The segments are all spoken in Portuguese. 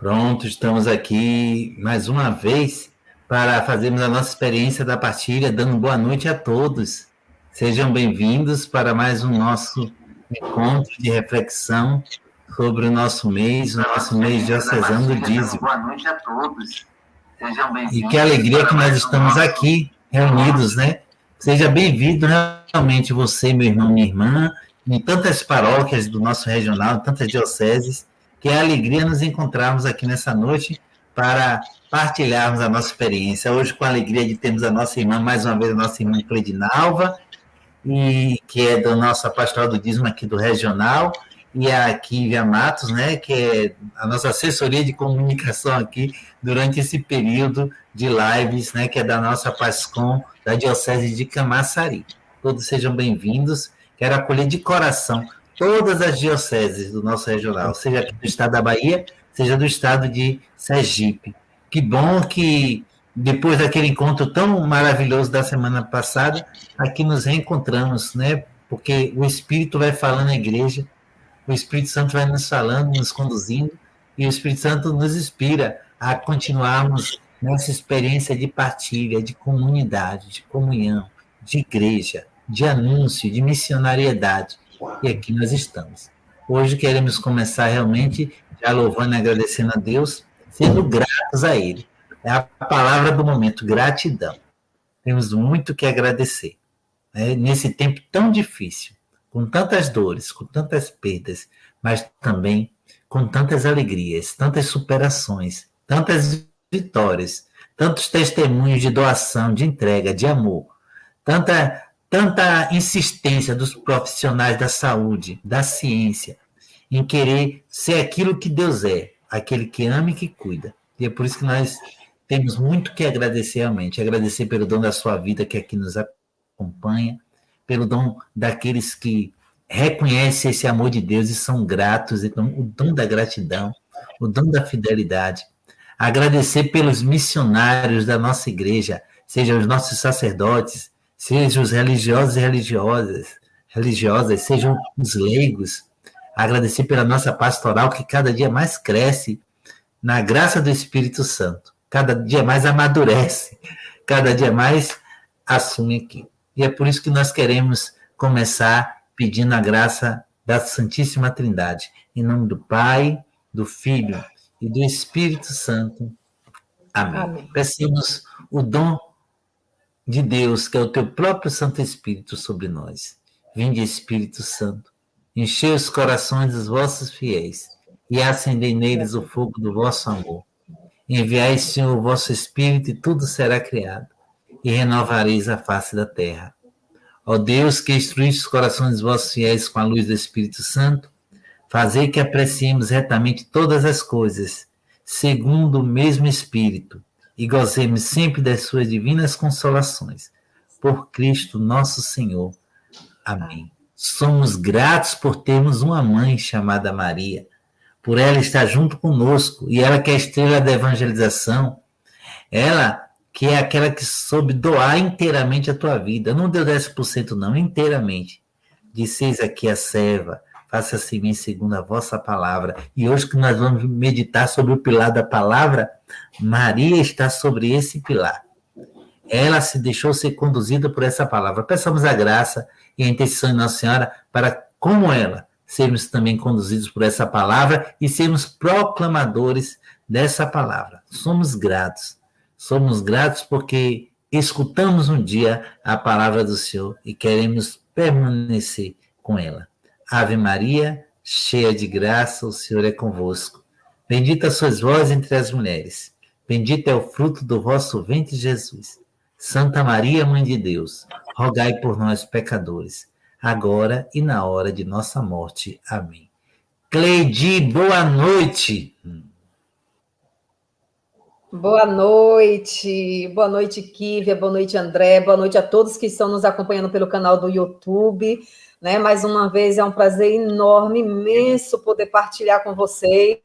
Pronto, estamos aqui mais uma vez para fazermos a nossa experiência da partilha, dando boa noite a todos. Sejam bem-vindos para mais um nosso encontro de reflexão sobre o nosso mês diocesano do dízimo. Boa noite a todos. Sejam bem-vindos. E que alegria que nós estamos aqui reunidos, né? Seja bem-vindo realmente você, meu irmão, minha irmã, em tantas paróquias do nosso regional, em tantas dioceses. Que é a alegria nos encontrarmos aqui nessa noite para partilharmos a nossa experiência. Hoje, com a alegria de termos a nossa irmã, mais uma vez, a nossa irmã Cleidinalva, e que é da nossa pastoral do dízimo aqui do regional, e a Kívia Matos, né, que é a nossa assessoria de comunicação aqui durante esse período de lives, né, que é da nossa PASCOM, da Diocese de Camaçari. Todos sejam bem-vindos. Quero acolher de coração todas as dioceses do nosso regional, seja aqui do estado da Bahia, seja do estado de Sergipe. Que bom que, depois daquele encontro tão maravilhoso da semana passada, aqui nos reencontramos, né? Porque o Espírito vai falando na igreja, o Espírito Santo vai nos falando, nos conduzindo, e o Espírito Santo nos inspira a continuarmos nessa experiência de partilha, de comunidade, de comunhão, de igreja, de anúncio, de missionariedade. E aqui nós estamos. Hoje queremos começar realmente já louvando e agradecendo a Deus, sendo gratos a Ele. É a palavra do momento, gratidão. Temos muito que agradecer, né? Nesse tempo tão difícil, com tantas dores, com tantas perdas, mas também com tantas alegrias, tantas superações, tantas vitórias, tantos testemunhos de doação, de entrega, de amor, tanta insistência dos profissionais da saúde, da ciência, em querer ser aquilo que Deus é, aquele que ama e que cuida. E é por isso que nós temos muito que agradecer realmente, agradecer pelo dom da sua vida que aqui nos acompanha, pelo dom daqueles que reconhecem esse amor de Deus e são gratos, então o dom da gratidão, o dom da fidelidade. Agradecer pelos missionários da nossa igreja, sejam os nossos sacerdotes, sejam os religiosos e religiosas, sejam os leigos. Agradecer pela nossa pastoral, que cada dia mais cresce na graça do Espírito Santo, cada dia mais amadurece, cada dia mais assume aqui. E é por isso que nós queremos começar pedindo a graça da Santíssima Trindade, em nome do Pai, do Filho e do Espírito Santo. Amém. Amém. Peçamos o dom de Deus, que é o teu próprio Santo Espírito sobre nós. Vinde, Espírito Santo, enchei os corações dos vossos fiéis e acendei neles o fogo do vosso amor. Enviai, Senhor, o vosso Espírito e tudo será criado, e renovareis a face da terra. Ó Deus, que instruíste os corações dos vossos fiéis com a luz do Espírito Santo, fazei que apreciemos retamente todas as coisas, segundo o mesmo Espírito, e gozemos sempre das suas divinas consolações. Por Cristo nosso Senhor. Amém. Somos gratos por termos uma mãe chamada Maria, por ela estar junto conosco, e ela que é a estrela da evangelização, ela que é aquela que soube doar inteiramente a tua vida, não deu 10% não, inteiramente. Disseis aqui a serva, faça-se em mim segundo a vossa palavra. E hoje que nós vamos meditar sobre o pilar da palavra, Maria está sobre esse pilar. Ela se deixou ser conduzida por essa palavra. Peçamos a graça e a intercessão de Nossa Senhora para, como ela, sermos também conduzidos por essa palavra e sermos proclamadores dessa palavra. Somos gratos porque escutamos um dia a palavra do Senhor e queremos permanecer com ela. Ave Maria, cheia de graça, o Senhor é convosco. Bendita sois vós entre as mulheres. Bendito é o fruto do vosso ventre, Jesus. Santa Maria, Mãe de Deus, rogai por nós, pecadores, agora e na hora de nossa morte. Amém. Cleidi, boa noite. Boa noite, Kívia, boa noite, André, boa noite a todos que estão nos acompanhando pelo canal do YouTube, né? Mais uma vez é um prazer enorme, imenso poder partilhar com vocês,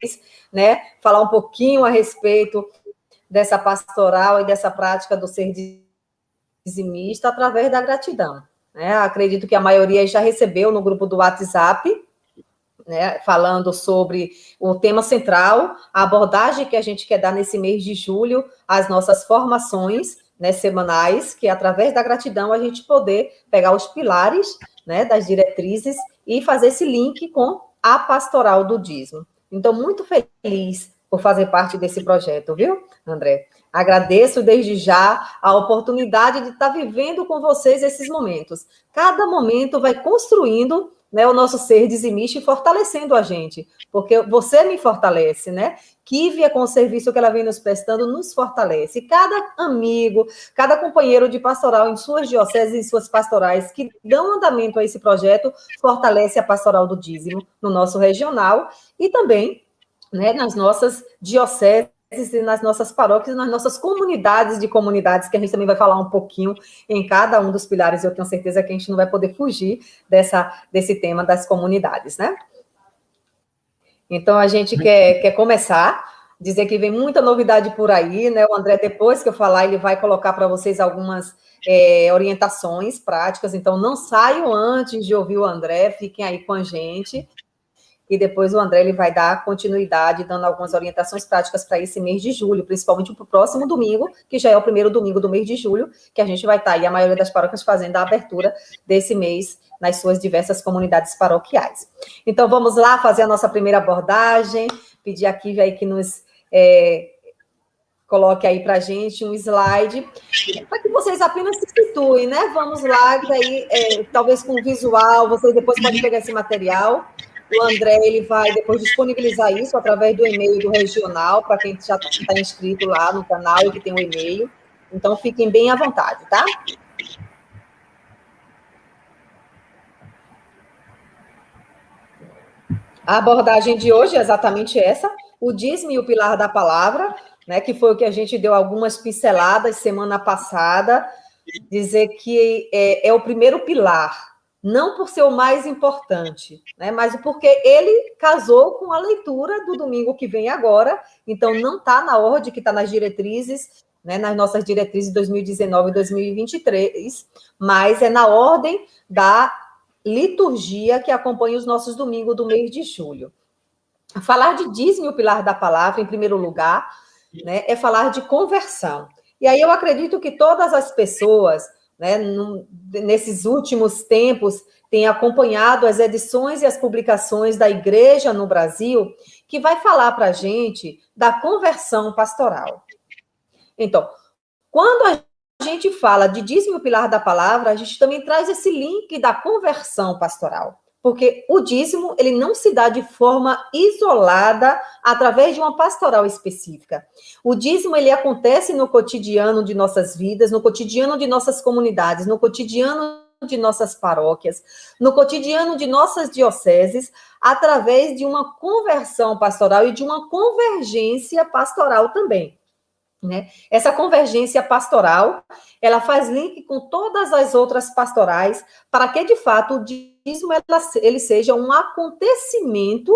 né? Falar um pouquinho a respeito dessa pastoral e dessa prática do ser dizimista através da gratidão, né? Acredito que a maioria já recebeu no grupo do WhatsApp né, falando sobre o tema central, a abordagem que a gente quer dar nesse mês de julho, as nossas formações, né, semanais, que através da gratidão a gente poder pegar os pilares, né, das diretrizes e fazer esse link com a pastoral do dízimo. Então, muito feliz por fazer parte desse projeto, viu, André? Agradeço desde já a oportunidade de estar vivendo com vocês esses momentos. Cada momento vai construindo, né, o nosso ser dizimista e fortalecendo a gente, porque você me fortalece, né? Kívia, com o serviço que ela vem nos prestando, nos fortalece. Cada amigo, cada companheiro de pastoral em suas dioceses e suas pastorais que dão andamento a esse projeto, fortalece a pastoral do dízimo no nosso regional e também, né, nas nossas dioceses e nas nossas paróquias, nas nossas comunidades de comunidades, que a gente também vai falar um pouquinho em cada um dos pilares. Eu tenho certeza que a gente não vai poder fugir desse tema das comunidades, né? Então, a gente quer começar, dizer que vem muita novidade por aí, né? O André, depois que eu falar, ele vai colocar para vocês algumas orientações práticas, então não saiam antes de ouvir o André, fiquem aí com a gente, e depois o André ele vai dar continuidade, dando algumas orientações práticas para esse mês de julho, principalmente para o próximo domingo, que já é o primeiro domingo do mês de julho, que a gente vai estar aí, a maioria das paróquias, fazendo a abertura desse mês nas suas diversas comunidades paroquiais. Então, vamos lá fazer a nossa primeira abordagem, pedir a Kívia aí que nos coloque aí para a gente um slide, para que vocês apenas se situem, né? Vamos lá, daí, talvez com visual, vocês depois podem pegar esse material. O André, ele vai depois disponibilizar isso através do e-mail do regional, para quem já está inscrito lá no canal e que tem um e-mail. Então, fiquem bem à vontade, tá? A abordagem de hoje é exatamente essa, o dízimo e o pilar da palavra, né, que foi o que a gente deu algumas pinceladas semana passada, dizer que é o primeiro pilar, não por ser o mais importante, né, mas porque ele casou com a leitura do domingo que vem agora, então não está na ordem que está nas diretrizes, né, nas nossas diretrizes de 2019 e 2023, mas é na ordem da liturgia que acompanha os nossos domingos do mês de julho. Falar de dízimo e o pilar da palavra, em primeiro lugar, né, é falar de conversão. E aí eu acredito que todas as pessoas, né, nesses últimos tempos, têm acompanhado as edições e as publicações da igreja no Brasil, que vai falar para a gente da conversão pastoral. Então, quando a gente fala de dízimo e pilar da palavra, a gente também traz esse link da conversão pastoral. Porque o dízimo, ele não se dá de forma isolada através de uma pastoral específica. O dízimo, ele acontece no cotidiano de nossas vidas, no cotidiano de nossas comunidades, no cotidiano de nossas paróquias, no cotidiano de nossas dioceses, através de uma conversão pastoral e de uma convergência pastoral também. Né? Essa convergência pastoral, ela faz link com todas as outras pastorais para que, de fato, o dízimo ele seja um acontecimento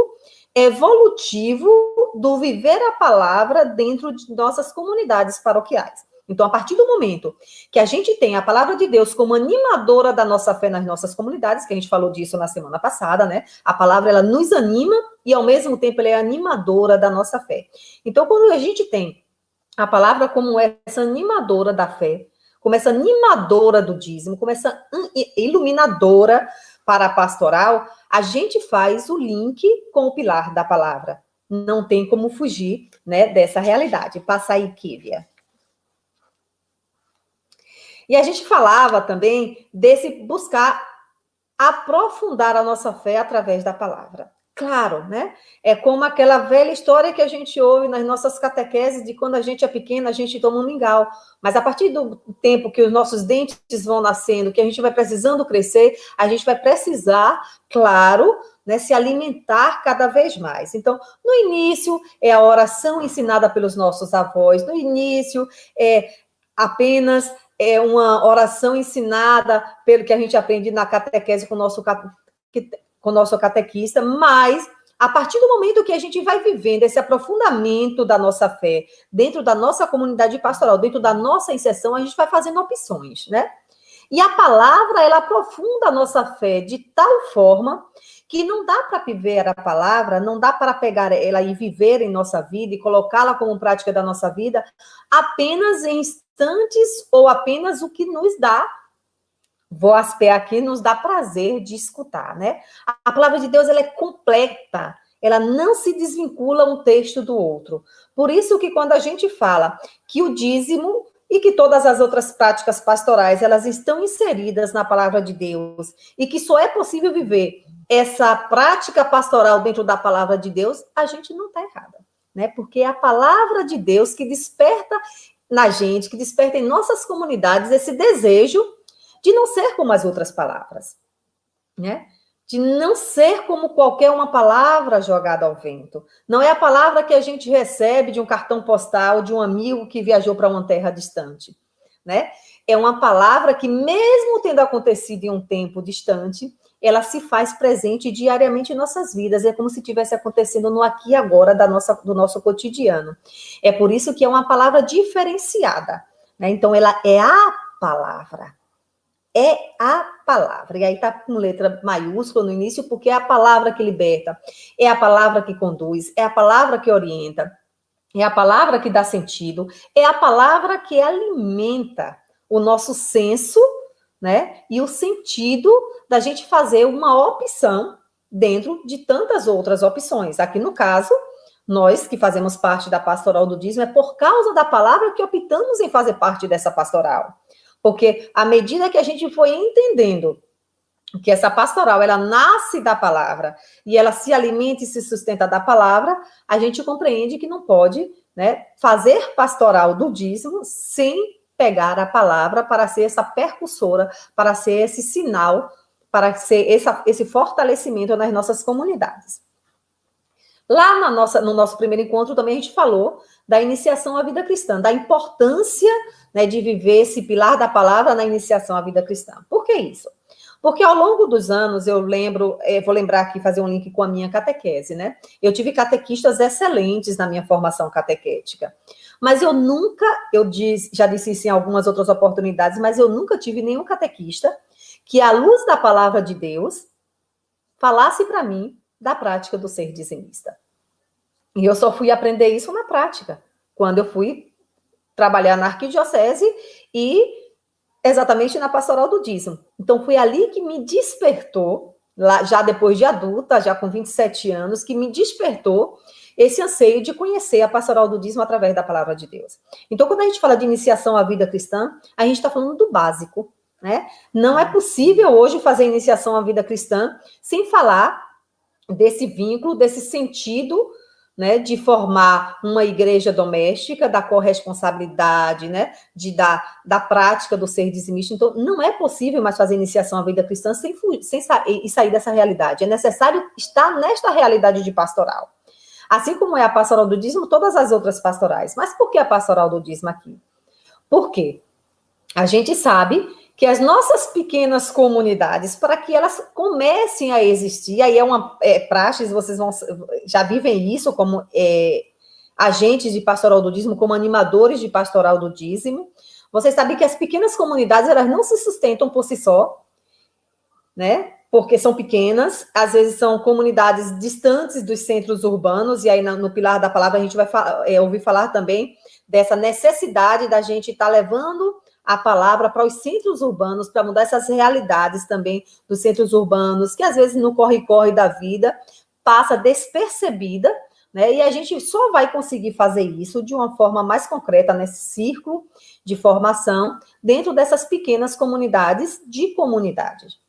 evolutivo do viver a palavra dentro de nossas comunidades paroquiais. Então, a partir do momento que a gente tem a palavra de Deus como animadora da nossa fé nas nossas comunidades, que a gente falou disso na semana passada, né? A palavra, ela nos anima e, ao mesmo tempo, ela é animadora da nossa fé. Então, quando a gente tem a palavra como essa animadora da fé, como essa animadora do dízimo, como essa iluminadora para a pastoral, a gente faz o link com o pilar da palavra. Não tem como fugir, né, dessa realidade. Passa aí, Kívia. E a gente falava também desse buscar aprofundar a nossa fé através da palavra. Claro, né? É como aquela velha história que a gente ouve nas nossas catequeses de quando a gente é pequena, a gente toma um mingau. Mas a partir do tempo que os nossos dentes vão nascendo, que a gente vai precisando crescer, a gente vai precisar, claro, né, se alimentar cada vez mais. Então, no início, é a oração ensinada pelos nossos avós. No início, é apenas uma oração ensinada pelo que a gente aprende na catequese com o nosso catequista, mas a partir do momento que a gente vai vivendo esse aprofundamento da nossa fé dentro da nossa comunidade pastoral, dentro da nossa inserção, a gente vai fazendo opções, né? E a palavra, ela aprofunda a nossa fé de tal forma que não dá para viver a palavra, não dá para pegar ela e viver em nossa vida e colocá-la como prática da nossa vida apenas em instantes ou apenas o que nos dá, vou aspear aqui, nos dá prazer de escutar, né? A palavra de Deus, ela é completa, ela não se desvincula um texto do outro. Por isso que quando a gente fala que o dízimo e que todas as outras práticas pastorais, elas estão inseridas na palavra de Deus e que só é possível viver essa prática pastoral dentro da palavra de Deus, a gente não está errada, né? Porque é a palavra de Deus que desperta na gente, que desperta em nossas comunidades esse desejo de não ser como as outras palavras, né? De não ser como qualquer uma palavra jogada ao vento. Não é a palavra que a gente recebe de um cartão postal de um amigo que viajou para uma terra distante, né? É uma palavra que, mesmo tendo acontecido em um tempo distante, ela se faz presente diariamente em nossas vidas. É como se estivesse acontecendo no aqui e agora do nosso cotidiano. É por isso que é uma palavra diferenciada, né? Então, ela é a palavra. É a palavra. E aí está com letra maiúscula no início, porque é a palavra que liberta, é a palavra que conduz, é a palavra que orienta, é a palavra que dá sentido, é a palavra que alimenta o nosso senso, né? E o sentido da gente fazer uma opção dentro de tantas outras opções. Aqui no caso, nós que fazemos parte da pastoral do dízimo, é por causa da palavra que optamos em fazer parte dessa pastoral. Porque à medida que a gente foi entendendo que essa pastoral, ela nasce da palavra e ela se alimenta e se sustenta da palavra, a gente compreende que não pode, né, fazer pastoral do dízimo sem pegar a palavra para ser essa percussora, para ser esse sinal, para ser esse fortalecimento nas nossas comunidades. Lá no nosso primeiro encontro também a gente falou da iniciação à vida cristã, da importância, né, de viver esse pilar da palavra na iniciação à vida cristã. Por que isso? Porque ao longo dos anos, eu lembro, vou lembrar aqui, fazer um link com a minha catequese, né? Eu tive catequistas excelentes na minha formação catequética. Mas já disse isso em algumas outras oportunidades, mas eu nunca tive nenhum catequista que, à luz da palavra de Deus, falasse para mim da prática do ser dizimista. E eu só fui aprender isso na prática, quando eu fui trabalhar na arquidiocese e exatamente na pastoral do dízimo. Então, foi ali que me despertou, lá, já depois de adulta, já com 27 anos, que me despertou esse anseio de conhecer a pastoral do dízimo através da palavra de Deus. Então, quando a gente fala de iniciação à vida cristã, a gente está falando do básico, né? Não é possível hoje fazer iniciação à vida cristã sem falar desse vínculo, desse sentido, né, de formar uma igreja doméstica, da corresponsabilidade, né, da prática do ser dizimista. Então, não é possível mais fazer iniciação à vida cristã sem sair dessa realidade. É necessário estar nesta realidade de pastoral. Assim como é a pastoral do dízimo, todas as outras pastorais. Mas por que a pastoral do dízimo aqui? Por quê? A gente sabe que as nossas pequenas comunidades, para que elas comecem a existir, aí é uma praxe, vocês já vivem isso como agentes de pastoral do dízimo, como animadores de pastoral do dízimo. Vocês sabem que as pequenas comunidades, elas não se sustentam por si só, né? Porque são pequenas, às vezes são comunidades distantes dos centros urbanos, e aí no pilar da palavra a gente vai ouvir falar também dessa necessidade da gente estar levando a palavra para os centros urbanos, para mudar essas realidades também dos centros urbanos, que às vezes no corre-corre da vida passa despercebida, né? E a gente só vai conseguir fazer isso de uma forma mais concreta nesse círculo de formação dentro dessas pequenas comunidades de comunidades.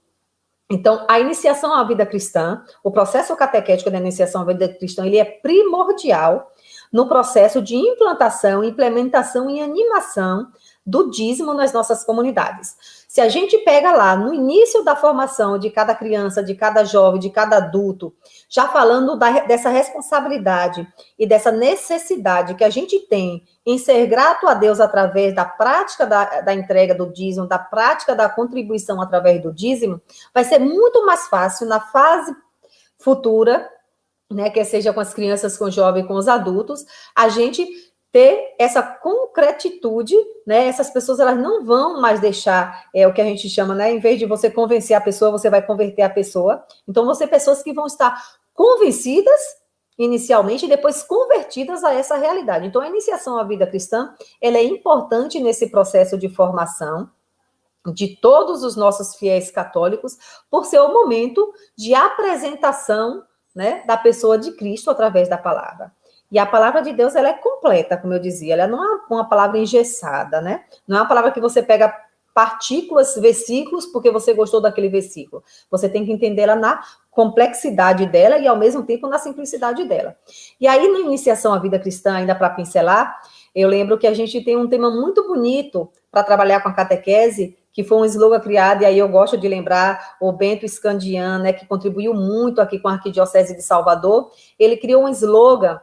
Então, a iniciação à vida cristã, o processo catequético da iniciação à vida cristã, ele é primordial no processo de implantação, implementação e animação do dízimo nas nossas comunidades. Se a gente pega lá, no início da formação de cada criança, de cada jovem, de cada adulto, já falando dessa responsabilidade e dessa necessidade que a gente tem em ser grato a Deus através da prática da entrega do dízimo, da prática da contribuição através do dízimo, vai ser muito mais fácil na fase futura, né, que seja com as crianças, com os jovens, com os adultos, a gente ter essa concretitude, né? Essas pessoas, elas não vão mais deixar, o que a gente chama, né? Em vez de você convencer a pessoa, você vai converter a pessoa. Então, vão ser pessoas que vão estar convencidas inicialmente e depois convertidas a essa realidade. Então, a iniciação à vida cristã, ela é importante nesse processo de formação de todos os nossos fiéis católicos, por ser o momento de apresentação, né, da pessoa de Cristo através da palavra. E a palavra de Deus, ela é completa, como eu dizia, ela não é uma palavra engessada, né? Não é uma palavra que você pega partículas, versículos, porque você gostou daquele versículo. Você tem que entendê-la na complexidade dela e, ao mesmo tempo, na simplicidade dela. E aí, na iniciação à vida cristã, ainda para pincelar, eu lembro que a gente tem um tema muito bonito para trabalhar com a catequese, que foi um slogan criado, e aí eu gosto de lembrar o Bento Scandian, né, que contribuiu muito aqui com a Arquidiocese de Salvador. Ele criou um slogan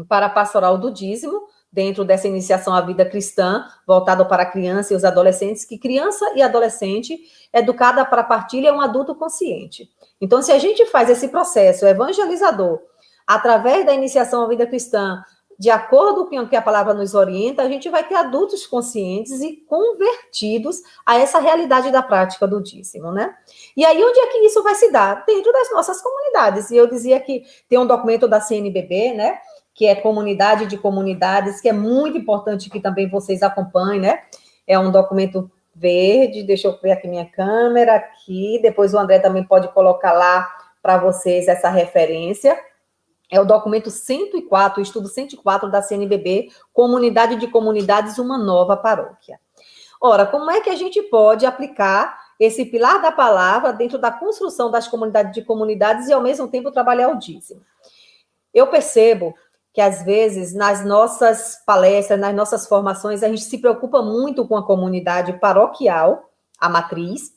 para a pastoral do dízimo, dentro dessa iniciação à vida cristã, voltado para a criança e os adolescentes, que criança e adolescente, educada para a partilha, é um adulto consciente. Então, se a gente faz esse processo evangelizador, através da iniciação à vida cristã, de acordo com o que a palavra nos orienta, a gente vai ter adultos conscientes e convertidos a essa realidade da prática do dízimo, né? E aí, onde é que isso vai se dar? Dentro das nossas comunidades. E eu dizia que tem um documento da CNBB, né? Que é Comunidade de Comunidades, que é muito importante que também vocês acompanhem, né? É um documento verde, deixa eu ver aqui minha câmera, aqui, depois o André também pode colocar lá para vocês essa referência. É o documento 104, o estudo 104 da CNBB, Comunidade de Comunidades, uma nova paróquia. Ora, como é que a gente pode aplicar esse pilar da palavra dentro da construção das comunidades de comunidades e, ao mesmo tempo, trabalhar o dízimo? Eu percebo que, às vezes, nas nossas palestras, nas nossas formações, a gente se preocupa muito com a comunidade paroquial, a matriz,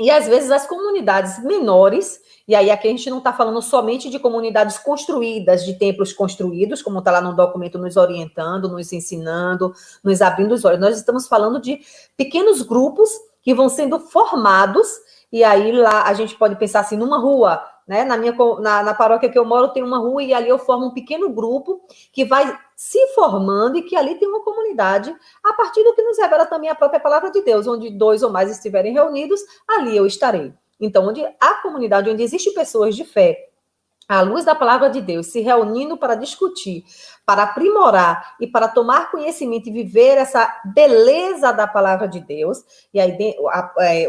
e, às vezes, as comunidades menores, e aí aqui a gente não está falando somente de comunidades construídas, de templos construídos, como está lá no documento nos orientando, nos ensinando, nos abrindo os olhos. Nós estamos falando de pequenos grupos que vão sendo formados, e aí lá a gente pode pensar assim, numa rua, né? Na paróquia que eu moro tem uma rua e ali eu formo um pequeno grupo que vai se formando e que ali tem uma comunidade, a partir do que nos revela também a própria palavra de Deus, onde 2 ou mais estiverem reunidos, ali eu estarei. Então, onde a comunidade, onde existem pessoas de fé, à luz da palavra de Deus, se reunindo para discutir, para aprimorar e para tomar conhecimento e viver essa beleza da palavra de Deus, e aí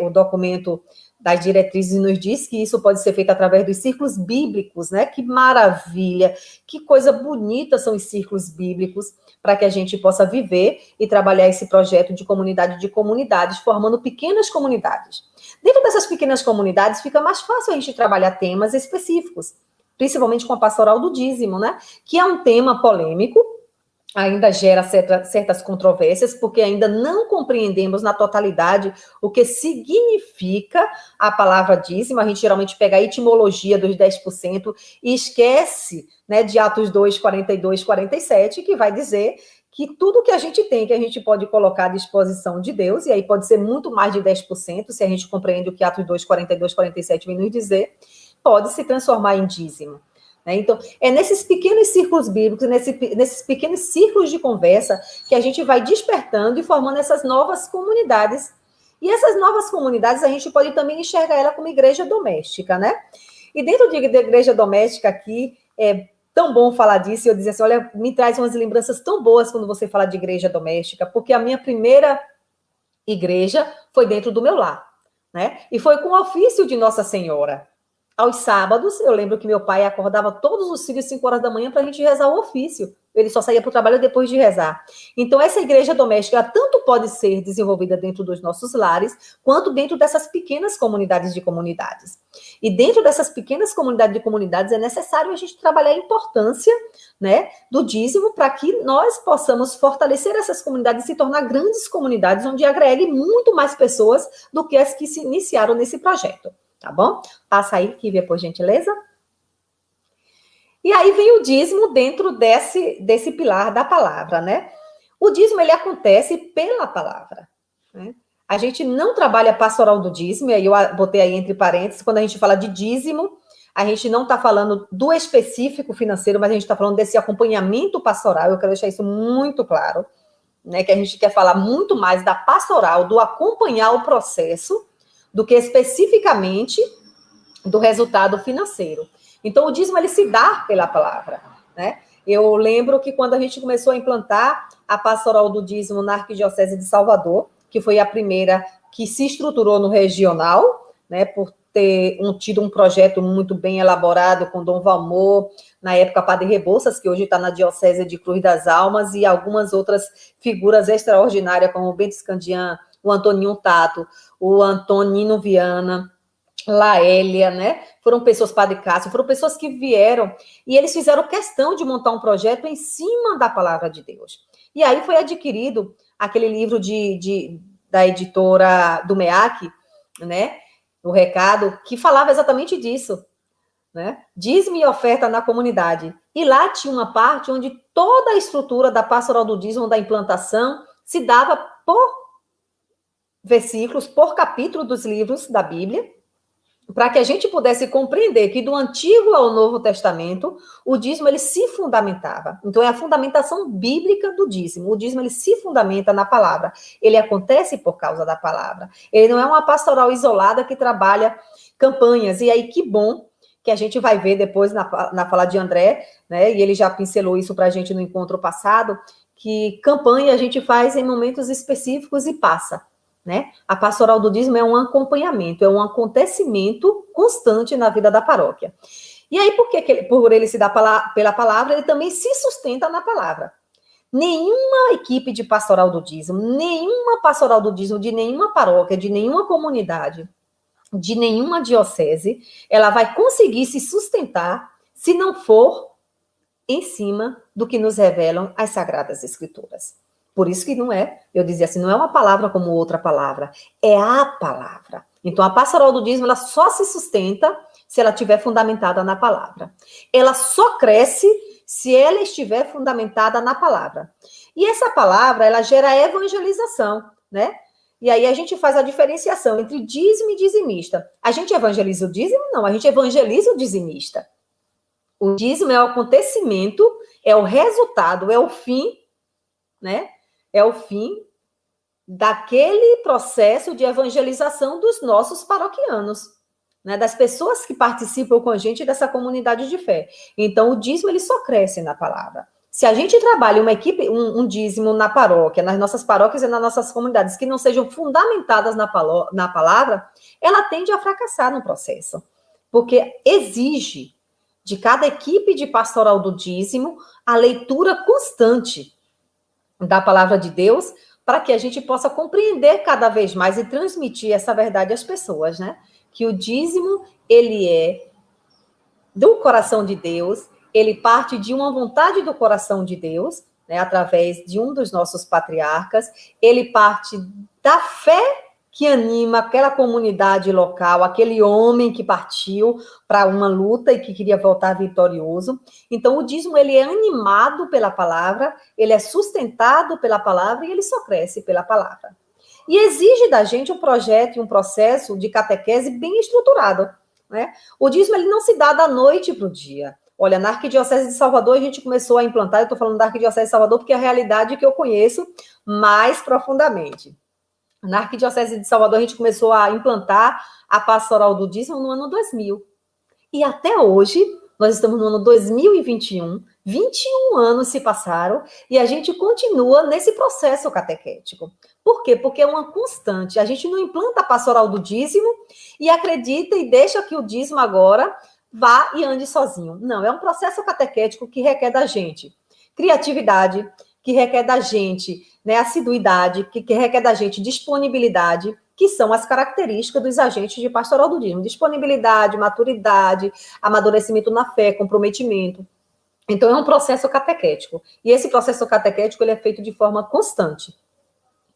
o documento das diretrizes nos diz que isso pode ser feito através dos círculos bíblicos, né? Que maravilha, que coisa bonita são os círculos bíblicos, para que a gente possa viver e trabalhar esse projeto de comunidades, formando pequenas comunidades. Dentro dessas pequenas comunidades, fica mais fácil a gente trabalhar temas específicos, principalmente com a pastoral do dízimo, né? Que é um tema polêmico, ainda gera certas controvérsias, porque ainda não compreendemos na totalidade o que significa a palavra dízimo. A gente geralmente pega a etimologia dos 10% e esquece, né, de Atos 2, 42, 47, que vai dizer que tudo que a gente tem, que a gente pode colocar à disposição de Deus, e aí pode ser muito mais de 10%, se a gente compreende o que Atos 2, 42, 47 vem nos dizer, pode se transformar em dízimo. Então, é nesses pequenos círculos bíblicos, nesses pequenos círculos de conversa, que a gente vai despertando e formando essas novas comunidades. E essas novas comunidades, a gente pode também enxergar ela como igreja doméstica, né? E dentro da igreja doméstica aqui, é tão bom falar disso, e eu dizer assim, olha, me traz umas lembranças tão boas quando você fala de igreja doméstica, porque a minha primeira igreja foi dentro do meu lar, né? E foi com o ofício de Nossa Senhora. Aos sábados, eu lembro que meu pai acordava todos os filhos às 5 horas da manhã para a gente rezar o ofício. Ele só saía para o trabalho depois de rezar. Então, essa igreja doméstica, ela tanto pode ser desenvolvida dentro dos nossos lares, quanto dentro dessas pequenas comunidades de comunidades. E dentro dessas pequenas comunidades de comunidades, é necessário a gente trabalhar a importância, né, do dízimo, para que nós possamos fortalecer essas comunidades e se tornar grandes comunidades, onde agregue muito mais pessoas do que as que se iniciaram nesse projeto. Tá bom? Passa aí, Kívia, por gentileza. E aí vem o dízimo dentro desse pilar da palavra, né? O dízimo, ele acontece pela palavra, né? A gente não trabalha pastoral do dízimo, e aí eu botei aí entre parênteses, quando a gente fala de dízimo, A gente não está falando do específico financeiro, mas a gente está falando desse acompanhamento pastoral. Eu quero deixar isso muito claro, né? Que a gente quer falar muito mais da pastoral, do acompanhar o processo, do que especificamente do resultado financeiro. Então, o dízimo, ele se dá pela palavra, né? Eu lembro que quando a gente começou a implantar a pastoral do dízimo na Arquidiocese de Salvador, que foi a primeira que se estruturou no regional, né, por ter tido um projeto muito bem elaborado com Dom Valmor, na época Padre Rebouças, que hoje está na Diocese de Cruz das Almas, e algumas outras figuras extraordinárias, como o Bento Scandian, o Antoninho Tato, o Antonino Viana, Laélia, né? Foram pessoas, Padre Cássio, foram pessoas que vieram e eles fizeram questão de montar um projeto em cima da palavra de Deus. E aí foi adquirido aquele livro da editora do MEAC, né? O Recado, que falava exatamente disso, né? Dízimo e oferta na comunidade. E lá tinha uma parte onde toda a estrutura da pastoral do dízimo, da implantação, se dava por versículos, por capítulo dos livros da Bíblia, para que a gente pudesse compreender que do Antigo ao Novo Testamento, o dízimo ele se fundamentava. Então, é a fundamentação bíblica do dízimo. O dízimo ele se fundamenta na palavra. Ele acontece por causa da palavra. Ele não é uma pastoral isolada que trabalha campanhas. E aí, que bom que a gente vai ver depois na fala de André, né? E ele já pincelou isso para a gente no encontro passado, que campanha a gente faz em momentos específicos e passa. Né? A pastoral do dízimo é um acompanhamento, é um acontecimento constante na vida da paróquia. E aí, por ele se dar pela palavra, ele também se sustenta na palavra. Nenhuma equipe de pastoral do dízimo, nenhuma pastoral do dízimo de nenhuma paróquia, de nenhuma comunidade, de nenhuma diocese, ela vai conseguir se sustentar se não for em cima do que nos revelam as Sagradas Escrituras. Por isso que não é, eu dizia assim, não é uma palavra como outra palavra, é a palavra. Então, a pastoral do dízimo, ela só se sustenta se ela estiver fundamentada na palavra. Ela só cresce se ela estiver fundamentada na palavra. E essa palavra, ela gera evangelização, né? E aí a gente faz a diferenciação entre dízimo e dizimista. A gente evangeliza o dízimo? Não, a gente evangeliza o dizimista. O dízimo é o acontecimento, é o resultado, é o fim, né? É o fim daquele processo de evangelização dos nossos paroquianos, né? Das pessoas que participam com a gente dessa comunidade de fé. Então, o dízimo, ele só cresce na palavra. Se a gente trabalha uma equipe, um dízimo na paróquia, nas nossas paróquias e nas nossas comunidades, que não sejam fundamentadas na palavra, ela tende a fracassar no processo. Porque exige de cada equipe de pastoral do dízimo a leitura constante da palavra de Deus, para que a gente possa compreender cada vez mais e transmitir essa verdade às pessoas, né? Que o dízimo, ele é do coração de Deus, ele parte de uma vontade do coração de Deus, né? Através de um dos nossos patriarcas, ele parte da fé que anima aquela comunidade local, aquele homem que partiu para uma luta e que queria voltar vitorioso. Então, o dízimo, ele é animado pela palavra, ele é sustentado pela palavra e ele só cresce pela palavra. E exige da gente um projeto e um processo de catequese bem estruturado, né? O dízimo, ele não se dá da noite para o dia. Olha, na Arquidiocese de Salvador, a gente começou a implantar, eu estou falando da Arquidiocese de Salvador porque é a realidade que eu conheço mais profundamente. Na Arquidiocese de Salvador, a gente começou a implantar a pastoral do dízimo no ano 2000. E até hoje, nós estamos no ano 2021, 21 anos se passaram, e a gente continua nesse processo catequético. Por quê? Porque é uma constante. A gente não implanta a pastoral do dízimo e acredita e deixa que o dízimo agora vá e ande sozinho. Não, é um processo catequético que requer da gente criatividade, que requer da gente, né, assiduidade, que requer da gente disponibilidade, que são as características dos agentes de pastoral do dízimo. Disponibilidade, maturidade, amadurecimento na fé, comprometimento. Então, é um processo catequético. E esse processo catequético, ele é feito de forma constante.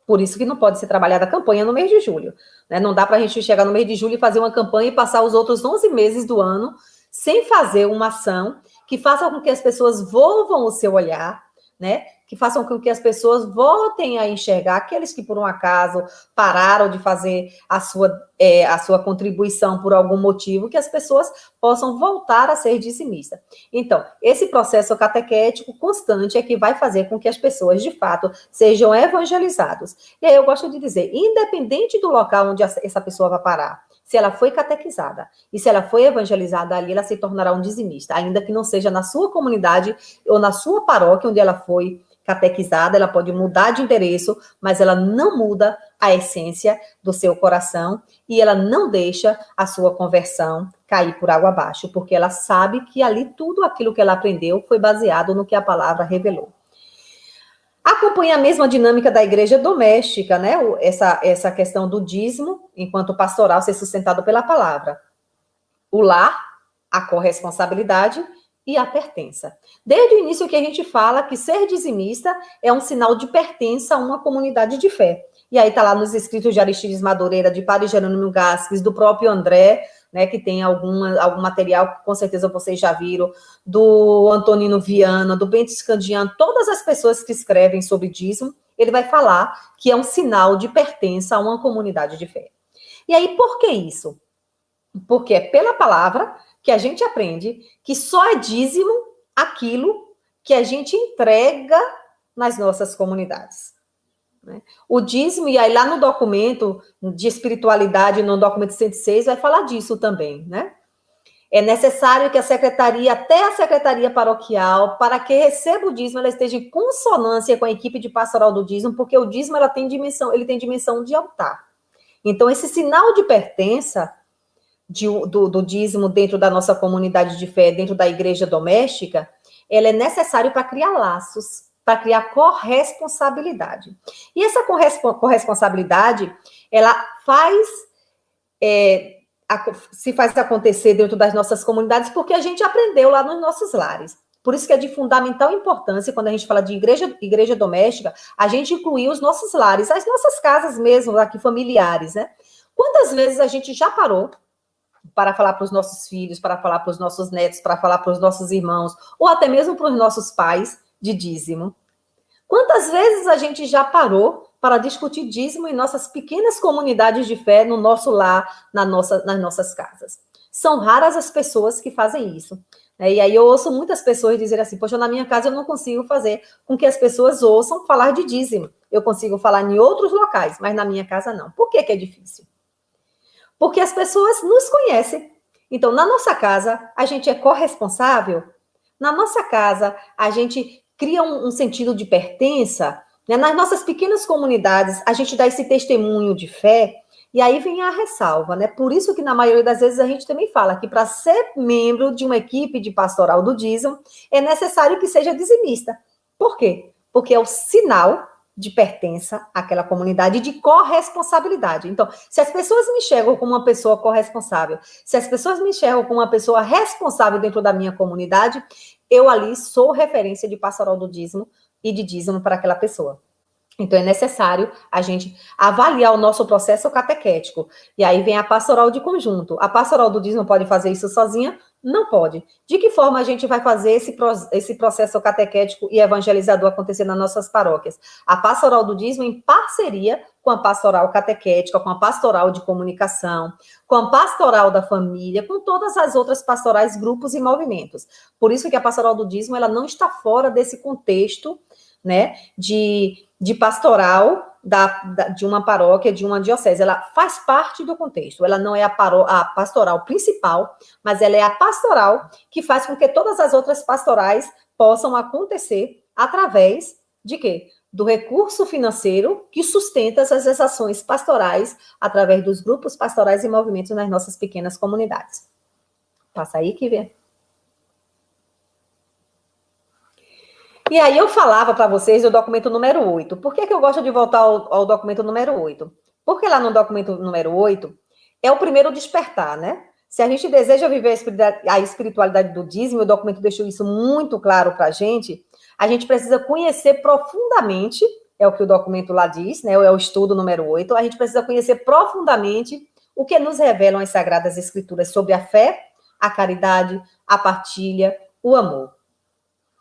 Por isso que não pode ser trabalhada a campanha no mês de julho, né? Não dá para a gente chegar no mês de julho e fazer uma campanha e passar os outros 11 meses do ano sem fazer uma ação que faça com que as pessoas volvam o seu olhar, né? que façam com que as pessoas voltem a enxergar aqueles que, por um acaso, pararam de fazer a sua contribuição por algum motivo, que as pessoas possam voltar a ser dizimistas. Então, esse processo catequético constante é que vai fazer com que as pessoas, de fato, sejam evangelizadas. E aí eu gosto de dizer, independente do local onde essa pessoa vai parar, se ela foi catequizada e se ela foi evangelizada, ali ela se tornará um dizimista, ainda que não seja na sua comunidade ou na sua paróquia onde ela foi catequizada, ela pode mudar de endereço, mas ela não muda a essência do seu coração e ela não deixa a sua conversão cair por água abaixo, porque ela sabe que ali tudo aquilo que ela aprendeu foi baseado no que a palavra revelou. Acompanha a mesma dinâmica da igreja doméstica, né? Essa questão do dízimo, enquanto pastoral, ser sustentado pela palavra. O lar, a corresponsabilidade e a pertença. Desde o início que a gente fala que ser dizimista é um sinal de pertença a uma comunidade de fé. E aí está lá nos escritos de Aristides Madureira, de Padre Jerônimo Gasques, do próprio André, né, que tem algum material que com certeza vocês já viram, do Antonino Viana, do Bento Scandiano, todas as pessoas que escrevem sobre dízimo, ele vai falar que é um sinal de pertença a uma comunidade de fé. E aí, por que isso? Porque é pela palavra que a gente aprende que só é dízimo aquilo que a gente entrega nas nossas comunidades. O dízimo, e aí lá no documento de espiritualidade, no documento 106, vai falar disso também, né? É necessário que a secretaria, até a secretaria paroquial, para que receba o dízimo, ela esteja em consonância com a equipe de pastoral do dízimo, porque o dízimo ele tem dimensão de altar. Então, esse sinal de pertença do dízimo dentro da nossa comunidade de fé, dentro da igreja doméstica, ela é necessário para criar laços, para criar corresponsabilidade. E essa corresponsabilidade, ela se faz acontecer dentro das nossas comunidades porque a gente aprendeu lá nos nossos lares. Por isso que é de fundamental importância, quando a gente fala de igreja doméstica, a gente incluir os nossos lares, as nossas casas mesmo, aqui familiares, né? Quantas vezes a gente já parou para falar para os nossos filhos, para falar para os nossos netos, para falar para os nossos irmãos, ou até mesmo para os nossos pais, de dízimo? Quantas vezes a gente já parou para discutir dízimo em nossas pequenas comunidades de fé, no nosso lar, nas nossas casas? São raras as pessoas que fazem isso. E aí eu ouço muitas pessoas dizer assim, poxa, na minha casa eu não consigo fazer com que as pessoas ouçam falar de dízimo. Eu consigo falar em outros locais, mas na minha casa não. Por que é difícil? Porque as pessoas nos conhecem. Então, na nossa casa, a gente é corresponsável. Na nossa casa, a gente cria um sentido de pertença. Né? Nas nossas pequenas comunidades, a gente dá esse testemunho de fé. E aí vem a ressalva, né? Por isso que, na maioria das vezes, a gente também fala que para ser membro de uma equipe de pastoral do dízimo, é necessário que seja dizimista. Por quê? Porque é o sinal de pertença àquela comunidade, de corresponsabilidade. Então, se as pessoas me enxergam como uma pessoa corresponsável, se as pessoas me enxergam como uma pessoa responsável dentro da minha comunidade, eu ali sou referência de pastoral do dízimo e de dízimo para aquela pessoa. Então, é necessário a gente avaliar o nosso processo catequético. E aí vem a pastoral de conjunto. A pastoral do dízimo pode fazer isso sozinha? Não pode. De que forma a gente vai fazer esse processo catequético e evangelizador acontecer nas nossas paróquias? A pastoral do dízimo em parceria com a pastoral catequética, com a pastoral de comunicação, com a pastoral da família, com todas as outras pastorais, grupos e movimentos. Por isso que a pastoral do dízimo ela não está fora desse contexto, né, de pastoral de uma paróquia, de uma diocese. Ela faz parte do contexto. Ela não é a pastoral principal, mas ela é a pastoral que faz com que todas as outras pastorais possam acontecer através de quê? Do recurso financeiro que sustenta essas ações pastorais através dos grupos pastorais e movimentos nas nossas pequenas comunidades. Passa aí, que vê. E aí eu falava para vocês do documento número 8. Por que eu gosto de voltar ao documento número 8? Porque lá no documento número 8 é o primeiro despertar, né? Se a gente deseja viver a espiritualidade do dízimo, o documento deixou isso muito claro para a gente precisa conhecer profundamente, é o que o documento lá diz, né? É o estudo número 8, a gente precisa conhecer profundamente o que nos revelam as Sagradas Escrituras sobre a fé, a caridade, a partilha, o amor.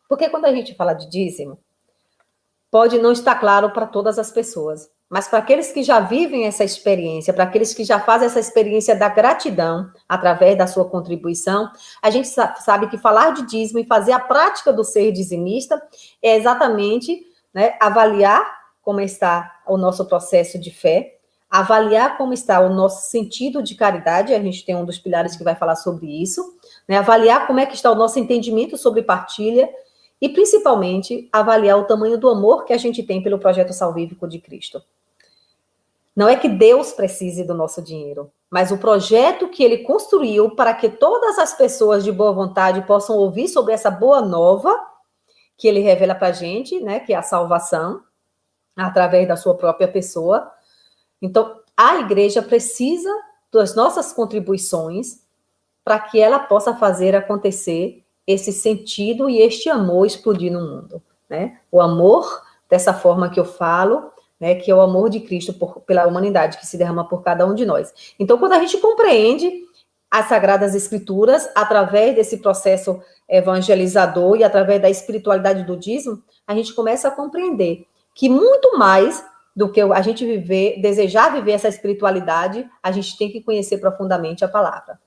Porque quando a gente fala de dízimo, pode não estar claro para todas as pessoas. Mas para aqueles que já vivem essa experiência, para aqueles que já fazem essa experiência da gratidão através da sua contribuição, a gente sabe que falar de dízimo e fazer a prática do ser dizimista é exatamente, né, avaliar como está o nosso processo de fé, avaliar como está o nosso sentido de caridade, a gente tem um dos pilares que vai falar sobre isso, né, avaliar como é que está o nosso entendimento sobre partilha e, principalmente, avaliar o tamanho do amor que a gente tem pelo projeto salvífico de Cristo. Não é que Deus precise do nosso dinheiro, mas o projeto que ele construiu para que todas as pessoas de boa vontade possam ouvir sobre essa boa nova que ele revela para a gente, né, que é a salvação, através da sua própria pessoa. Então, a igreja precisa das nossas contribuições para que ela possa fazer acontecer esse sentido e este amor explodir no mundo, né? O amor, dessa forma que eu falo, né, que é o amor de Cristo pela humanidade, que se derrama por cada um de nós. Então, quando a gente compreende as Sagradas Escrituras, através desse processo evangelizador e através da espiritualidade do dízimo, a gente começa a compreender que muito mais do que a gente desejar viver essa espiritualidade, a gente tem que conhecer profundamente a palavra.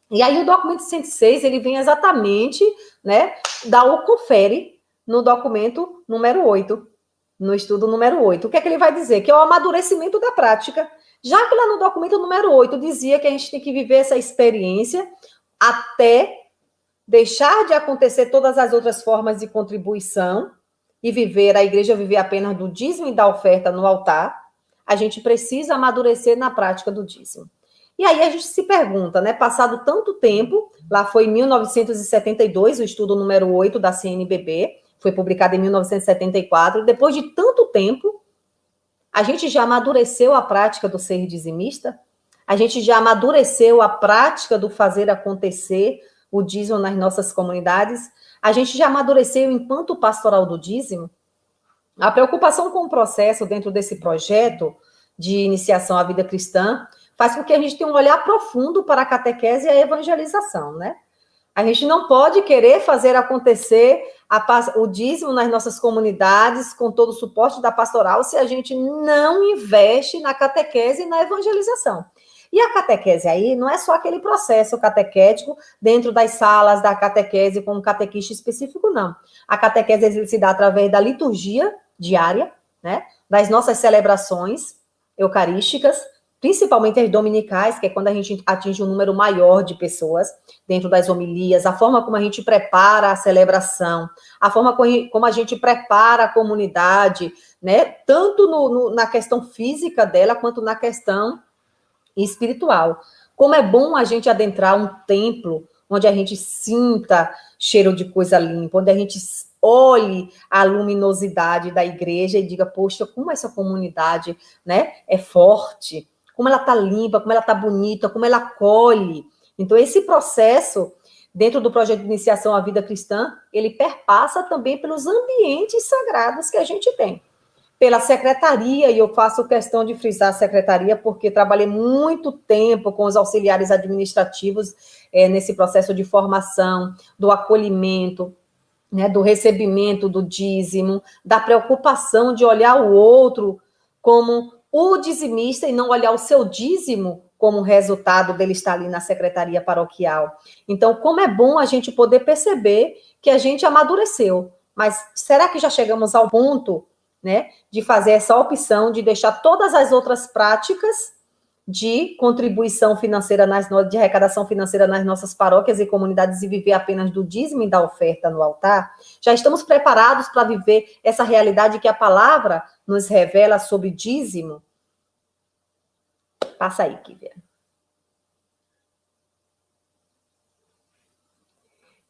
E aí o documento 106, ele vem exatamente, né, dar o confere no documento número 8, no estudo número 8. O que é que ele vai dizer? Que é o amadurecimento da prática. Já que lá no documento número 8 dizia que a gente tem que viver essa experiência até deixar de acontecer todas as outras formas de contribuição e a igreja viver apenas do dízimo e da oferta no altar, a gente precisa amadurecer na prática do dízimo. E aí a gente se pergunta, né, passado tanto tempo, lá foi em 1972, o estudo número 8 da CNBB, foi publicado em 1974, depois de tanto tempo, a gente já amadureceu a prática do ser dizimista? A gente já amadureceu a prática do fazer acontecer o dízimo nas nossas comunidades? A gente já amadureceu enquanto pastoral do dízimo? A preocupação com o processo dentro desse projeto de iniciação à vida cristã faz com que a gente tenha um olhar profundo para a catequese e a evangelização, né? A gente não pode querer fazer acontecer o dízimo nas nossas comunidades com todo o suporte da pastoral se a gente não investe na catequese e na evangelização. E a catequese aí não é só aquele processo catequético dentro das salas da catequese com um catequista específico, não. A catequese se dá através da liturgia diária, né? Das nossas celebrações eucarísticas, principalmente as dominicais, que é quando a gente atinge um número maior de pessoas dentro das homilias, a forma como a gente prepara a celebração, a forma como a gente prepara a comunidade, né? Tanto na questão física dela, quanto na questão espiritual. Como é bom a gente adentrar um templo onde a gente sinta cheiro de coisa limpa, onde a gente olhe a luminosidade da igreja e diga, poxa, como essa comunidade, né, é forte, como ela está limpa, como ela está bonita, como ela acolhe. Então, esse processo, dentro do projeto de iniciação à vida cristã, ele perpassa também pelos ambientes sagrados que a gente tem. Pela secretaria, e eu faço questão de frisar a secretaria, porque trabalhei muito tempo com os auxiliares administrativos nesse processo de formação, do acolhimento, né, do recebimento do dízimo, da preocupação de olhar o outro como o dizimista e não olhar o seu dízimo como resultado dele estar ali na secretaria paroquial. Então, como é bom a gente poder perceber que a gente amadureceu, mas será que já chegamos ao ponto, né, de fazer essa opção de deixar todas as outras práticas de contribuição financeira, de arrecadação financeira nas nossas paróquias e comunidades e viver apenas do dízimo e da oferta no altar? Já estamos preparados para viver essa realidade que a palavra nos revela sobre dízimo? Passa aí, Kívia.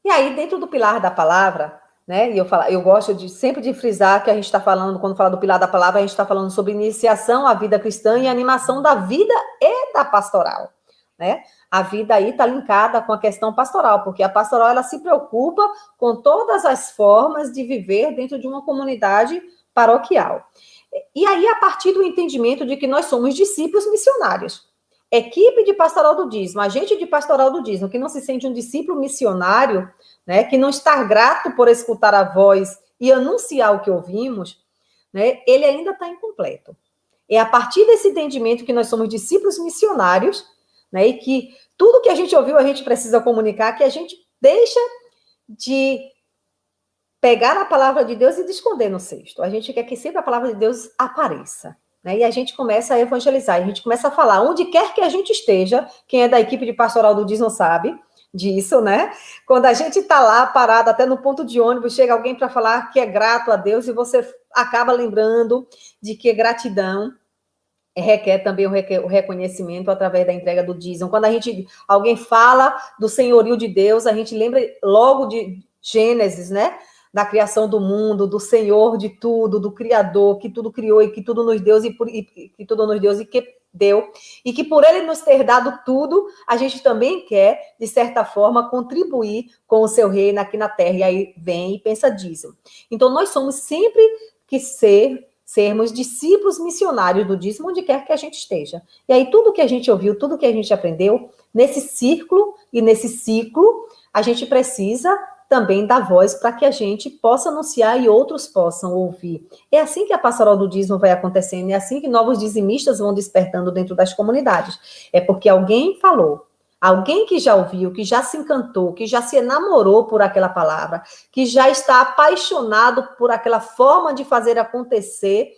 E aí, dentro do pilar da palavra, né, e eu gosto sempre de frisar que a gente está falando, quando fala do pilar da palavra, a gente está falando sobre iniciação à vida cristã e animação da vida e da pastoral, né? A vida aí está linkada com a questão pastoral, porque a pastoral, ela se preocupa com todas as formas de viver dentro de uma comunidade paroquial. E aí, a partir do entendimento de que nós somos discípulos missionários, equipe de pastoral do dízimo, agente de pastoral do dízimo, que não se sente um discípulo missionário, né, que não está grato por escutar a voz e anunciar o que ouvimos, né, ele ainda está incompleto. É a partir desse entendimento que nós somos discípulos missionários, né, e que tudo que a gente ouviu a gente precisa comunicar, que a gente deixa de pegar a palavra de Deus e de esconder no cesto. A gente quer que sempre a palavra de Deus apareça, né, e a gente começa a evangelizar, a gente começa a falar onde quer que a gente esteja. Quem é da equipe de pastoral do Dízimo sabe disso, né? Quando a gente está lá parado, até no ponto de ônibus, chega alguém para falar que é grato a Deus e você acaba lembrando de que gratidão requer também o reconhecimento através da entrega do dízimo. Quando alguém fala do senhorio de Deus, a gente lembra logo de Gênesis, né? Da criação do mundo, do Senhor de tudo, do Criador, que tudo criou e que tudo nos deu e que tudo nos deu e que deu, e que por ele nos ter dado tudo, a gente também quer, de certa forma, contribuir com o seu reino aqui na terra. E aí vem e pensa dízimo. Então, nós somos sempre que sermos discípulos missionários do dízimo, onde quer que a gente esteja. E aí, tudo que a gente ouviu, tudo que a gente aprendeu, nesse círculo e nesse ciclo, a gente precisa também dar voz para que a gente possa anunciar e outros possam ouvir. É assim que a pastoral do dízimo vai acontecendo, é assim que novos dizimistas vão despertando dentro das comunidades. É porque alguém falou, alguém que já ouviu, que já se encantou, que já se enamorou por aquela palavra, que já está apaixonado por aquela forma de fazer acontecer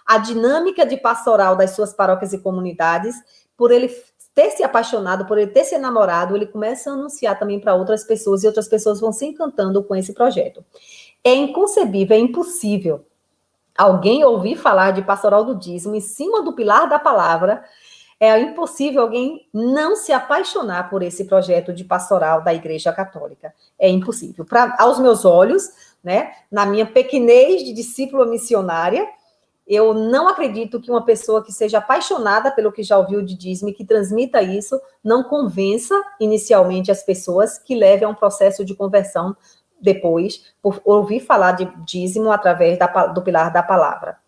a dinâmica de pastoral das suas paróquias e comunidades, por ele ter se apaixonado, por ele ter se enamorado, ele começa a anunciar também para outras pessoas, e outras pessoas vão se encantando com esse projeto. É inconcebível, é impossível alguém ouvir falar de pastoral do dízimo em cima do pilar da palavra. É impossível alguém não se apaixonar por esse projeto de pastoral da Igreja Católica. É impossível. Aos meus olhos, né, na minha pequenez de discípula missionária, eu não acredito que uma pessoa que seja apaixonada pelo que já ouviu de dízimo e que transmita isso, não convença inicialmente as pessoas, que leve a um processo de conversão depois, por ouvir falar de dízimo através do pilar da palavra.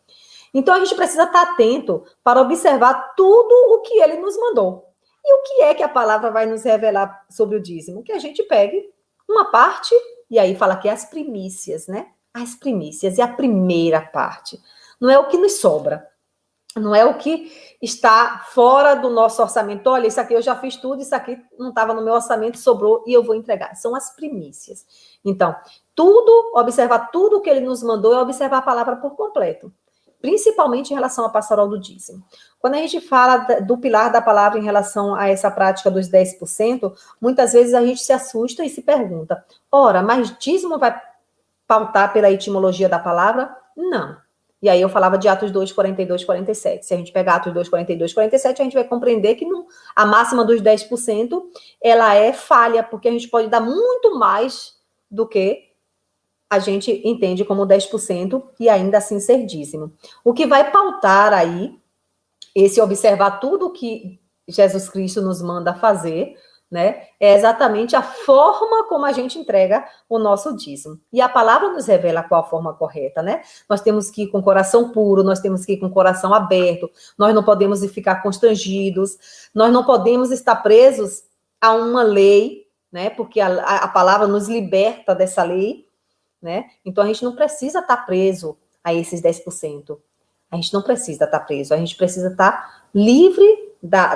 Então, a gente precisa estar atento para observar tudo o que ele nos mandou. E o que é que a palavra vai nos revelar sobre o dízimo? Que a gente pegue uma parte, e aí fala que é as primícias, né? As primícias, e a primeira parte. Não é o que nos sobra, não é o que está fora do nosso orçamento. Olha, isso aqui eu já fiz tudo, isso aqui não estava no meu orçamento, sobrou e eu vou entregar. São as primícias. Então, observar tudo que ele nos mandou é observar a palavra por completo, principalmente em relação à pastoral do dízimo. Quando a gente fala do pilar da palavra em relação a essa prática dos 10%, muitas vezes a gente se assusta e se pergunta, ora, mas dízimo vai pautar pela etimologia da palavra? Não. E aí eu falava de Atos 2, 42, 47. Se a gente pegar Atos 2, 42, 47, a gente vai compreender que a máxima dos 10%, ela é falha, porque a gente pode dar muito mais do que a gente entende como 10% e ainda assim ser dízimo. O que vai pautar aí, esse observar tudo que Jesus Cristo nos manda fazer, né, é exatamente a forma como a gente entrega o nosso dízimo. E a palavra nos revela qual a forma correta, né? Nós temos que ir com o coração puro, nós temos que ir com o coração aberto, nós não podemos ficar constrangidos, nós não podemos estar presos a uma lei, né? Porque a palavra nos liberta dessa lei, né? Então a gente não precisa estar preso a esses 10%. A gente não precisa estar preso, a gente precisa estar livre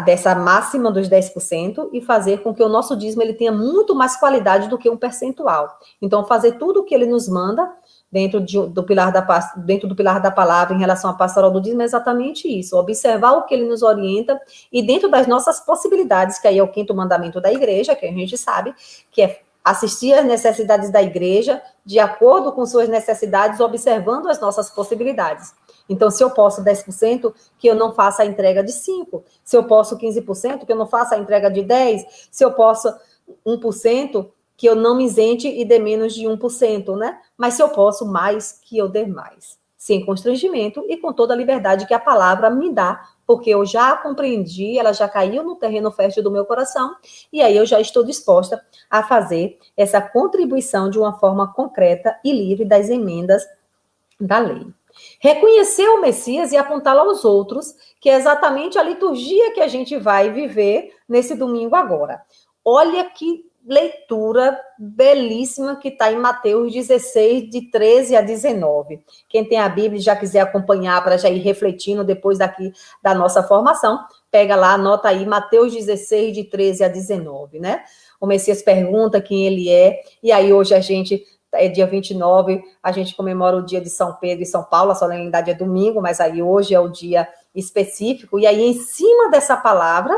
dessa máxima dos 10% e fazer com que o nosso dízimo ele tenha muito mais qualidade do que um percentual. Então, fazer tudo o que ele nos manda dentro do pilar da palavra em relação à pastoral do dízimo é exatamente isso, observar o que ele nos orienta e dentro das nossas possibilidades, que aí é o 5º mandamento da igreja, que a gente sabe, que é assistir às necessidades da igreja de acordo com suas necessidades, observando as nossas possibilidades. Então, se eu posso 10%, que eu não faça a entrega de 5%. Se eu posso 15%, que eu não faça a entrega de 10%. Se eu posso 1%, que eu não me isente e dê menos de 1%, né? Mas se eu posso mais, que eu dê mais. Sem constrangimento e com toda a liberdade que a palavra me dá, porque eu já compreendi, ela já caiu no terreno fértil do meu coração, e aí eu já estou disposta a fazer essa contribuição de uma forma concreta e livre das emendas da lei. Reconhecer o Messias e apontá-lo aos outros, que é exatamente a liturgia que a gente vai viver nesse domingo agora. Olha que leitura belíssima que está em Mateus 16, de 13 a 19. Quem tem a Bíblia e já quiser acompanhar para já ir refletindo depois daqui da nossa formação, pega lá, anota aí, Mateus 16, de 13 a 19, né? O Messias pergunta quem ele é, e aí hoje a gente, é dia 29, a gente comemora o dia de São Pedro e São Paulo, a solenidade é domingo, mas aí hoje é o dia específico, e aí em cima dessa palavra,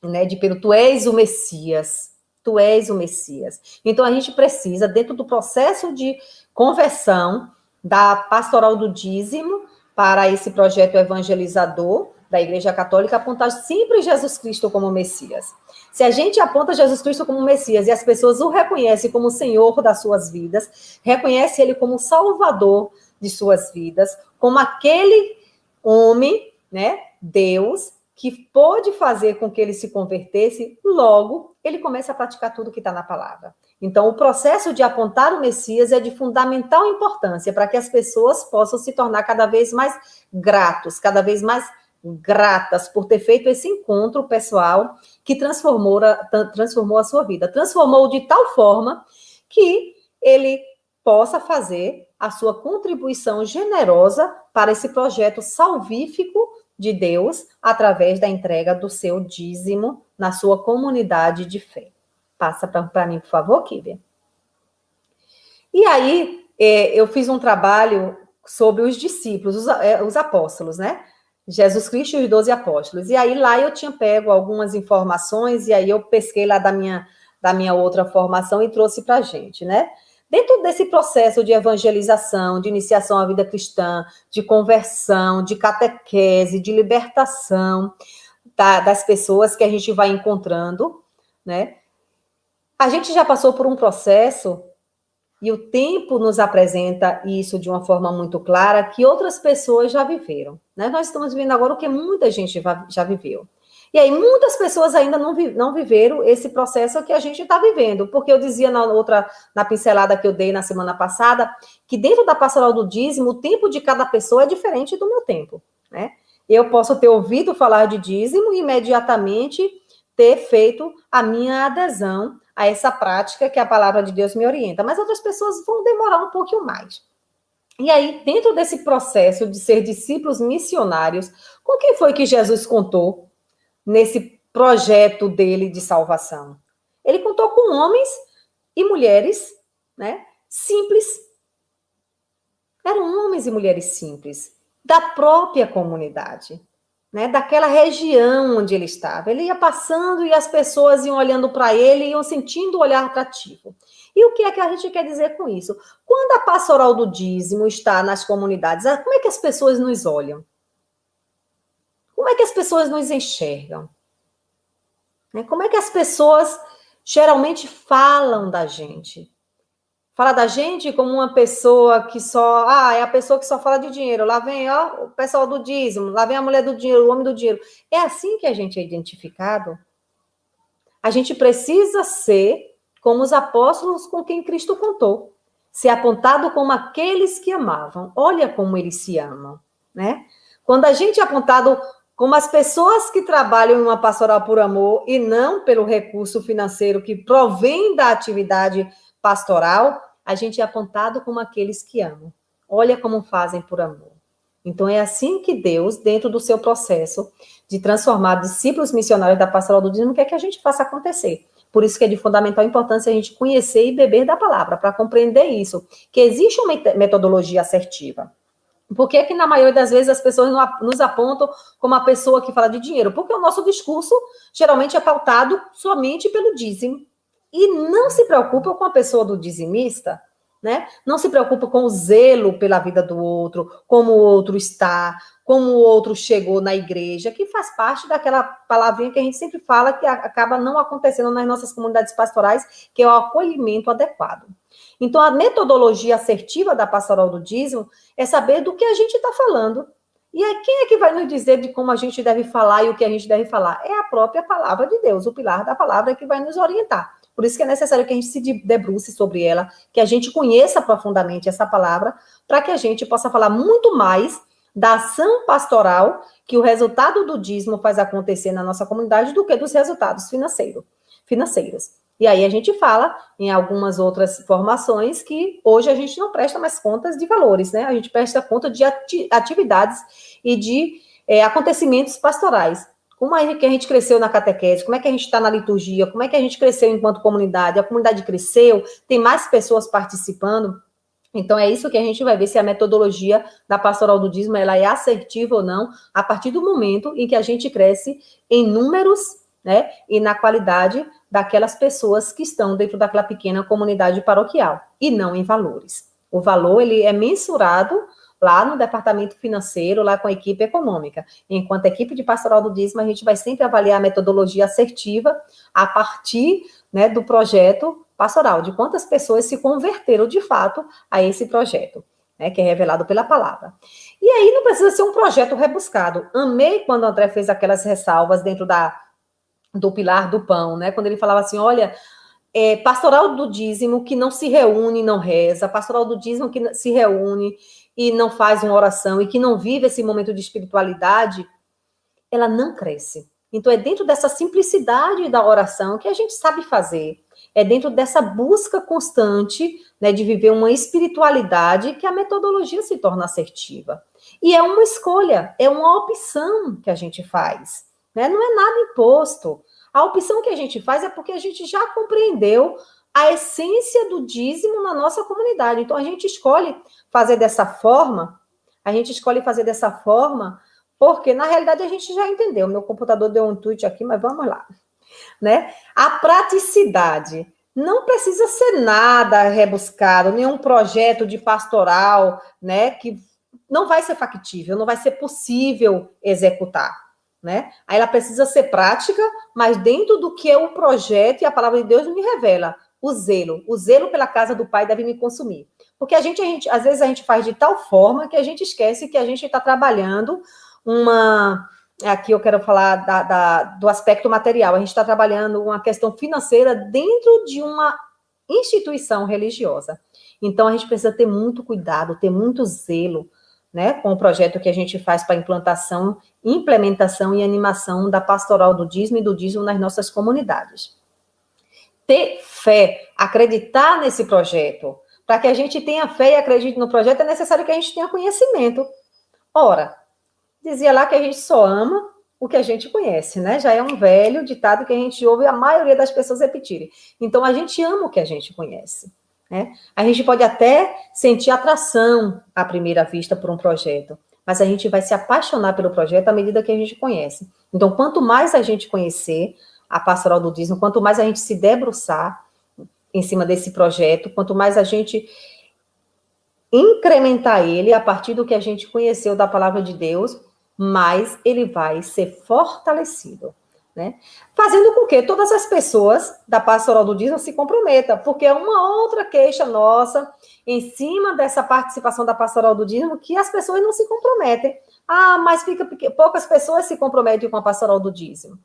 né, de Pedro, tu és o Messias, tu és o Messias. Então, a gente precisa, dentro do processo de conversão da pastoral do dízimo para esse projeto evangelizador da Igreja Católica, apontar sempre Jesus Cristo como Messias. Se a gente aponta Jesus Cristo como Messias e as pessoas o reconhecem como Senhor das suas vidas, reconhece Ele como Salvador de suas vidas, como aquele homem, né, Deus, que pôde fazer com que ele se convertesse, logo ele começa a praticar tudo que está na palavra. Então, o processo de apontar o Messias é de fundamental importância para que as pessoas possam se tornar cada vez mais gratos, cada vez mais gratas por ter feito esse encontro pessoal que transformou a sua vida. Transformou de tal forma que ele possa fazer a sua contribuição generosa para esse projeto salvífico de Deus, através da entrega do seu dízimo na sua comunidade de fé. Passa para mim, por favor, Kívia. E aí, eu fiz um trabalho sobre os discípulos, os apóstolos, né? Jesus Cristo e os 12 apóstolos. E aí, lá eu tinha pego algumas informações, e aí eu pesquei lá da minha outra formação e trouxe para a gente, né? Dentro desse processo de evangelização, de iniciação à vida cristã, de conversão, de catequese, de libertação das pessoas que a gente vai encontrando, né? A gente já passou por um processo, e o tempo nos apresenta isso de uma forma muito clara, que outras pessoas já viveram, né? Nós estamos vivendo agora o que muita gente já viveu. E aí, muitas pessoas ainda não viveram esse processo que a gente está vivendo, porque eu dizia na pincelada que eu dei na semana passada, que dentro da pastoral do dízimo, o tempo de cada pessoa é diferente do meu tempo, né? Eu posso ter ouvido falar de dízimo e imediatamente ter feito a minha adesão a essa prática que a palavra de Deus me orienta, mas outras pessoas vão demorar um pouquinho mais. E aí, dentro desse processo de ser discípulos missionários, com quem foi que Jesus contou nesse projeto dele de salvação? Ele contou com homens e mulheres, né, simples. Eram homens e mulheres simples, da própria comunidade, né, daquela região onde ele estava. Ele ia passando e as pessoas iam olhando para ele e iam sentindo o olhar atrativo. E o que é que a gente quer dizer com isso? Quando a pastoral do dízimo está nas comunidades, como é que as pessoas nos olham? Como é que as pessoas nos enxergam? Como é que as pessoas geralmente falam da gente? Fala da gente como uma pessoa que só... é a pessoa que só fala de dinheiro. Lá vem, o pessoal do dízimo. Lá vem a mulher do dinheiro, o homem do dinheiro. É assim que a gente é identificado? A gente precisa ser como os apóstolos com quem Cristo contou. Ser apontado como aqueles que amavam. Olha como eles se amam, né? Quando a gente é apontado como as pessoas que trabalham em uma pastoral por amor e não pelo recurso financeiro que provém da atividade pastoral, a gente é apontado como aqueles que amam. Olha como fazem por amor. Então, é assim que Deus, dentro do seu processo de transformar discípulos missionários da pastoral do dízimo, quer que a gente faça acontecer. Por isso que é de fundamental importância a gente conhecer e beber da palavra, para compreender isso, que existe uma metodologia assertiva. Por que que, na maioria das vezes, as pessoas nos apontam como a pessoa que fala de dinheiro? Porque o nosso discurso, geralmente, é pautado somente pelo dízimo. E não se preocupa com a pessoa do dizimista, né? Não se preocupa com o zelo pela vida do outro, como o outro está, como o outro chegou na igreja, que faz parte daquela palavrinha que a gente sempre fala, que acaba não acontecendo nas nossas comunidades pastorais, que é o acolhimento adequado. Então, a metodologia assertiva da pastoral do dízimo é saber do que a gente está falando. E aí, quem é que vai nos dizer de como a gente deve falar e o que a gente deve falar? É a própria palavra de Deus, o pilar da palavra que vai nos orientar. Por isso que é necessário que a gente se debruce sobre ela, que a gente conheça profundamente essa palavra, para que a gente possa falar muito mais da ação pastoral que o resultado do dízimo faz acontecer na nossa comunidade do que dos resultados financeiros. E aí a gente fala em algumas outras formações que hoje a gente não presta mais contas de valores, né? A gente presta conta de atividades e de acontecimentos pastorais. Como é que a gente cresceu na catequese, como é que a gente está na liturgia, como é que a gente cresceu enquanto comunidade, a comunidade cresceu, tem mais pessoas participando. Então, é isso que a gente vai ver se a metodologia da pastoral do dízimo ela é assertiva ou não, a partir do momento em que a gente cresce em números, né, e na qualidade daquelas pessoas que estão dentro daquela pequena comunidade paroquial, e não em valores. O valor, ele é mensurado lá no departamento financeiro, lá com a equipe econômica. Enquanto a equipe de pastoral do dízimo, a gente vai sempre avaliar a metodologia assertiva a partir, né, do projeto pastoral, de quantas pessoas se converteram de fato a esse projeto, né, que é revelado pela palavra. E aí não precisa ser um projeto rebuscado. Amei quando o André fez aquelas ressalvas dentro do pilar do pão, né, quando ele falava assim, olha, pastoral do dízimo que não se reúne e não reza, pastoral do dízimo que se reúne e não faz uma oração e que não vive esse momento de espiritualidade, ela não cresce. Então, é dentro dessa simplicidade da oração que a gente sabe fazer. É dentro dessa busca constante, né, de viver uma espiritualidade que a metodologia se torna assertiva. E é uma escolha, é uma opção que a gente faz, né? Não é nada imposto. A opção que a gente faz é porque a gente já compreendeu a essência do dízimo na nossa comunidade. Então, a gente escolhe fazer dessa forma, porque, na realidade, a gente já entendeu. Meu computador deu um tweet aqui, mas vamos lá. Né? A praticidade. Não precisa ser nada rebuscado, nenhum projeto de pastoral, né, que não vai ser factível, não vai ser possível executar, né? Aí ela precisa ser prática, mas dentro do que é o projeto e a palavra de Deus me revela, o zelo pela casa do Pai deve me consumir. Porque às vezes a gente faz de tal forma que a gente esquece que a gente está trabalhando aqui eu quero falar do aspecto material. A gente está trabalhando uma questão financeira dentro de uma instituição religiosa. Então, a gente precisa ter muito cuidado, ter muito zelo, né, com o projeto que a gente faz para implantação, implementação e animação da pastoral do dízimo e do dízimo nas nossas comunidades. Ter fé, acreditar nesse projeto. Para que a gente tenha fé e acredite no projeto, é necessário que a gente tenha conhecimento. Ora, dizia lá que a gente só ama o que a gente conhece, né? Já é um velho ditado que a gente ouve a maioria das pessoas repetirem. Então, a gente ama o que a gente conhece, né? A gente pode até sentir atração à primeira vista por um projeto, mas a gente vai se apaixonar pelo projeto à medida que a gente conhece. Então, quanto mais a gente conhecer a pastoral do dízimo, quanto mais a gente se debruçar em cima desse projeto, quanto mais a gente incrementar ele a partir do que a gente conheceu da palavra de Deus, mais ele vai ser fortalecido, né? Fazendo com que todas as pessoas da pastoral do dízimo se comprometam, porque é uma outra queixa nossa em cima dessa participação da pastoral do dízimo que as pessoas não se comprometem. Ah, mas poucas pessoas se comprometem com a pastoral do dízimo.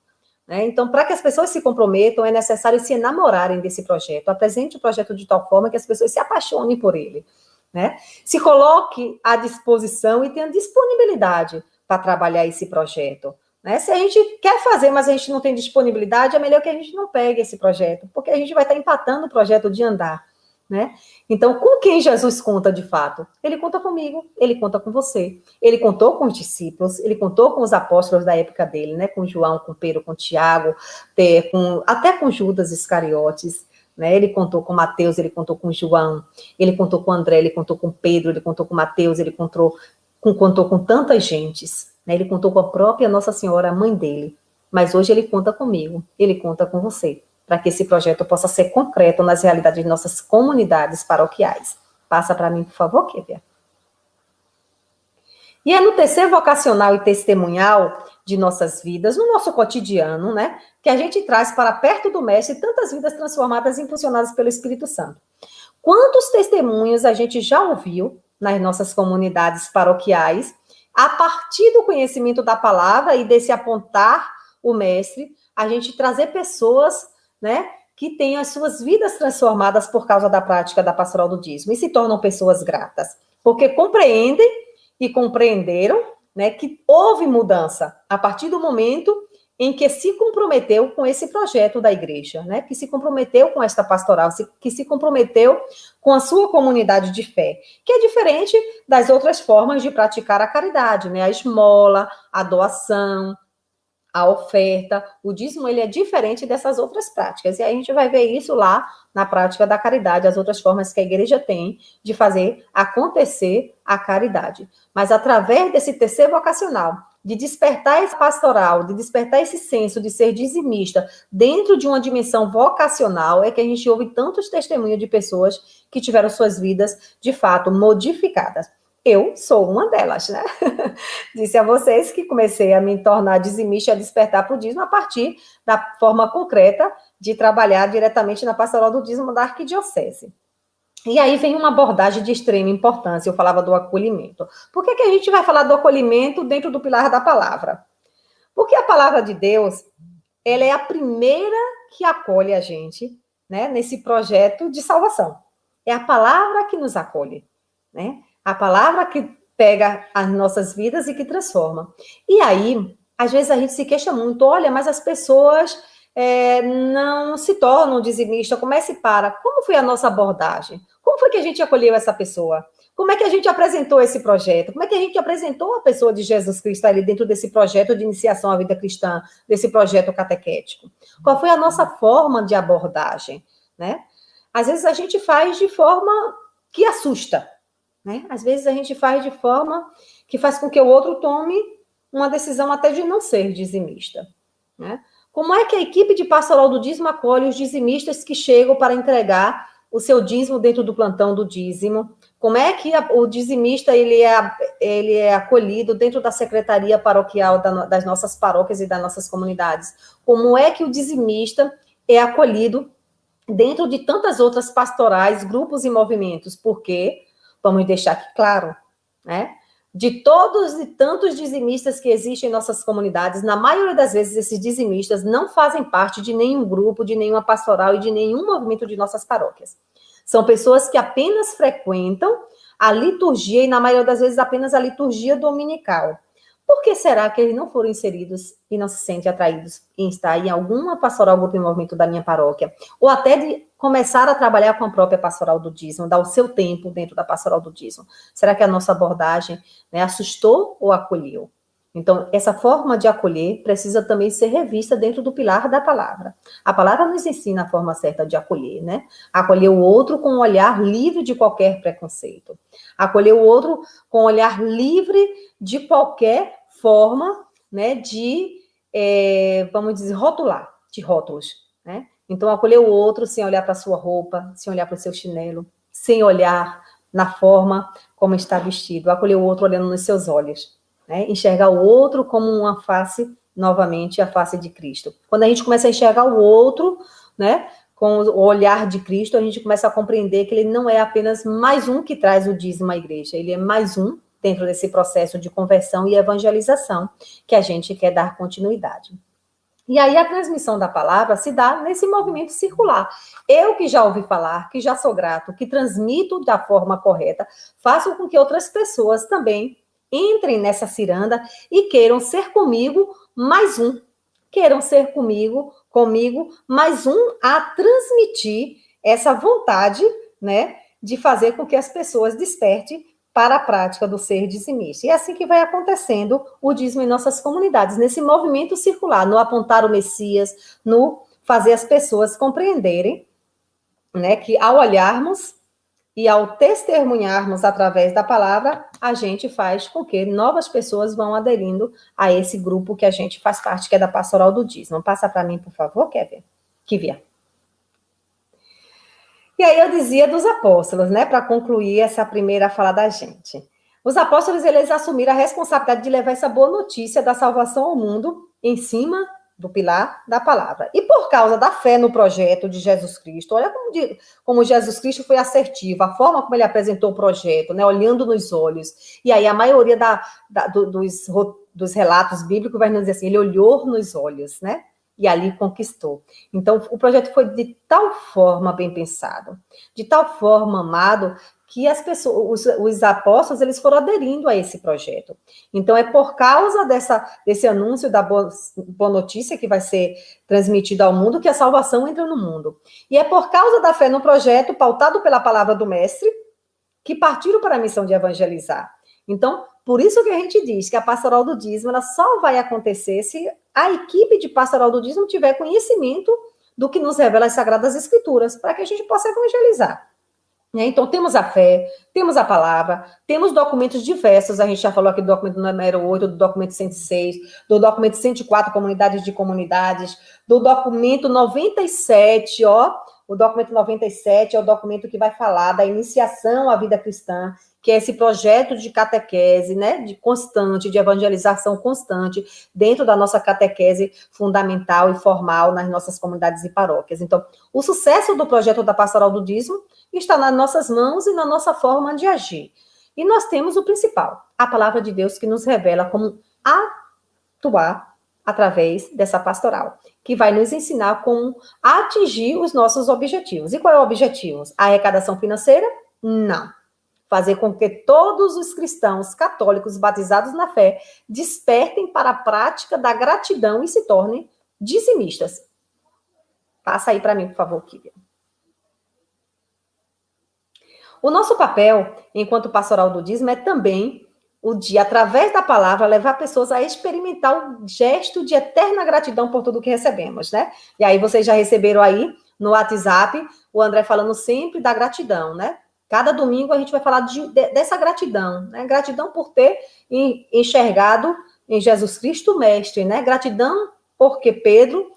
Né? Então, para que as pessoas se comprometam, é necessário se enamorarem desse projeto. Apresente o projeto de tal forma que as pessoas se apaixonem por ele. Né? Se coloque à disposição e tenha disponibilidade para trabalhar esse projeto. Né? Se a gente quer fazer, mas a gente não tem disponibilidade, é melhor que a gente não pegue esse projeto, porque a gente vai estar empatando o projeto de andar. Né? Então, com quem Jesus conta de fato? Ele conta comigo, ele conta com você. Ele contou com os discípulos, ele contou com os apóstolos da época dele, né? Com João, com Pedro, com Tiago, até com Judas Iscariotes. Né? Ele contou com Mateus, ele contou com João, ele contou com André, ele contou com Pedro, ele contou com Mateus, ele contou com tantas gentes. Né? Ele contou com a própria Nossa Senhora, a mãe dele. Mas hoje ele conta comigo, ele conta com você, para que esse projeto possa ser concreto nas realidades de nossas comunidades paroquiais. Passa para mim, por favor, Kívia. E é no tecer vocacional e testemunhal de nossas vidas, no nosso cotidiano, né, que a gente traz para perto do Mestre tantas vidas transformadas e impulsionadas pelo Espírito Santo. Quantos testemunhos a gente já ouviu nas nossas comunidades paroquiais, a partir do conhecimento da palavra e desse apontar o Mestre, a gente trazer pessoas, né, que têm as suas vidas transformadas por causa da prática da pastoral do dízimo e se tornam pessoas gratas, porque compreendem e compreenderam, né, que houve mudança a partir do momento em que se comprometeu com esse projeto da igreja, né? Que se comprometeu com esta pastoral, que se comprometeu com a sua comunidade de fé, que é diferente das outras formas de praticar a caridade, né? A esmola, a doação, a oferta, o dízimo, ele é diferente dessas outras práticas. E aí a gente vai ver isso lá na prática da caridade, as outras formas que a igreja tem de fazer acontecer a caridade. Mas através desse terceiro vocacional, de despertar esse pastoral, de despertar esse senso de ser dizimista dentro de uma dimensão vocacional, é que a gente ouve tantos testemunhos de pessoas que tiveram suas vidas, de fato, modificadas. Eu sou uma delas, né? Disse a vocês que comecei a me tornar dizimista, a despertar para o dízimo a partir da forma concreta de trabalhar diretamente na pastoral do dízimo da arquidiocese. E aí vem uma abordagem de extrema importância, eu falava do acolhimento. Por que a gente vai falar do acolhimento dentro do pilar da palavra? Porque a palavra de Deus, ela é a primeira que acolhe a gente, né, nesse projeto de salvação. É a palavra que nos acolhe, né? A palavra que pega as nossas vidas e que transforma. E aí, às vezes a gente se queixa muito, olha, mas as pessoas não se tornam dizimistas, como é que se para? Como foi a nossa abordagem? Como foi que a gente acolheu essa pessoa? Como é que a gente apresentou esse projeto? Como é que a gente apresentou a pessoa de Jesus Cristo ali dentro desse projeto de iniciação à vida cristã, desse projeto catequético? Qual foi a nossa forma de abordagem, né? Às vezes a gente faz de forma que assusta, né? Às vezes a gente faz de forma que faz com que o outro tome uma decisão até de não ser dizimista, né? Como é que a equipe de pastoral do dízimo acolhe os dizimistas que chegam para entregar o seu dízimo dentro do plantão do dízimo? Como é que o dizimista ele é acolhido dentro da secretaria paroquial das nossas paróquias e das nossas comunidades? Como é que o dizimista é acolhido dentro de tantas outras pastorais, grupos e movimentos? Porque, vamos deixar aqui claro, né? De todos e tantos dizimistas que existem em nossas comunidades, na maioria das vezes esses dizimistas não fazem parte de nenhum grupo, de nenhuma pastoral e de nenhum movimento de nossas paróquias. São pessoas que apenas frequentam a liturgia e, na maioria das vezes, apenas a liturgia dominical. Por que será que eles não foram inseridos e não se sentem atraídos em estar em alguma pastoral, grupo e movimento da minha paróquia? Ou até de começar a trabalhar com a própria pastoral do dízimo, dar o seu tempo dentro da pastoral do dízimo? Será que a nossa abordagem, né, assustou ou acolheu? Então, essa forma de acolher precisa também ser revista dentro do pilar da palavra. A palavra nos ensina a forma certa de acolher, né? Acolher o outro com um olhar livre de qualquer preconceito. Acolher o outro com um olhar livre de qualquer forma, né, de, vamos dizer, rotular, de rótulos, né? Então, acolher o outro sem olhar para a sua roupa, sem olhar para o seu chinelo, sem olhar na forma como está vestido. Acolher o outro olhando nos seus olhos, né? Enxergar o outro como uma face, novamente, a face de Cristo. Quando a gente começa a enxergar o outro, né, com o olhar de Cristo, a gente começa a compreender que ele não é apenas mais um que traz o dízimo à igreja, ele é mais um dentro desse processo de conversão e evangelização que a gente quer dar continuidade. E aí a transmissão da palavra se dá nesse movimento circular. Eu que já ouvi falar, que já sou grato, que transmito da forma correta, faço com que outras pessoas também entrem nessa ciranda e queiram ser comigo mais um. Queiram ser comigo mais um a transmitir essa vontade, né, de fazer com que as pessoas despertem para a prática do ser dizimista. E é assim que vai acontecendo o dízimo em nossas comunidades, nesse movimento circular, no apontar o Messias, no fazer as pessoas compreenderem, né, que ao olharmos e ao testemunharmos através da palavra, a gente faz com que novas pessoas vão aderindo a esse grupo que a gente faz parte, que é da pastoral do dízimo. Passa para mim, por favor, Kívia. E aí eu dizia dos apóstolos, né, para concluir essa primeira fala da gente. Os apóstolos, eles assumiram a responsabilidade de levar essa boa notícia da salvação ao mundo em cima do pilar da palavra. E por causa da fé no projeto de Jesus Cristo, olha como Jesus Cristo foi assertivo, a forma como ele apresentou o projeto, né, olhando nos olhos. E aí a maioria dos relatos bíblicos vai nos dizer assim, ele olhou nos olhos, né? E ali conquistou. Então, o projeto foi de tal forma bem pensado, de tal forma amado, que as pessoas, os apóstolos, eles foram aderindo a esse projeto. Então, é por causa desse anúncio da boa notícia que vai ser transmitido ao mundo que a salvação entra no mundo. E é por causa da fé no projeto, pautado pela palavra do mestre, que partiram para a missão de evangelizar. Então, por isso que a gente diz que a pastoral do dízimo ela só vai acontecer se a equipe de pastoral do dízimo tiver conhecimento do que nos revela as Sagradas Escrituras, para que a gente possa evangelizar. Então, temos a fé, temos a palavra, temos documentos diversos, a gente já falou aqui do documento número 8, do documento 106, do documento 104, comunidades de comunidades, do documento 97, o documento 97 é o documento que vai falar da iniciação à vida cristã, que é esse projeto de catequese, né, de constante, de evangelização constante, dentro da nossa catequese fundamental e formal nas nossas comunidades e paróquias. Então, o sucesso do projeto da Pastoral do Dízimo está nas nossas mãos e na nossa forma de agir. E nós temos o principal, a palavra de Deus que nos revela como atuar através dessa pastoral, que vai nos ensinar como atingir os nossos objetivos. E qual é o objetivo? A arrecadação financeira? Não. Fazer com que todos os cristãos católicos batizados na fé despertem para a prática da gratidão e se tornem dizimistas. Passa aí para mim, por favor, Kília. O nosso papel, enquanto pastoral do dízimo, é também o de, através da palavra, levar pessoas a experimentar o gesto de eterna gratidão por tudo que recebemos, né? E aí vocês já receberam aí no WhatsApp o André falando sempre da gratidão, né? Cada domingo a gente vai falar dessa gratidão, né? Gratidão por ter enxergado em Jesus Cristo o Mestre, né? Gratidão porque Pedro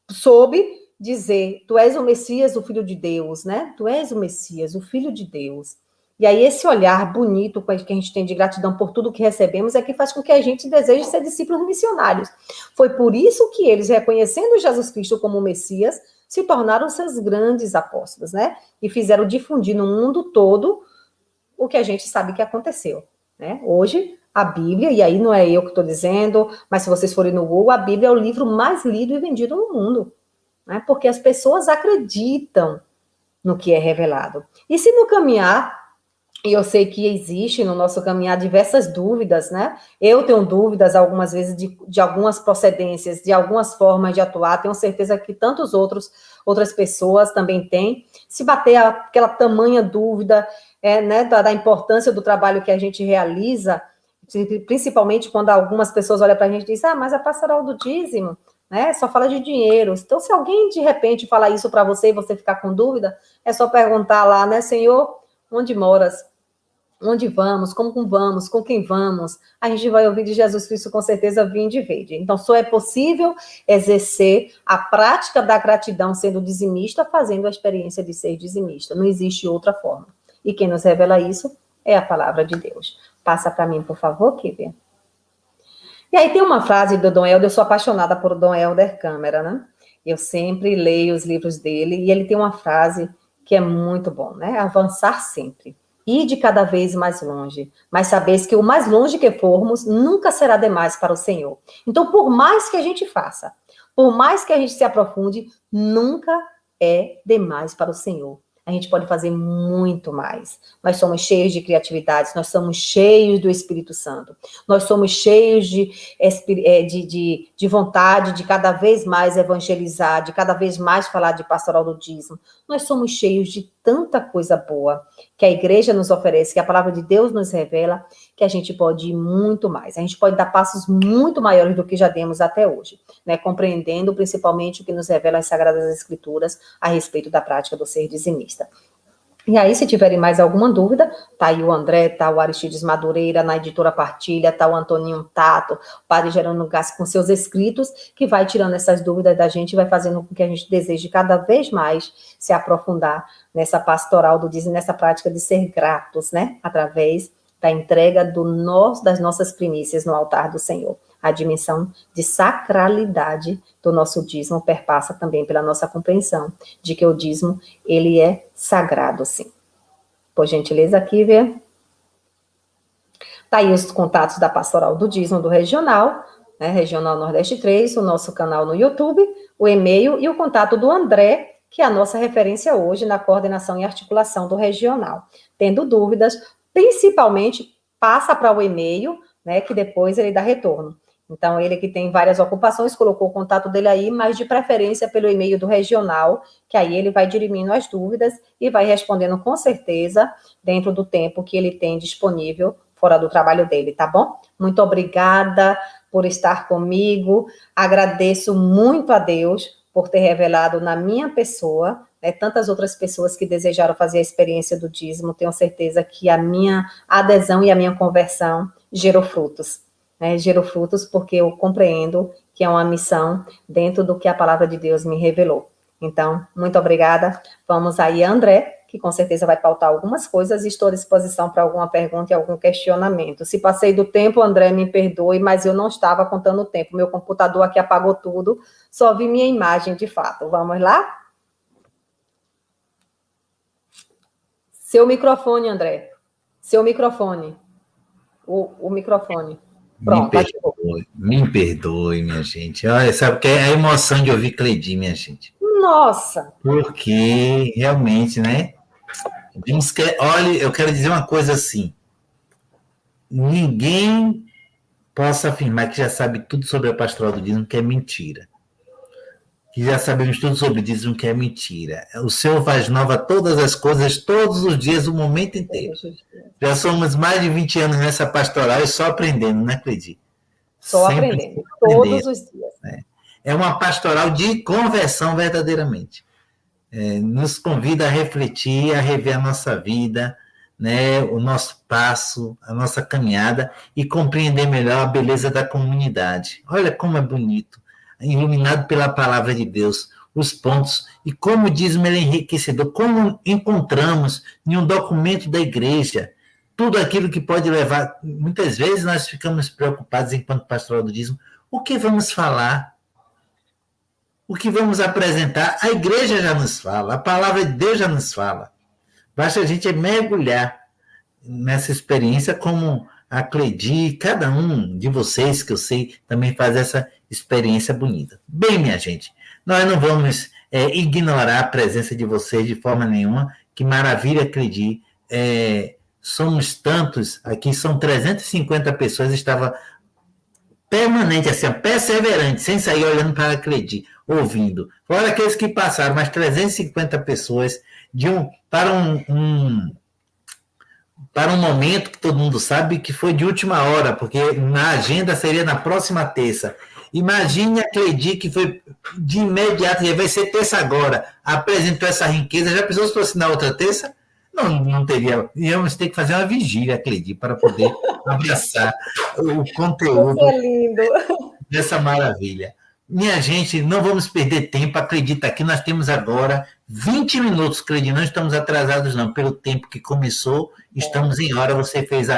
soube dizer, tu és o Messias, o Filho de Deus, né? Tu és o Messias, o Filho de Deus. E aí esse olhar bonito que a gente tem de gratidão por tudo que recebemos é que faz com que a gente deseje ser discípulos missionários. Foi por isso que eles, reconhecendo Jesus Cristo como Messias, se tornaram seus grandes apóstolos, né? E fizeram difundir no mundo todo o que a gente sabe que aconteceu, né? Hoje, a Bíblia, e aí não é eu que estou dizendo, mas se vocês forem no Google, a Bíblia é o livro mais lido e vendido no mundo, né? Porque as pessoas acreditam no que é revelado. E se no caminhar, e eu sei que existe no nosso caminhar diversas dúvidas, né? Eu tenho dúvidas algumas vezes de algumas procedências, de algumas formas de atuar, tenho certeza que outras pessoas também têm. Se bater aquela tamanha dúvida, né, da importância do trabalho que a gente realiza, principalmente quando algumas pessoas olham para a gente e dizem, mas a pastoral do dízimo, né, só fala de dinheiro. Então, se alguém de repente falar isso para você e você ficar com dúvida, é só perguntar lá, né, Senhor, onde moras? Onde vamos, como vamos, com quem vamos, a gente vai ouvir de Jesus Cristo com certeza vinde e vede. Então, só é possível exercer a prática da gratidão sendo dizimista, fazendo a experiência de ser dizimista. Não existe outra forma. E quem nos revela isso é a palavra de Deus. Passa para mim, por favor, Kília. E aí tem uma frase do Dom Helder, eu sou apaixonada por Dom Helder Câmara, né? Eu sempre leio os livros dele, e ele tem uma frase que é muito bom, né? Avançar sempre. Ir de cada vez mais longe, mas sabeis que o mais longe que formos, nunca será demais para o Senhor. Então, por mais que a gente faça, por mais que a gente se aprofunde, nunca é demais para o Senhor. A gente pode fazer muito mais. Nós somos cheios de criatividade, nós somos cheios do Espírito Santo, nós somos cheios de vontade de cada vez mais evangelizar, de cada vez mais falar de pastoral do dízimo. Nós somos cheios de tanta coisa boa que a igreja nos oferece, que a palavra de Deus nos revela, que a gente pode ir muito mais. A gente pode dar passos muito maiores do que já demos até hoje, né? Compreendendo principalmente o que nos revela as Sagradas Escrituras a respeito da prática do ser dizimista. E aí, se tiverem mais alguma dúvida, tá aí o André, tá o Aristides Madureira, na editora Partilha, tá o Antoninho Tato, o Padre Gerônimo Gassi com seus escritos, que vai tirando essas dúvidas da gente e vai fazendo com que a gente deseje cada vez mais se aprofundar nessa pastoral do dízimo, nessa prática de ser gratos, né? Através da entrega das nossas primícias no altar do Senhor. A dimensão de sacralidade do nosso dízimo perpassa também pela nossa compreensão de que o dízimo, ele é sagrado, sim. Por gentileza, aqui, vê. Tá aí os contatos da Pastoral do Dízimo do Regional, né, Regional Nordeste 3, o nosso canal no YouTube, o e-mail e o contato do André, que é a nossa referência hoje na coordenação e articulação do Regional. tendo dúvidas, principalmente passa para o e-mail, né, que depois ele dá retorno. Então, ele que tem várias ocupações, colocou o contato dele aí, mas de preferência pelo e-mail do regional, que aí ele vai dirimindo as dúvidas e vai respondendo com certeza dentro do tempo que ele tem disponível fora do trabalho dele, tá bom? Muito obrigada por estar comigo, agradeço muito a Deus por ter revelado na minha pessoa, né, tantas outras pessoas que desejaram fazer a experiência do dízimo, tenho certeza que a minha adesão e a minha conversão gerou frutos. Gerou frutos porque eu compreendo que é uma missão dentro do que a palavra de Deus me revelou. Então, muito obrigada. Vamos aí, André, que com certeza vai pautar algumas coisas e estou à disposição para alguma pergunta e algum questionamento. Se passei do tempo, André, me perdoe, mas eu não estava contando o tempo. Meu computador aqui apagou tudo, só vi minha imagem de fato. Vamos lá? Seu microfone, André. Seu microfone. O microfone. Pronto, me perdoe, minha gente. Olha, sabe que é a emoção de ouvir Cleidi, minha gente. Nossa! Porque, realmente, né? Olha, eu quero dizer uma coisa assim. Ninguém possa afirmar que já sabe tudo sobre a pastoral do dízimo, que é mentira. Que já sabemos tudo sobre o dízimo, que é mentira. O Senhor faz nova todas as coisas, todos os dias, o momento inteiro. Já somos mais de 20 anos nessa pastoral e só aprendendo, né, Cleidi? Só aprendendo, todos os dias. É uma pastoral de conversão verdadeiramente. Nos convida a refletir, a rever a nossa vida, né, o nosso passo, a nossa caminhada e compreender melhor a beleza da comunidade. Olha como é bonito, iluminado pela palavra de Deus, os pontos, e como o dízimo é enriquecedor, como encontramos em um documento da igreja tudo aquilo que pode levar. Muitas vezes nós ficamos preocupados enquanto pastoral do dízimo, o que vamos falar? O que vamos apresentar? A igreja já nos fala, a palavra de Deus já nos fala. Basta a gente mergulhar nessa experiência, como a Cleidi, cada um de vocês, que eu sei, também faz essa experiência bonita. Bem, minha gente, nós não vamos ignorar a presença de vocês de forma nenhuma. Que maravilha, Cleidi. Somos tantos, aqui são 350 pessoas, estava permanente, assim, perseverante, sem sair olhando para a Cleidi, ouvindo. Fora aqueles que passaram, mas 350 pessoas para um momento que todo mundo sabe que foi de última hora, porque na agenda seria na próxima terça. Imagine a Cleidi, que foi de imediato, vai ser terça agora, apresentou essa riqueza. Já pensou se fosse na outra terça? Não teria. Íamos ter que fazer uma vigília, Cleidi, para poder abraçar o conteúdo dessa maravilha. Minha gente, não vamos perder tempo. Acredita que nós temos agora 20 minutos, Cleidi. Não estamos atrasados, não, pelo tempo que começou. Estamos em hora. Você fez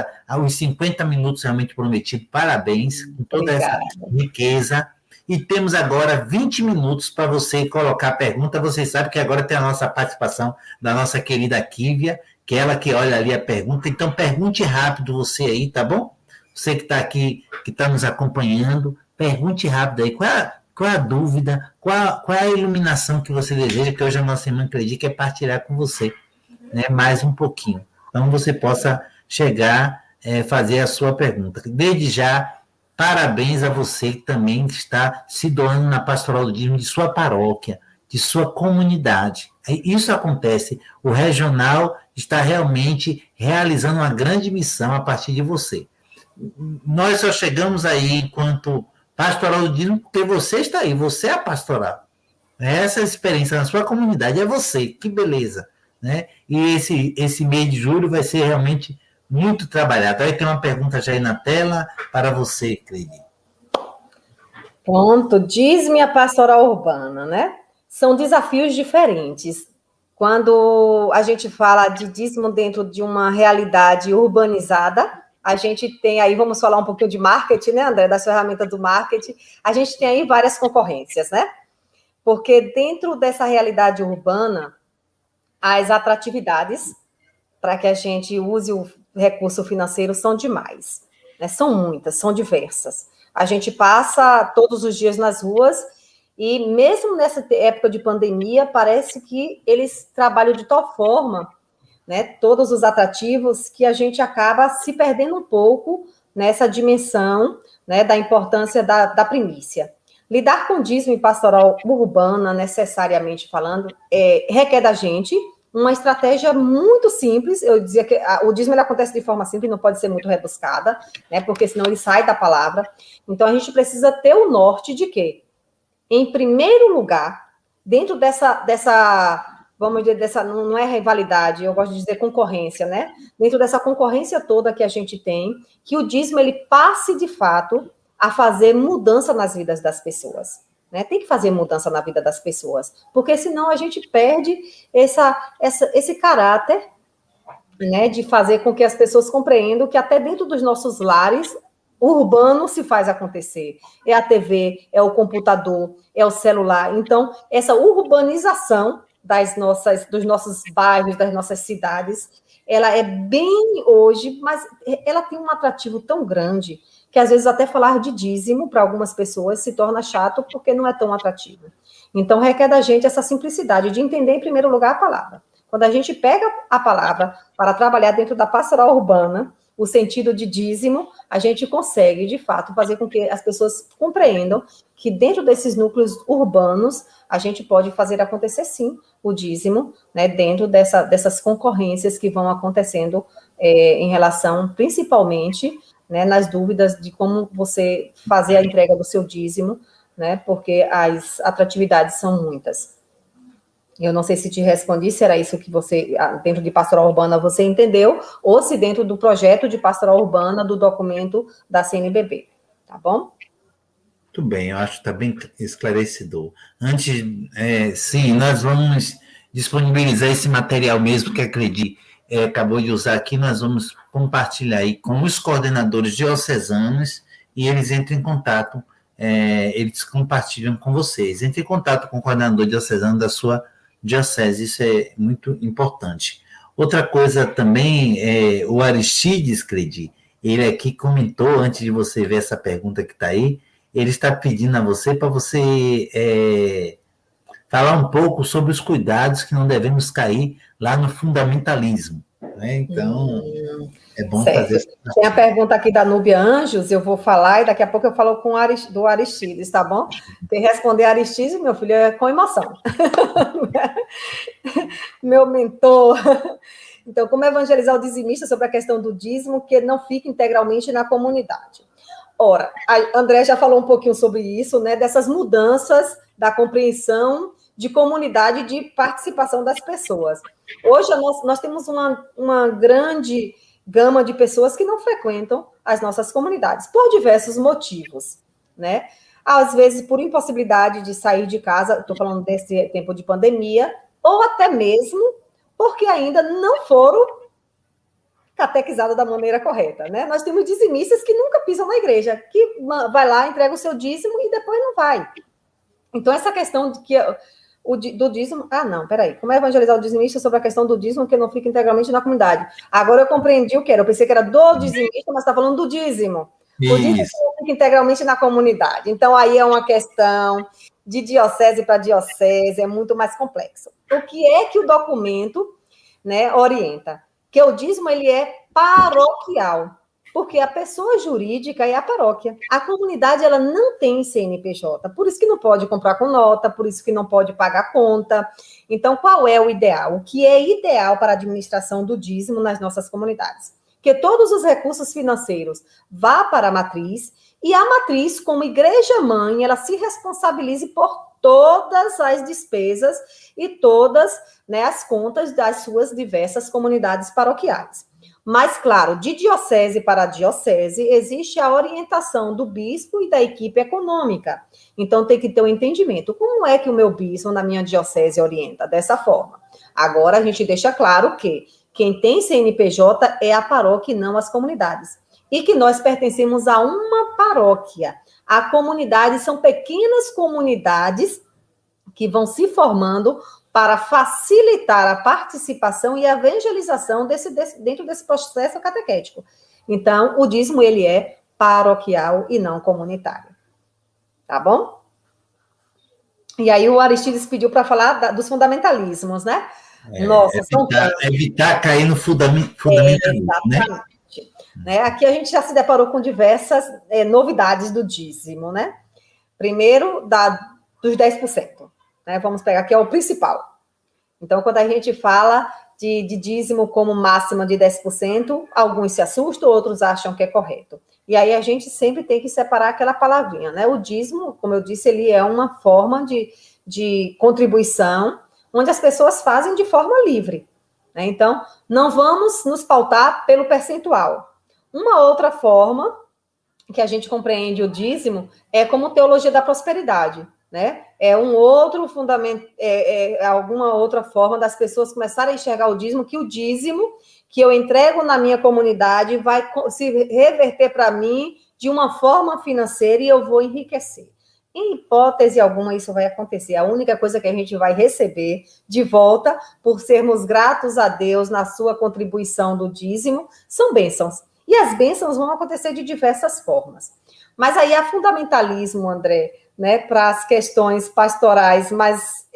os 50 minutos realmente prometido. Parabéns com toda essa riqueza. E temos agora 20 minutos para você colocar a pergunta. Você sabe que agora tem a nossa participação da nossa querida Kívia, que é ela que olha ali a pergunta. Então, pergunte rápido você aí, tá bom? Você que está aqui, que está nos acompanhando, pergunte rápido aí. Qual é a dúvida? Qual é a iluminação que você deseja? Que hoje a nossa irmã Cleidi quer partilhar com você, né, mais um pouquinho. Então, você possa chegar, fazer a sua pergunta. Desde já, parabéns a você que também está se doando na pastoral do dízimo de sua paróquia, de sua comunidade. Isso acontece. O regional está realmente realizando uma grande missão a partir de você. Nós só chegamos aí enquanto pastoral do dízimo porque você está aí, você é a pastoral. Essa experiência na sua comunidade é você, que beleza. Né? E esse mês de julho vai ser realmente muito trabalhado. Aí tem uma pergunta já aí na tela para você, Cleidi. Pronto, dízimo e a pastoral urbana, né? São desafios diferentes. Quando a gente fala de dízimo dentro de uma realidade urbanizada, a gente tem aí, vamos falar um pouquinho de marketing, né, André, das ferramentas do marketing, a gente tem aí várias concorrências, né? Porque dentro dessa realidade urbana, as atratividades para que a gente use o recurso financeiro são demais, né? São muitas, são diversas. A gente passa todos os dias nas ruas e mesmo nessa época de pandemia, parece que eles trabalham de tal forma né, todos os atrativos, que a gente acaba se perdendo um pouco nessa dimensão, né, da importância da primícia. Lidar com dízimo e pastoral urbana, necessariamente falando, requer da gente uma estratégia muito simples. Eu dizia que o dízimo ele acontece de forma simples, não pode ser muito rebuscada, né, porque senão ele sai da palavra. Então, a gente precisa ter o norte de que, em primeiro lugar, dentro dessa vamos dizer, não é rivalidade, eu gosto de dizer concorrência, né? Dentro dessa concorrência toda que a gente tem, que o dízimo ele passe, de fato, a fazer mudança nas vidas das pessoas. Né? Tem que fazer mudança na vida das pessoas, porque senão a gente perde esse caráter, né, de fazer com que as pessoas compreendam que até dentro dos nossos lares, o urbano se faz acontecer. É a TV, é o computador, é o celular. Então, essa urbanização dos nossos bairros, das nossas cidades, ela é bem hoje, mas ela tem um atrativo tão grande que às vezes até falar de dízimo para algumas pessoas se torna chato porque não é tão atrativo. Então, requer da gente essa simplicidade de entender, em primeiro lugar, a palavra. Quando a gente pega a palavra para trabalhar dentro da pastoral urbana, o sentido de dízimo, a gente consegue, de fato, fazer com que as pessoas compreendam que dentro desses núcleos urbanos, a gente pode fazer acontecer, sim, o dízimo, né, dentro dessas concorrências que vão acontecendo em relação, principalmente, né, nas dúvidas de como você fazer a entrega do seu dízimo, né, porque as atratividades são muitas. Eu não sei se te respondi, se era isso que você, dentro de pastoral urbana, você entendeu, ou se dentro do projeto de pastoral urbana, do documento da CNBB, tá bom? Muito bem, eu acho que está bem esclarecedor. Antes, sim, nós vamos disponibilizar esse material mesmo que a Credi acabou de usar aqui, nós vamos compartilhar aí com os coordenadores diocesanos e eles entram em contato, eles compartilham com vocês. Entre em contato com o coordenador diocesano da sua diocese, isso é muito importante. Outra coisa também, o Aristides, Credi, ele aqui comentou, antes de você ver essa pergunta que está aí, ele está pedindo a você para você falar um pouco sobre os cuidados que não devemos cair lá no fundamentalismo. Né? Então, é bom certo. fazer... Tem a pergunta aqui da Núbia Anjos, eu vou falar, e daqui a pouco eu falo do Aristides, tá bom? Tem que responder Aristides, meu filho, é com emoção. Meu mentor. Então, como evangelizar o dizimista sobre a questão do dízimo, que não fica integralmente na comunidade? Ora, a André já falou um pouquinho sobre isso, né, dessas mudanças da compreensão de comunidade, de participação das pessoas. Hoje, nós temos uma grande gama de pessoas que não frequentam as nossas comunidades, por diversos motivos, né? Às vezes, por impossibilidade de sair de casa, estou falando desse tempo de pandemia, ou até mesmo porque ainda não foram catequizado da maneira correta, né? Nós temos dizimistas que nunca pisam na igreja, que vai lá, entrega o seu dízimo e depois não vai. Então, essa questão de que do dízimo... não, peraí. Como é evangelizar o dizimista sobre a questão do dízimo que não fica integralmente na comunidade? Agora eu compreendi o que era. Eu pensei que era do dizimista, mas está falando do dízimo. Isso. O dízimo não fica integralmente na comunidade. Então, aí é uma questão de diocese para diocese, é muito mais complexo. O que é que o documento, né, orienta? Que o dízimo ele é paroquial, porque a pessoa jurídica é a paróquia. A comunidade ela não tem CNPJ, por isso que não pode comprar com nota, por isso que não pode pagar conta. Então, qual é o ideal? O que é ideal para a administração do dízimo nas nossas comunidades? Que todos os recursos financeiros vá para a matriz e a matriz, como igreja-mãe, ela se responsabilize por todas as despesas e todas, né, as contas das suas diversas comunidades paroquiais. Mas, claro, de diocese para diocese, existe a orientação do bispo e da equipe econômica. Então, tem que ter um entendimento. Como é que o meu bispo na minha diocese orienta? Dessa forma. Agora, a gente deixa claro que quem tem CNPJ é a paróquia e não as comunidades. E que nós pertencemos a uma paróquia. A comunidade são pequenas comunidades que vão se formando para facilitar a participação e a evangelização dentro desse processo catequético. Então, o dízimo, ele é paroquial e não comunitário. Tá bom? E aí o Aristides pediu para falar dos fundamentalismos, né? Nossa, são evitar cair no fundamentalismo, né? Exatamente. Né? Aqui a gente já se deparou com diversas novidades do dízimo, né? Primeiro, dos 10%. Né? Vamos pegar aqui, é o principal. Então, quando a gente fala de dízimo como máxima de 10%, alguns se assustam, outros acham que é correto. E aí a gente sempre tem que separar aquela palavrinha, né? O dízimo, como eu disse, ele é uma forma de contribuição onde as pessoas fazem de forma livre. Né? Então, não vamos nos pautar pelo percentual. Uma outra forma que a gente compreende o dízimo é como teologia da prosperidade. Né? É um outro fundamento, alguma outra forma das pessoas começarem a enxergar o dízimo, que o dízimo que eu entrego na minha comunidade vai se reverter para mim de uma forma financeira e eu vou enriquecer. Em hipótese alguma, isso vai acontecer. A única coisa que a gente vai receber de volta, por sermos gratos a Deus na sua contribuição do dízimo, são bênçãos. E as bênçãos vão acontecer de diversas formas. Mas aí há fundamentalismo, André, né, para as questões pastorais, mas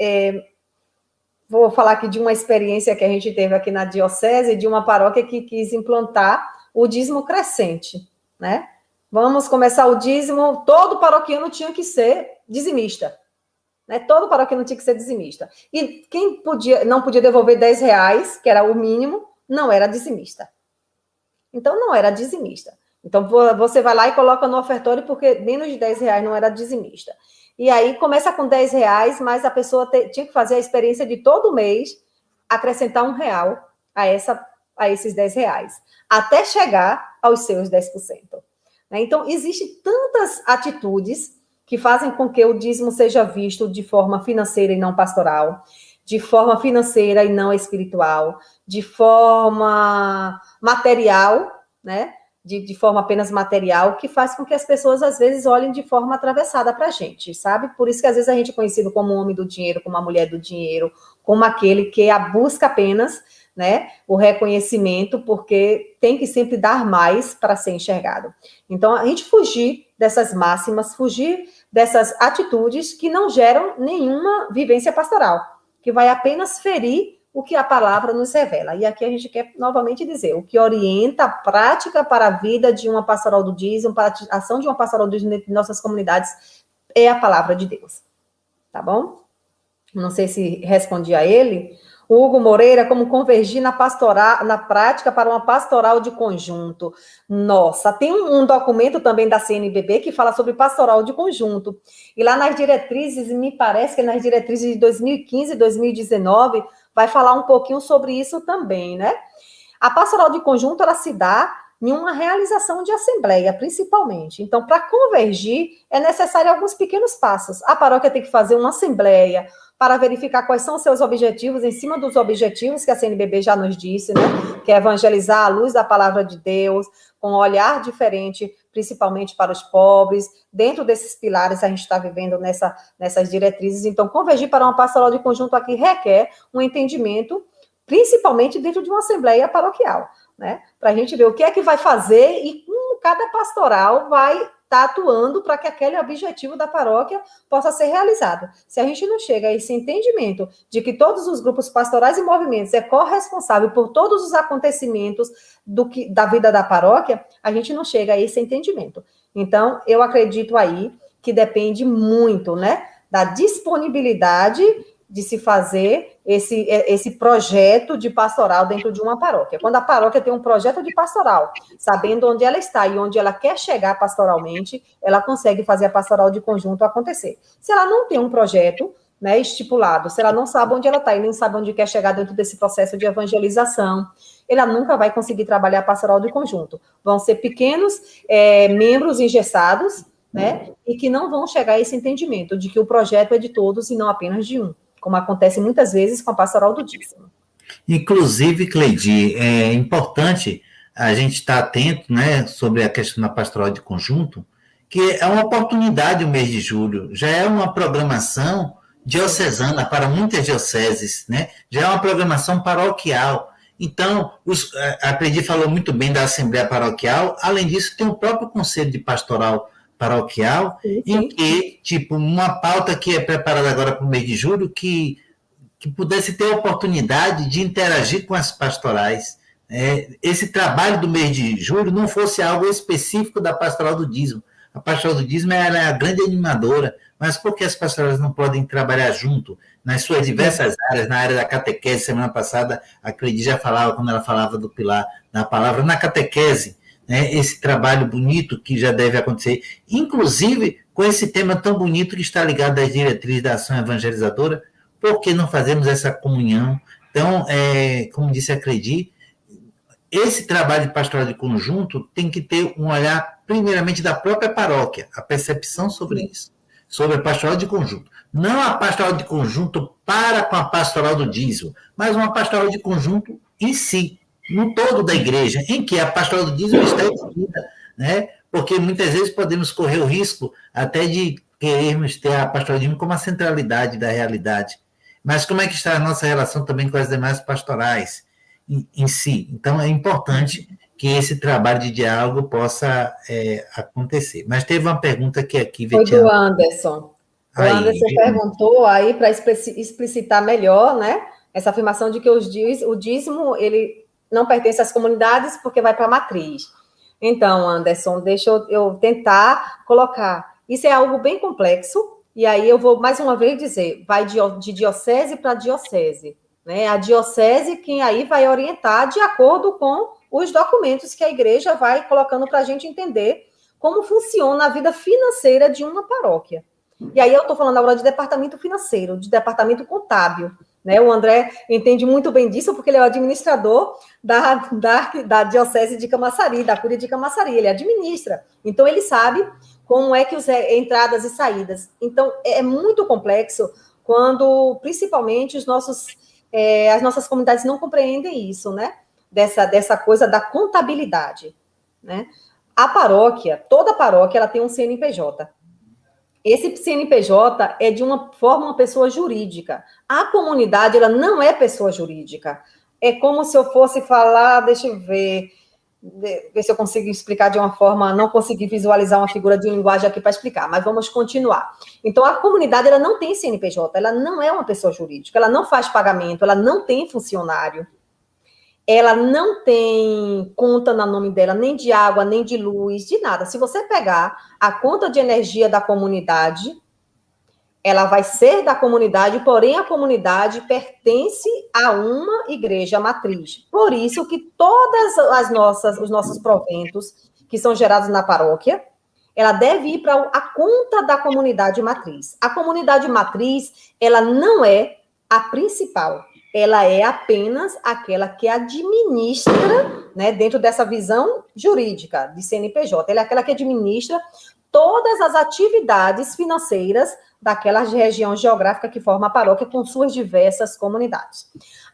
vou falar aqui de uma experiência que a gente teve aqui na diocese, de uma paróquia que quis implantar o dízimo crescente, né? Vamos começar o dízimo, todo paroquiano tinha que ser dizimista, né? Todo paroquiano tinha que ser dizimista. E quem não podia devolver R$10, que era o mínimo, não era dizimista. Então, não era dizimista. Então, você vai lá e coloca no ofertório, porque menos de R$10 não era dizimista. E aí, começa com R$10, mas a pessoa tinha que fazer a experiência de todo mês acrescentar R$1 a esses R$10, até chegar aos seus 10%. Né? Então, existem tantas atitudes que fazem com que o dízimo seja visto de forma financeira e não pastoral, de forma financeira e não espiritual, de forma material, né? De forma apenas material, que faz com que as pessoas, às vezes, olhem de forma atravessada para a gente, sabe? Por isso que, às vezes, a gente é conhecido como o homem do dinheiro, como a mulher do dinheiro, como aquele que busca apenas, né, o reconhecimento, porque tem que sempre dar mais para ser enxergado. Então, a gente fugir dessas máximas, fugir dessas atitudes que não geram nenhuma vivência pastoral, que vai apenas ferir o que a palavra nos revela. E aqui a gente quer novamente dizer, o que orienta a prática para a vida de uma pastoral do dízimo, para a ação de uma pastoral do dízimo em nossas comunidades, é a palavra de Deus. Tá bom? Não sei se respondi a ele. O Hugo Moreira, como convergir na prática para uma pastoral de conjunto. Nossa, tem um documento também da CNBB que fala sobre pastoral de conjunto. E lá nas diretrizes, me parece que nas diretrizes de 2015 e 2019, vai falar um pouquinho sobre isso também, né? A pastoral de conjunto, ela se dá em uma realização de assembleia, principalmente. Então, para convergir, é necessário alguns pequenos passos. A paróquia tem que fazer uma assembleia para verificar quais são os seus objetivos, em cima dos objetivos que a CNBB já nos disse, né? Que é evangelizar à luz da palavra de Deus, com um olhar diferente, principalmente para os pobres. Dentro desses pilares, a gente está vivendo nessas diretrizes. Então, convergir para uma pastoral de conjunto aqui requer um entendimento, principalmente dentro de uma assembleia paroquial, né? Para a gente ver o que é que vai fazer e como cada pastoral vai estar atuando para que aquele objetivo da paróquia possa ser realizado. Se a gente não chega a esse entendimento de que todos os grupos pastorais e movimentos é corresponsável por todos os acontecimentos da vida da paróquia, a gente não chega a esse entendimento. Então, eu acredito aí que depende muito, né, da disponibilidade de se fazer esse projeto de pastoral dentro de uma paróquia. Quando a paróquia tem um projeto de pastoral, sabendo onde ela está e onde ela quer chegar pastoralmente, ela consegue fazer a pastoral de conjunto acontecer. Se ela não tem um projeto, né, estipulado, se ela não sabe onde ela está e nem sabe onde quer chegar dentro desse processo de evangelização, ela nunca vai conseguir trabalhar a pastoral de conjunto. Vão ser pequenos membros engessados, né, e que não vão chegar a esse entendimento de que o projeto é de todos e não apenas de um, como acontece muitas vezes com a pastoral do dízimo. Inclusive, Cleide, é importante a gente estar atento, né, sobre a questão da pastoral de conjunto, que é uma oportunidade o mês de julho, já é uma programação diocesana para muitas dioceses, né, já é uma programação paroquial. Então, a Cleide falou muito bem da Assembleia Paroquial, além disso, tem o próprio Conselho de Pastoral Paroquial, sim. Em que, tipo, uma pauta que é preparada agora para o mês de julho, que que pudesse ter a oportunidade de interagir com as pastorais. Esse trabalho do mês de julho não fosse algo específico da Pastoral do Dízimo. A Pastoral do Dízimo é a grande animadora, mas por que as pastorais não podem trabalhar junto nas suas diversas áreas? Na área da catequese, semana passada, a Cleide já falava, quando ela falava do pilar da palavra, na catequese, né, esse trabalho bonito que já deve acontecer, inclusive com esse tema tão bonito que está ligado às diretrizes da ação evangelizadora, por que não fazemos essa comunhão? Então, como disse a Cleide, esse trabalho de pastoral de conjunto tem que ter um olhar, primeiramente, da própria paróquia, a percepção sobre isso, sobre a pastoral de conjunto. Não a pastoral de conjunto para com a pastoral do dízimo, mas uma pastoral de conjunto em si, no todo da igreja, em que a pastoral do dízimo está envolvida, né? Porque muitas vezes podemos correr o risco até de querermos ter a pastoral do dízimo como a centralidade da realidade. Mas como é que está a nossa relação também com as demais pastorais em si? Então, é importante que esse trabalho de diálogo possa acontecer. Mas teve uma pergunta que aqui... Foi do Anderson. O Anderson perguntou aí, para explicitar melhor, né, essa afirmação de que o dízimo, ele não pertence às comunidades porque vai para a matriz. Então, Anderson, deixa eu tentar colocar. Isso é algo bem complexo, e aí eu vou, mais uma vez, dizer, vai de diocese para diocese. Né? A diocese quem aí vai orientar de acordo com os documentos que a igreja vai colocando para a gente entender como funciona a vida financeira de uma paróquia. E aí eu estou falando agora de departamento financeiro, de departamento contábil. Né? O André entende muito bem disso, porque ele é o administrador da Diocese de Camaçari, da Cúria de Camaçari, ele administra. Então, ele sabe como é que as entradas e saídas. Então, é muito complexo quando, principalmente, as nossas comunidades não compreendem isso, né? Dessa coisa da contabilidade. Né? A paróquia, toda paróquia, ela tem um CNPJ. Esse CNPJ é de uma forma uma pessoa jurídica. A comunidade, ela não é pessoa jurídica. É como se eu fosse falar, deixa eu ver se eu consigo explicar de uma forma, não consegui visualizar uma figura de linguagem aqui para explicar, mas vamos continuar. Então, a comunidade, ela não tem CNPJ, ela não é uma pessoa jurídica, ela não faz pagamento, ela não tem funcionário. Ela não tem conta no nome dela, nem de água, nem de luz, de nada. Se você pegar a conta de energia da comunidade, ela vai ser da comunidade, porém a comunidade pertence a uma igreja matriz. Por isso que todas os nossos proventos que são gerados na paróquia, ela deve ir para a conta da comunidade matriz. A comunidade matriz, ela não é a principal. Ela é apenas aquela que administra, né, dentro dessa visão jurídica de CNPJ, ela é aquela que administra todas as atividades financeiras daquela região geográfica que forma a paróquia com suas diversas comunidades.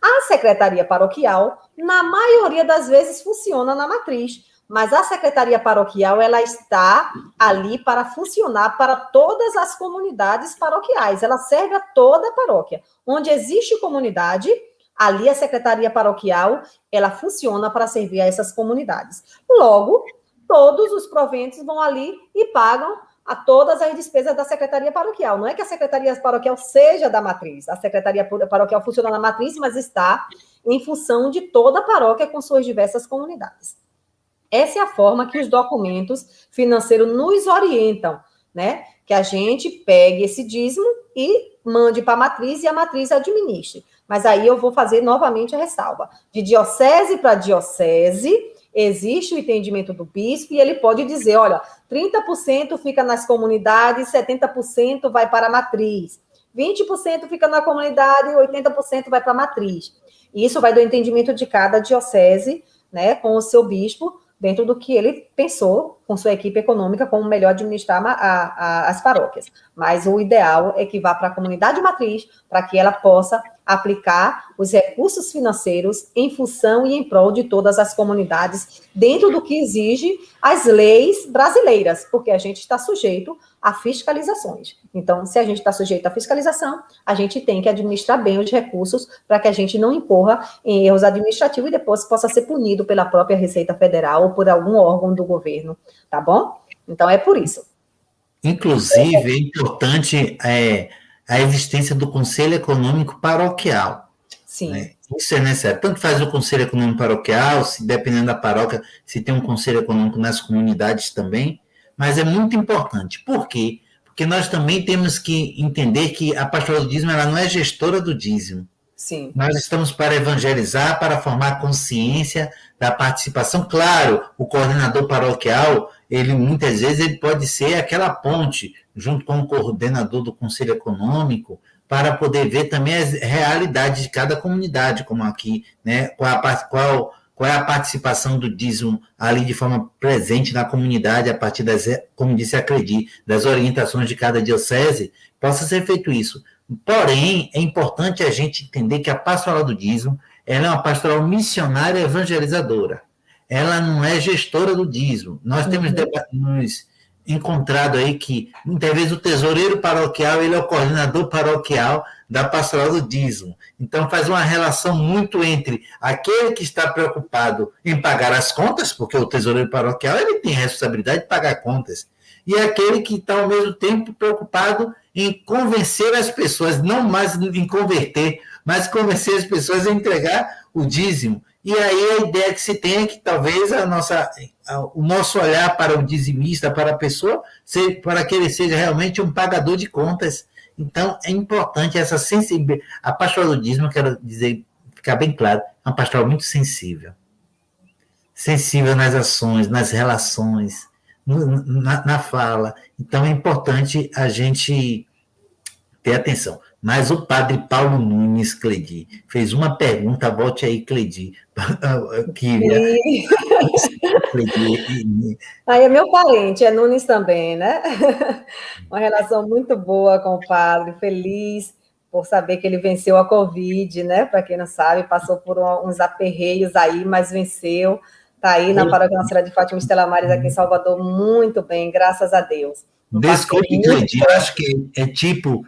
A secretaria paroquial, na maioria das vezes, funciona na matriz, mas a secretaria paroquial, ela está ali para funcionar para todas as comunidades paroquiais. Ela serve a toda a paróquia. Onde existe comunidade, ali a secretaria paroquial, ela funciona para servir a essas comunidades. Logo, todos os proventos vão ali e pagam a todas as despesas da secretaria paroquial. Não é que a secretaria paroquial seja da matriz. A secretaria paroquial funciona na matriz, mas está em função de toda a paróquia com suas diversas comunidades. Essa é a forma que os documentos financeiros nos orientam, né? Que a gente pegue esse dízimo e mande para a matriz e a matriz administre. Mas aí eu vou fazer novamente a ressalva. De diocese para diocese, existe o entendimento do bispo e ele pode dizer, olha, 30% fica nas comunidades, 70% vai para a matriz. 20% fica na comunidade e 80% vai para a matriz. E isso vai do entendimento de cada diocese, né, com o seu bispo, dentro do que ele pensou com sua equipe econômica, como melhor administrar as paróquias. Mas o ideal é que vá para a comunidade matriz, para que ela possa aplicar os recursos financeiros em função e em prol de todas as comunidades, dentro do que exige as leis brasileiras, porque a gente está sujeito a fiscalizações. Então, se a gente está sujeito à fiscalização, a gente tem que administrar bem os recursos para que a gente não incorra em erros administrativos e depois possa ser punido pela própria Receita Federal ou por algum órgão do governo, tá bom? Então, é por isso. Inclusive, é importante a existência do Conselho Econômico Paroquial. Sim. Né? Isso é necessário. Tanto faz o Conselho Econômico Paroquial, se dependendo da paróquia, se tem um Conselho Econômico nas comunidades também, mas é muito importante. Por quê? Porque nós também temos que entender que a pastoral do dízimo ela não é gestora do dízimo. Sim. Nós estamos para evangelizar, para formar consciência da participação. Claro, o coordenador paroquial, ele muitas vezes ele pode ser aquela ponte, junto com o coordenador do Conselho Econômico, para poder ver também as realidades de cada comunidade, como aqui, né? Qual é a participação do dízimo ali de forma presente na comunidade, a partir das, como disse a Cledi, das orientações de cada diocese, possa ser feito isso. Porém, é importante a gente entender que a pastoral do dízimo ela é uma pastoral missionária evangelizadora. Ela não é gestora do dízimo. Nós temos nos encontrado aí que, muitas vezes, o tesoureiro paroquial ele é o coordenador paroquial da pastoral do dízimo. Então, faz uma relação muito entre aquele que está preocupado em pagar as contas, porque o tesoureiro paroquial ele tem a responsabilidade de pagar contas, e aquele que está, ao mesmo tempo, preocupado em convencer as pessoas, não mais em converter, mas convencer as pessoas a entregar o dízimo. E aí a ideia que se tem é que talvez o nosso olhar para o dizimista, para a pessoa, para que ele seja realmente um pagador de contas. Então, é importante essa sensibilidade. A pastoral do dízimo, quero dizer, ficar bem claro, é uma pastoral muito sensível. Sensível nas ações, nas relações, na fala. Então, é importante a gente ter atenção. Mas o padre Paulo Nunes, Cledi, fez uma pergunta, volte aí, Cledi. Aí é meu parente, é Nunes também, né? Uma relação muito boa com o padre, feliz por saber que ele venceu a Covid, né? Para quem não sabe, passou por uns aperreios aí, mas venceu. Está aí na Paróquia Nossa Senhora de Fátima Estela Maris, aqui em Salvador, muito bem, graças a Deus. Desculpe, Cledi, eu acho que é tipo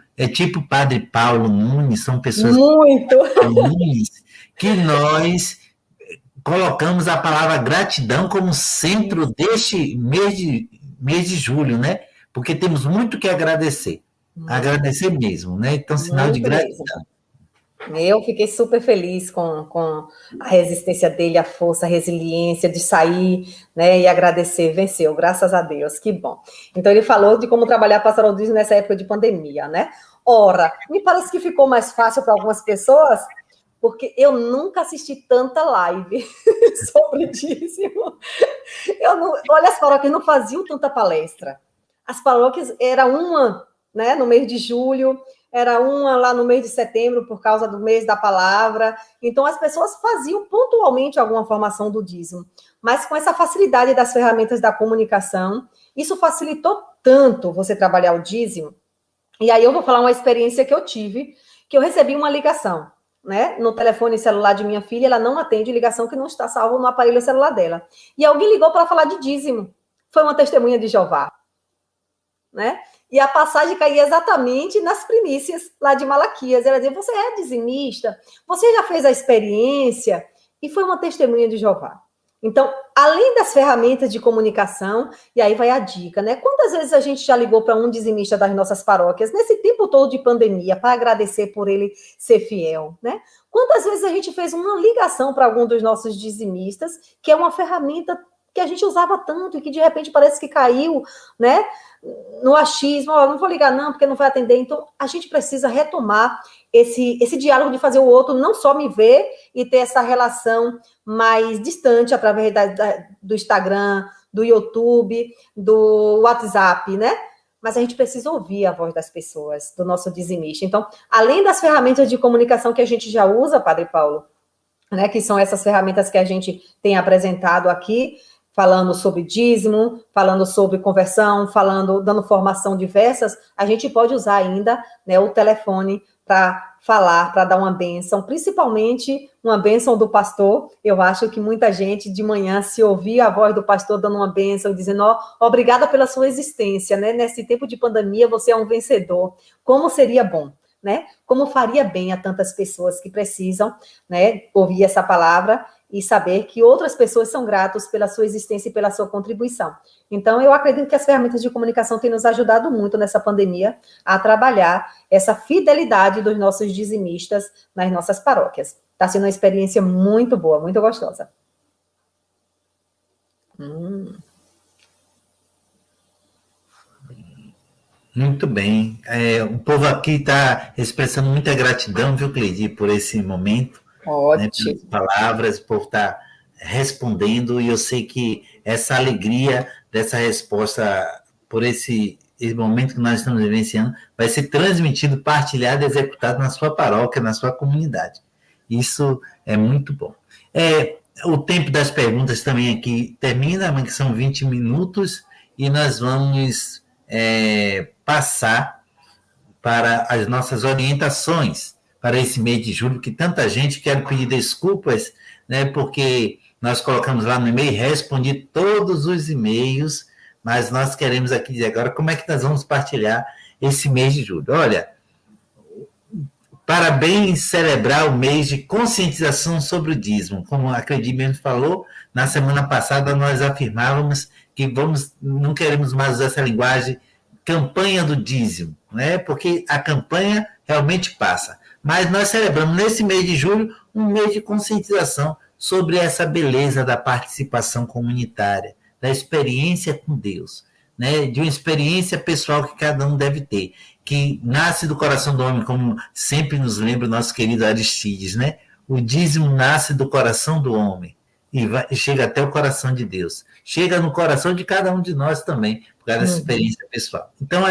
Padre Paulo Nunes, são pessoas muito Nunes, que nós colocamos a palavra gratidão como centro deste mês de julho, né? Porque temos muito que agradecer. Agradecer mesmo, né? Então, sinal muito de gratidão. Mesmo. Eu fiquei super feliz com a resistência dele, a força, a resiliência de sair, né, e agradecer, venceu, graças a Deus, que bom. Então, ele falou de como trabalhar a pastoral do dízimo nessa época de pandemia, né? Ora, me parece que ficou mais fácil para algumas pessoas, porque eu nunca assisti tanta live sobre dízimo. Olha, as paróquias não faziam tanta palestra. As paróquias era uma, né, no mês de julho, era uma lá no mês de setembro, por causa do mês da palavra. Então, as pessoas faziam pontualmente alguma formação do dízimo. Mas com essa facilidade das ferramentas da comunicação, isso facilitou tanto você trabalhar o dízimo. E aí eu vou falar uma experiência que eu tive, que eu recebi uma ligação, né, no telefone celular de minha filha, ela não atende ligação que não está salvo no aparelho celular dela. E alguém ligou para falar de dízimo. Foi uma testemunha de Jeová, né? E a passagem caía exatamente nas primícias lá de Malaquias. Ela dizia, você é dizimista? Você já fez a experiência? E foi uma testemunha de Jeová. Então, além das ferramentas de comunicação, e aí vai a dica, né? Quantas vezes a gente já ligou para um dizimista das nossas paróquias, nesse tempo todo de pandemia, para agradecer por ele ser fiel, né? Quantas vezes a gente fez uma ligação para algum dos nossos dizimistas, que é uma ferramenta que a gente usava tanto e que de repente parece que caiu, né, no achismo, não vou ligar não, porque não vai atender. Então, a gente precisa retomar esse diálogo de fazer o outro não só me ver e ter essa relação mais distante através do Instagram, do YouTube, do WhatsApp, né? Mas a gente precisa ouvir a voz das pessoas, do nosso dizimista. Então, além das ferramentas de comunicação que a gente já usa, Padre Paulo, né, que são essas ferramentas que a gente tem apresentado aqui, falando sobre dízimo, falando sobre conversão, dando formação diversas, a gente pode usar ainda, né, o telefone para falar, para dar uma bênção, principalmente uma bênção do pastor. Eu acho que muita gente de manhã, se ouvir a voz do pastor dando uma bênção, dizendo, obrigada pela sua existência, né? Nesse tempo de pandemia, você é um vencedor. Como seria bom, né? Como faria bem a tantas pessoas que precisam, né, ouvir essa palavra e saber que outras pessoas são gratas pela sua existência e pela sua contribuição. Então, eu acredito que as ferramentas de comunicação têm nos ajudado muito nessa pandemia a trabalhar essa fidelidade dos nossos dizimistas nas nossas paróquias. Está sendo uma experiência muito boa, muito gostosa. Muito bem. O povo aqui está expressando muita gratidão, viu, Cleide, por esse momento. Ótimo. Né, palavras, o povo está respondendo, e eu sei que essa alegria dessa resposta por esse momento que nós estamos vivenciando vai ser transmitido, partilhado e executado na sua paróquia, na sua comunidade. Isso é muito bom. O tempo das perguntas também aqui termina, que são 20 minutos, e nós vamos passar para as nossas orientações para esse mês de julho, que tanta gente quer pedir desculpas, né, porque nós colocamos lá no e-mail, respondi todos os e-mails, mas nós queremos aqui dizer agora como é que nós vamos partilhar esse mês de julho. Olha, parabéns celebrar o mês de conscientização sobre o dízimo. Como a Cleide mesmo falou, na semana passada nós afirmávamos que não queremos mais usar essa linguagem campanha do dízimo, né? Porque a campanha realmente passa. Mas nós celebramos nesse mês de julho um mês de conscientização sobre essa beleza da participação comunitária, da experiência com Deus, né? De uma experiência pessoal que cada um deve ter, que nasce do coração do homem, como sempre nos lembra o nosso querido Aristides, né? O dízimo nasce do coração do homem e chega até o coração de Deus. Chega no coração de cada um de nós também, por causa dessa experiência pessoal. Então,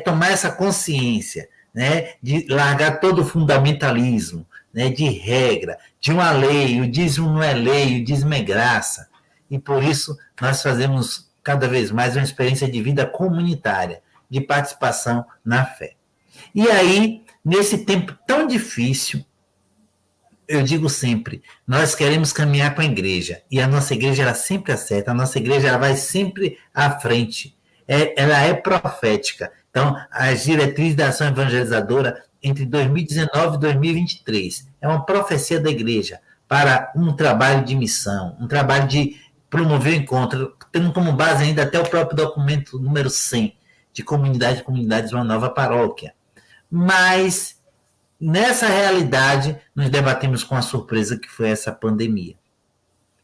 tomar essa consciência, né, de largar todo o fundamentalismo, né, de regra, de uma lei. O dízimo não é lei, o dízimo é graça. E por isso nós fazemos cada vez mais uma experiência de vida comunitária, de participação na fé. E aí, nesse tempo tão difícil, eu digo sempre, nós queremos caminhar com a igreja, e a nossa igreja ela sempre acerta, a nossa igreja ela vai sempre à frente, ela é profética. Então, as diretrizes da ação evangelizadora entre 2019 e 2023 é uma profecia da igreja para um trabalho de missão, um trabalho de promover o encontro, tendo como base ainda até o próprio documento número 100, de comunidades, uma nova paróquia. Mas, nessa realidade, nos debatemos com a surpresa que foi essa pandemia.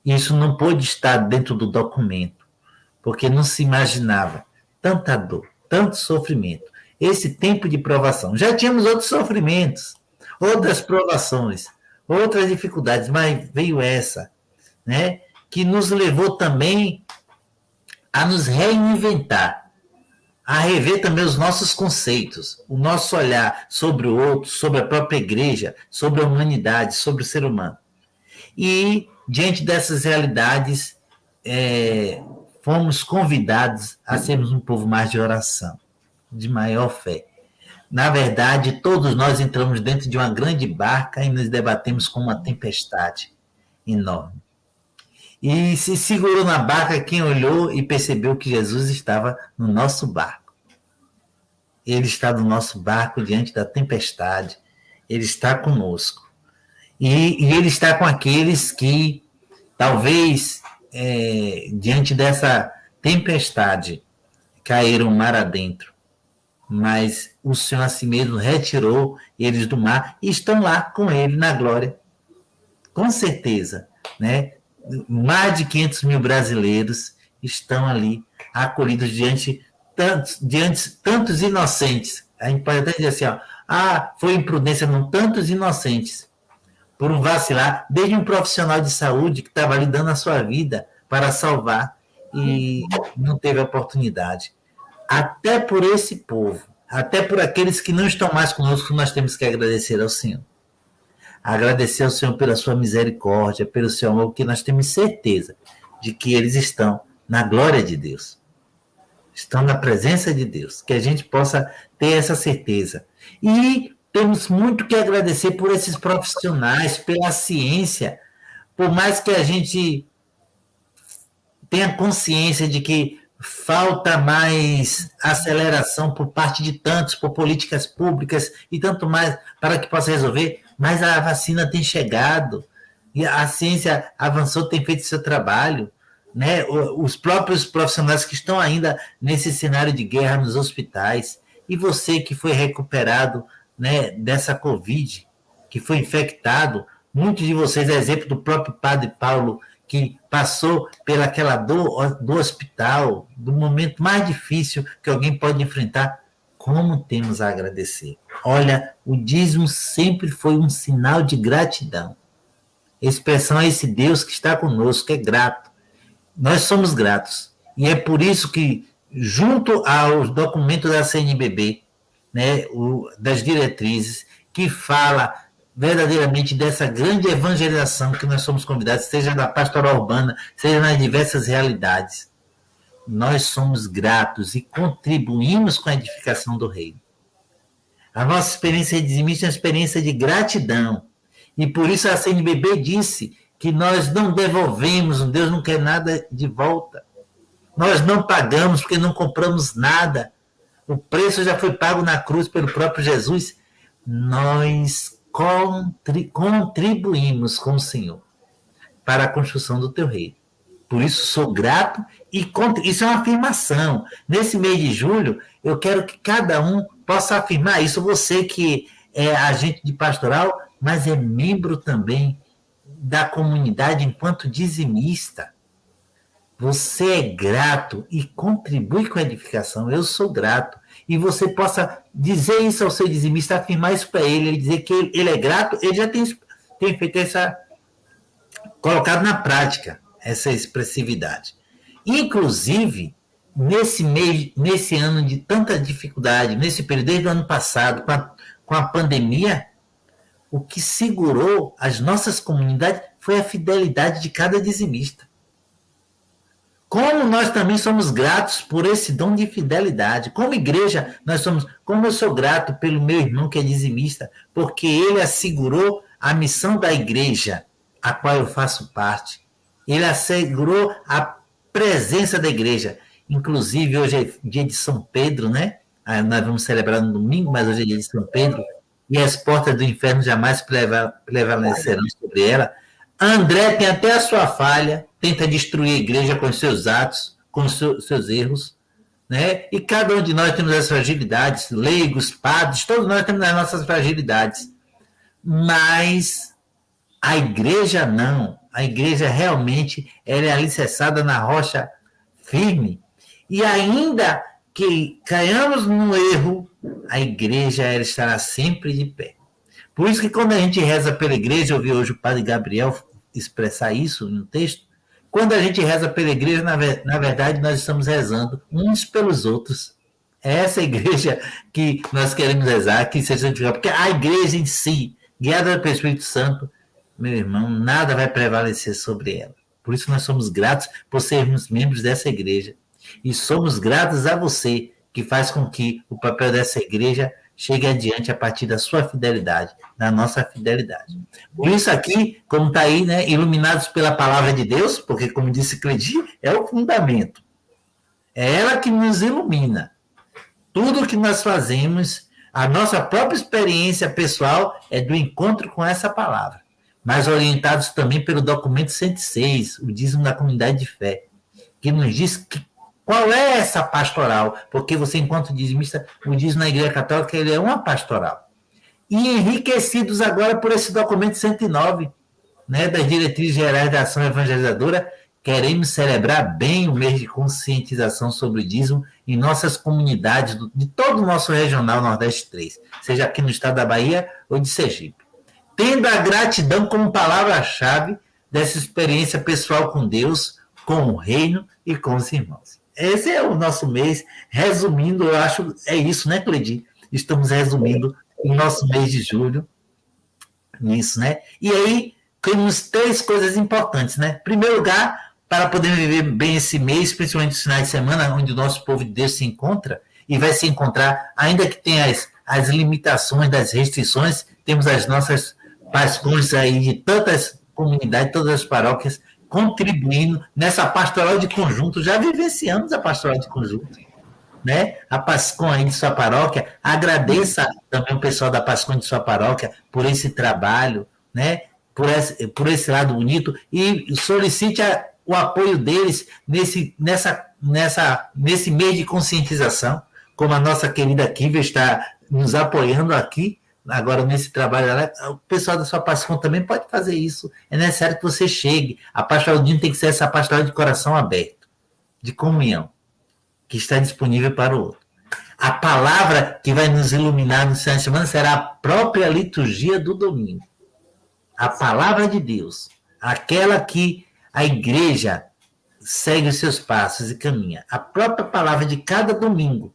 Isso não pôde estar dentro do documento, porque não se imaginava tanta dor, tanto sofrimento, esse tempo de provação. Já tínhamos outros sofrimentos, outras provações, outras dificuldades, mas veio essa, né, que nos levou também a nos reinventar, a rever também os nossos conceitos, o nosso olhar sobre o outro, sobre a própria igreja, sobre a humanidade, sobre o ser humano. E, diante dessas realidades, fomos convidados a sermos um povo mais de oração, de maior fé. Na verdade, todos nós entramos dentro de uma grande barca e nos debatemos com uma tempestade enorme. E se segurou na barca quem olhou e percebeu que Jesus estava no nosso barco. Ele está no nosso barco diante da tempestade. Ele está conosco. E ele está com aqueles que, talvez, diante dessa tempestade, caíram mar adentro. Mas o Senhor a si mesmo retirou eles do mar e estão lá com ele na glória. Com certeza, né? Mais de 500 mil brasileiros estão ali acolhidos diante tantos inocentes. A gente pode até dizer assim, foi imprudência, não, tantos inocentes, por um vacilar, desde um profissional de saúde que estava ali dando a sua vida para salvar e não teve oportunidade. Até por esse povo, até por aqueles que não estão mais conosco, nós temos que agradecer ao Senhor. Agradecer ao Senhor pela sua misericórdia, pelo seu amor, porque nós temos certeza de que eles estão na glória de Deus. Estão na presença de Deus. Que a gente possa ter essa certeza. E temos muito que agradecer por esses profissionais, pela ciência, por mais que a gente tenha consciência de que falta mais aceleração por parte de tantos, por políticas públicas e tanto mais para que possa resolver, mas a vacina tem chegado. e a ciência avançou, tem feito seu trabalho, né? Os próprios profissionais que estão ainda nesse cenário de guerra nos hospitais, e você que foi recuperado, né, dessa Covid, que foi infectado, muitos de vocês, exemplo do próprio Padre Paulo, que passou pelaquela dor do hospital, do momento mais difícil que alguém pode enfrentar, como temos a agradecer? Olha, o dízimo sempre foi um sinal de gratidão. Expressão a esse Deus que está conosco, que é grato. Nós somos gratos. E é por isso que, junto aos documentos da CNBB, né, das diretrizes, que fala verdadeiramente dessa grande evangelização que nós somos convidados, seja na pastoral urbana, seja nas diversas realidades, nós somos gratos e contribuímos com a edificação do reino. A nossa experiência dizimista é uma experiência de gratidão. E por isso a CNBB disse que nós não devolvemos, Deus não quer nada de volta. Nós não pagamos porque não compramos nada. O preço já foi pago na cruz pelo próprio Jesus. Nós contribuímos com o Senhor para a construção do teu reino. Por isso sou grato e isso é uma afirmação. Nesse mês de julho, eu quero que cada um possa afirmar isso. Você que é agente de pastoral, mas é membro também da comunidade enquanto dizimista. Você é grato e contribui com a edificação. Eu sou grato. E você possa dizer isso ao seu dizimista, afirmar isso para ele dizer que ele é grato, ele já tem feito colocado na prática essa expressividade. Inclusive, nesse ano de tanta dificuldade, nesse período, desde o ano passado, com a pandemia, o que segurou as nossas comunidades foi a fidelidade de cada dizimista. Como nós também somos gratos por esse dom de fidelidade. Como igreja, como eu sou grato pelo meu irmão que é dizimista, porque ele assegurou a missão da igreja, a qual eu faço parte. Ele assegurou a presença da igreja. Inclusive, hoje é dia de São Pedro, né? Nós vamos celebrar no domingo, mas hoje é dia de São Pedro, e as portas do inferno jamais prevalecerão sobre ela. André tem até a sua falha, tenta destruir a igreja com os seus atos, com os seus erros, né? E cada um de nós temos as fragilidades, leigos, padres, todos nós temos as nossas fragilidades. Mas a igreja não. A igreja realmente ela é alicerçada na rocha firme. E ainda que caiamos no erro, a igreja ela estará sempre de pé. Por isso que quando a gente reza pela igreja, eu vi hoje o padre Gabriel expressar isso no texto, quando a gente reza pela igreja, na verdade, nós estamos rezando uns pelos outros. É essa igreja que nós queremos rezar, que seja santificada, porque a igreja em si, guiada pelo Espírito Santo, meu irmão, nada vai prevalecer sobre ela. Por isso nós somos gratos por sermos membros dessa igreja. E somos gratos a você, que faz com que o papel dessa igreja chegue adiante a partir da sua fidelidade, da nossa fidelidade. Por isso aqui, como está aí, né, iluminados pela palavra de Deus, porque, como disse Cledi, é o fundamento. É ela que nos ilumina. Tudo que nós fazemos, a nossa própria experiência pessoal é do encontro com essa palavra, mas orientados também pelo documento 106, o dízimo da comunidade de fé, que nos diz qual é essa pastoral, porque você, enquanto dizimista, o dízimo na Igreja Católica, ele é uma pastoral. E enriquecidos agora por esse documento 109, né, das diretrizes gerais da ação evangelizadora, queremos celebrar bem o mês de conscientização sobre o dízimo em nossas comunidades, de todo o nosso regional Nordeste 3, seja aqui no estado da Bahia ou de Sergipe. Tendo a gratidão como palavra-chave dessa experiência pessoal com Deus, com o reino e com os irmãos. Esse é o nosso mês, resumindo, eu acho, é isso, né, Cledi? Estamos resumindo o nosso mês de julho nisso, né? E aí, temos 3 coisas importantes, né? Em primeiro lugar, para poder viver bem esse mês, principalmente nos finais de semana, onde o nosso povo de Deus se encontra, e vai se encontrar, ainda que tenha as limitações das restrições, temos as nossas pascões aí de tantas comunidades, todas as paróquias, contribuindo nessa pastoral de conjunto. Já vivenciamos a pastoral de conjunto, né? A Pascom aí de sua paróquia, agradeça também o pessoal da Pascom de sua paróquia por esse trabalho, né? por esse lado bonito e solicite o apoio deles nesse mês de conscientização, como a nossa querida Kívia está nos apoiando aqui, agora nesse trabalho. O pessoal da sua pastoral também pode fazer isso. É necessário que você chegue. A pastoral do Dino tem que ser essa pastoral de coração aberto, de comunhão, que está disponível para o outro. A palavra que vai nos iluminar no final de semana será a própria liturgia do domingo. A palavra de Deus, aquela que a igreja segue os seus passos e caminha. A própria palavra de cada domingo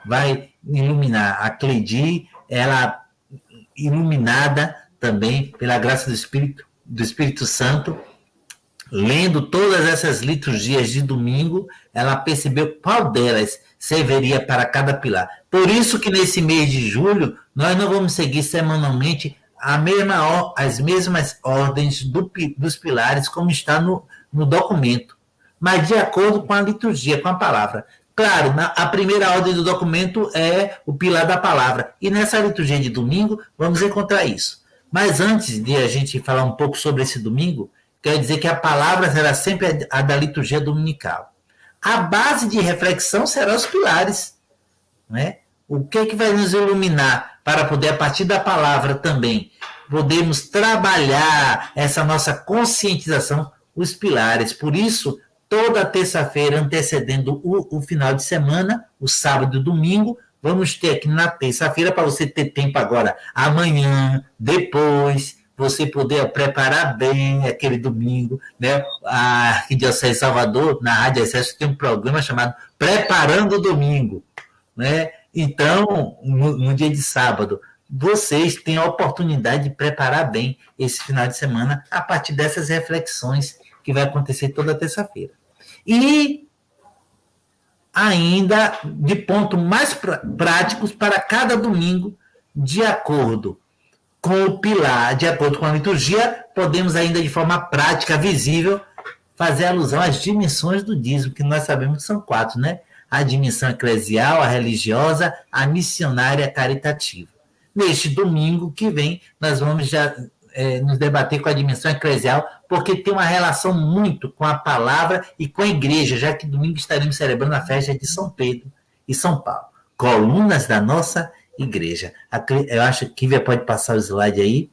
vai iluminar. A Cleidi, ela iluminada também pela graça do Espírito Santo, lendo todas essas liturgias de domingo, ela percebeu qual delas serviria para cada pilar. Por isso que nesse mês de julho, nós não vamos seguir semanalmente as mesmas ordens dos pilares, como está no documento, mas de acordo com a liturgia, com a palavra. Claro, a primeira ordem do documento é o pilar da palavra, e nessa liturgia de domingo vamos encontrar isso. Mas antes de a gente falar um pouco sobre esse domingo, quero dizer que a palavra será sempre a da liturgia dominical. A base de reflexão serão os pilares, né? O que é que vai nos iluminar para poder, a partir da palavra também, podermos trabalhar essa nossa conscientização, os pilares. Por isso, toda terça-feira, antecedendo o final de semana, o sábado e o domingo, vamos ter aqui na terça-feira, para você ter tempo agora, amanhã, depois, você poder preparar bem aquele domingo, né? A Arquidiocese de Salvador, na Rádio Excesso, tem um programa chamado Preparando o Domingo, né? Então, no dia de sábado, vocês têm a oportunidade de preparar bem esse final de semana a partir dessas reflexões que vai acontecer toda terça-feira. E ainda de pontos mais práticos para cada domingo, de acordo com o pilar, de acordo com a liturgia, podemos ainda de forma prática, visível, fazer alusão às dimensões do dízimo, que nós sabemos que são 4, né? A dimensão eclesial, a religiosa, a missionária, a caritativa. Neste domingo que vem, nós vamos já nos debater com a dimensão eclesial, porque tem uma relação muito com a palavra e com a igreja, já que domingo estaremos celebrando a festa de São Pedro e São Paulo, colunas da nossa igreja. Eu acho que Kívia pode passar o slide aí.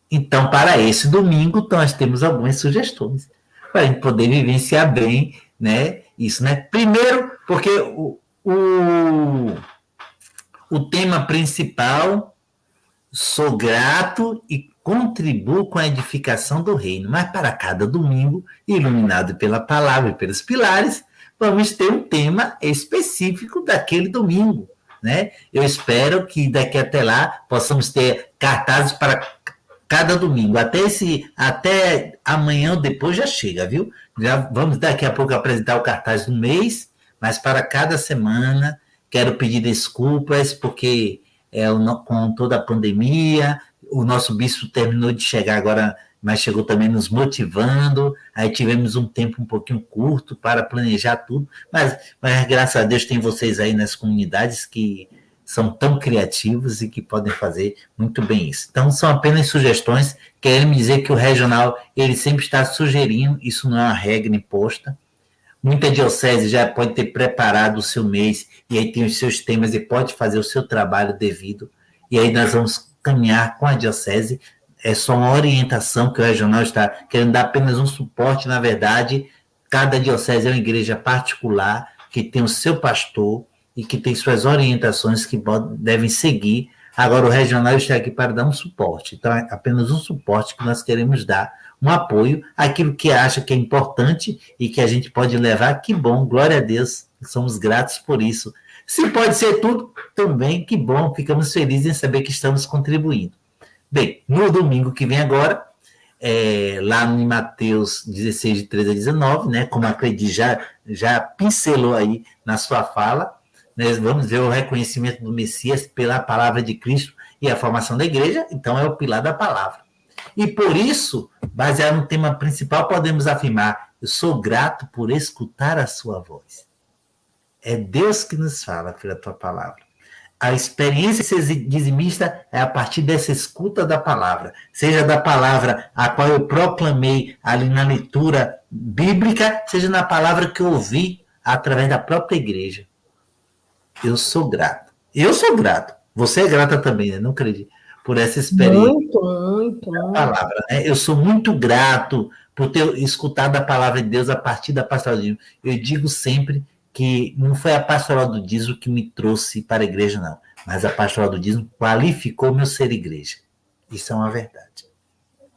Então, para esse domingo, nós temos algumas sugestões para a gente poder vivenciar bem, né, isso, né? Primeiro, porque o tema principal, sou grato e contribuo com a edificação do reino. Mas para cada domingo, iluminado pela palavra e pelos pilares, vamos ter um tema específico daquele domingo, né? Eu espero que daqui até lá possamos ter cartazes para cada domingo. Até amanhã ou depois já chega, viu? Já vamos daqui a pouco apresentar o cartaz do mês, mas para cada semana quero pedir desculpas, porque com toda a pandemia, o nosso bispo terminou de chegar agora, mas chegou também nos motivando, aí tivemos um tempo um pouquinho curto para planejar tudo, mas graças a Deus tem vocês aí nas comunidades que são tão criativos e que podem fazer muito bem isso. Então, são apenas sugestões, querendo dizer que o regional, ele sempre está sugerindo, isso não é uma regra imposta. Muita diocese já pode ter preparado o seu mês, e aí tem os seus temas, e pode fazer o seu trabalho devido, e aí nós vamos caminhar com a diocese. É só uma orientação que o regional está querendo dar, apenas um suporte. Na verdade, cada diocese é uma igreja particular, que tem o seu pastor, e que tem suas orientações que devem seguir. Agora, o regional está aqui para dar um suporte. Então, é apenas um suporte que nós queremos dar, um apoio àquilo que acha que é importante e que a gente pode levar. Que bom, glória a Deus, somos gratos por isso. Se pode ser tudo, também, que bom, ficamos felizes em saber que estamos contribuindo. Bem, no domingo que vem agora, lá em Mateus 16, de 13 a 19, né, como a Cleidi já pincelou aí na sua fala, nós vamos ver o reconhecimento do Messias pela palavra de Cristo e a formação da igreja. Então é o pilar da palavra. E por isso, baseado no tema principal, podemos afirmar: eu sou grato por escutar a sua voz. É Deus que nos fala pela tua palavra. A experiência de ser dizimista é a partir dessa escuta da palavra, seja da palavra a qual eu proclamei ali na leitura bíblica, seja na palavra que eu ouvi através da própria igreja. Eu sou grato. Eu sou grato. Você é grata também, né? Não acredito. Por essa experiência. Muito. Palavra, né? Eu sou muito grato por ter escutado a palavra de Deus a partir da pastoral do dízimo. Eu digo sempre que não foi a pastoral do dízimo que me trouxe para a igreja, não. Mas a pastoral do dízimo qualificou meu ser igreja. Isso é uma verdade.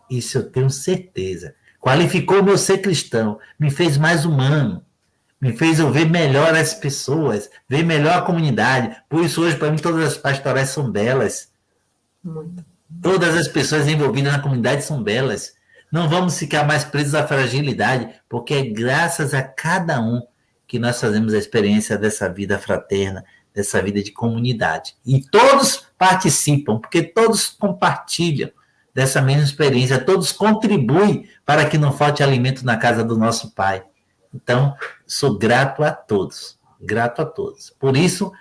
Isso eu tenho certeza. Qualificou meu ser cristão. Me fez mais humano. Me fez eu ver melhor as pessoas, ver melhor a comunidade. Por isso, hoje, para mim, todas as pastorais são belas. Muito. Todas as pessoas envolvidas na comunidade são belas. Não vamos ficar mais presos à fragilidade, porque é graças a cada um que nós fazemos a experiência dessa vida fraterna, dessa vida de comunidade. E todos participam, porque todos compartilham dessa mesma experiência, todos contribuem para que não falte alimento na casa do nosso Pai. Então, sou grato a todos, grato a todos. Por isso,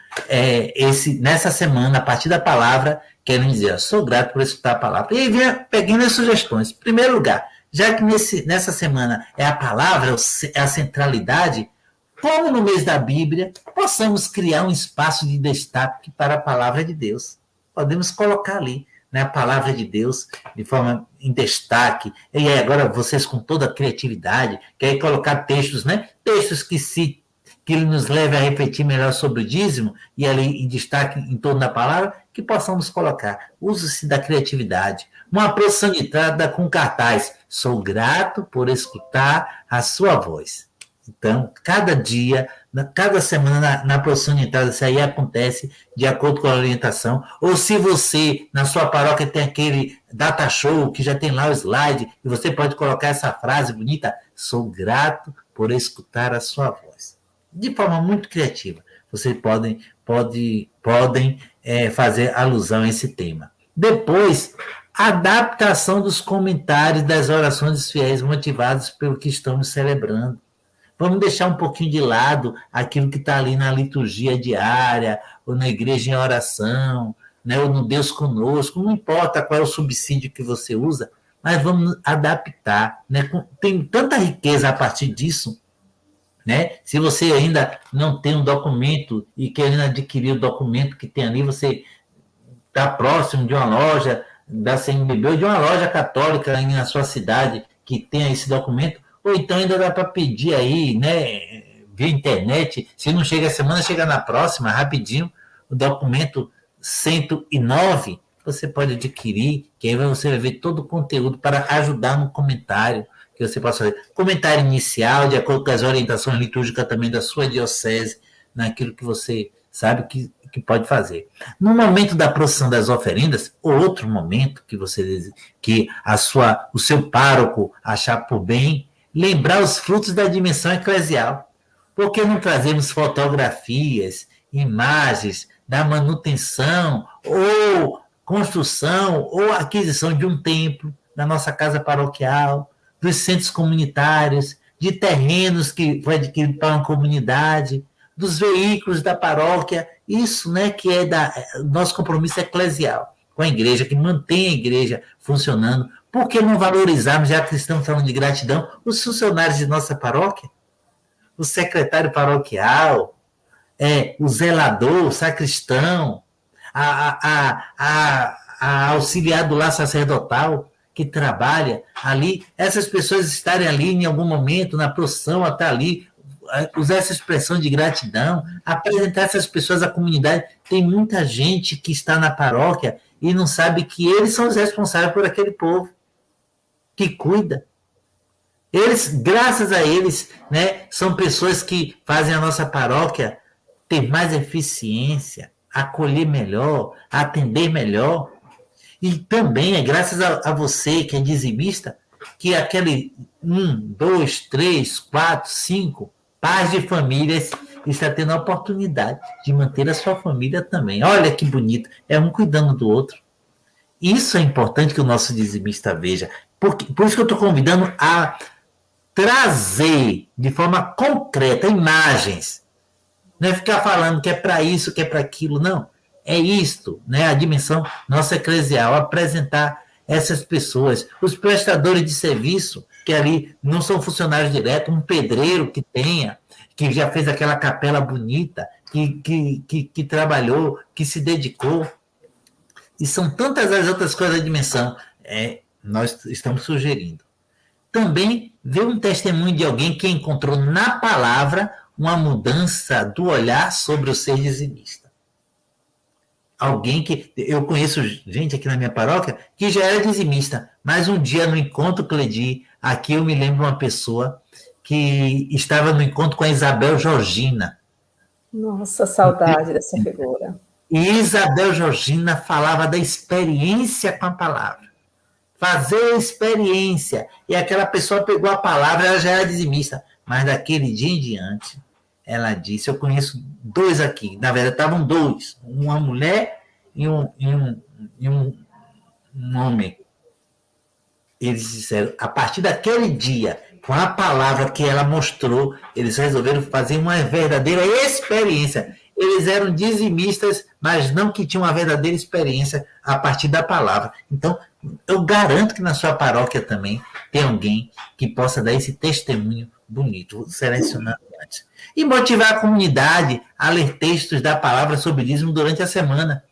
nessa semana, a partir da palavra, quero dizer, sou grato por escutar a palavra. E aí, pegando as sugestões. Em primeiro lugar, já que nessa semana é a palavra, é a centralidade, como no mês da Bíblia, possamos criar um espaço de destaque para a palavra de Deus. Podemos colocar ali, né, a palavra de Deus de forma em destaque. E aí agora vocês com toda a criatividade querem colocar textos, né? Textos que nos levem a refletir melhor sobre o dízimo e ali em destaque em torno da palavra, que possamos colocar. Use-se da criatividade. Uma procissão de entrada com cartaz. Sou grato por escutar a sua voz. Então, cada dia, cada semana na procissão de entrada, isso aí acontece de acordo com a orientação. Ou se você, na sua paróquia, tem aquele data show que já tem lá o slide, e você pode colocar essa frase bonita, sou grato por escutar a sua voz. De forma muito criativa. Vocês podem fazer alusão a esse tema. Depois, adaptação dos comentários das orações dos fiéis motivados pelo que estamos celebrando. Vamos deixar um pouquinho de lado aquilo que está ali na liturgia diária, ou na igreja em oração, né, ou no Deus conosco, não importa qual é o subsídio que você usa, mas vamos adaptar. Né? Tem tanta riqueza a partir disso. Né? Se você ainda não tem um documento e querendo adquirir o documento que tem ali, você está próximo de uma loja da CNBB ou de uma loja católica aí na sua cidade que tenha esse documento, ou então ainda dá para pedir aí, né, via internet, se não chega a semana, chega na próxima, rapidinho, o documento 109, você pode adquirir, que aí você vai ver todo o conteúdo para ajudar no comentário, que você possa fazer. Comentário inicial, de acordo com as orientações litúrgicas também da sua diocese, naquilo que você sabe que pode fazer. No momento da procissão das oferendas, outro momento que o seu pároco achar por bem, lembrar os frutos da dimensão eclesial. Por que não trazemos fotografias, imagens da manutenção ou construção ou aquisição de um templo na nossa casa paroquial, dos centros comunitários, de terrenos que foi adquirido para uma comunidade, dos veículos da paróquia, isso, né, que é nosso compromisso eclesial com a igreja, que mantém a igreja funcionando. Por que não valorizarmos, já que estamos falando de gratidão, os funcionários de nossa paróquia? O secretário paroquial, o zelador, o sacristão, a auxiliar do lar sacerdotal, que trabalha ali, essas pessoas estarem ali em algum momento, na procissão, até ali, usar essa expressão de gratidão, apresentar essas pessoas à comunidade. Tem muita gente que está na paróquia e não sabe que eles são os responsáveis por aquele povo que cuida. Eles, graças a eles, né, são pessoas que fazem a nossa paróquia ter mais eficiência, acolher melhor, atender melhor. E também é graças a você, que é dizimista, que aquele 1, 2, 3, 4, 5 pais de famílias está tendo a oportunidade de manter a sua família também. Olha que bonito, é um cuidando do outro. Isso é importante que o nosso dizimista veja. Por isso que eu estou convidando a trazer de forma concreta imagens. Não é ficar falando que é para isso, que é para aquilo, não. é isto, né? A dimensão nossa eclesial, apresentar essas pessoas, os prestadores de serviço, que ali não são funcionários diretos, um pedreiro que já fez aquela capela bonita, que trabalhou, que se dedicou, e são tantas as outras coisas da dimensão. Nós estamos sugerindo. Também ver um testemunho de alguém que encontrou na palavra uma mudança do olhar sobre o ser dizimista. Alguém que... Eu conheço gente aqui na minha paróquia que já era dizimista, mas um dia no encontro Cledi, aqui eu me lembro uma pessoa que estava no encontro com a Isabel Georgina. Nossa, saudade dessa figura. E Isabel Georgina falava da experiência com a palavra. Fazer a experiência. E aquela pessoa pegou a palavra, ela já era dizimista. Mas daquele dia em diante, ela disse, eu conheço 2 aqui, na verdade estavam 2, uma mulher e um homem. Eles disseram, a partir daquele dia, com a palavra que ela mostrou, eles resolveram fazer uma verdadeira experiência. Eles eram dizimistas, mas não que tinham uma verdadeira experiência a partir da palavra. Então, eu garanto que na sua paróquia também tem alguém que possa dar esse testemunho bonito, selecionando antes. E motivar a comunidade a ler textos da palavra sobre dízimo durante a semana.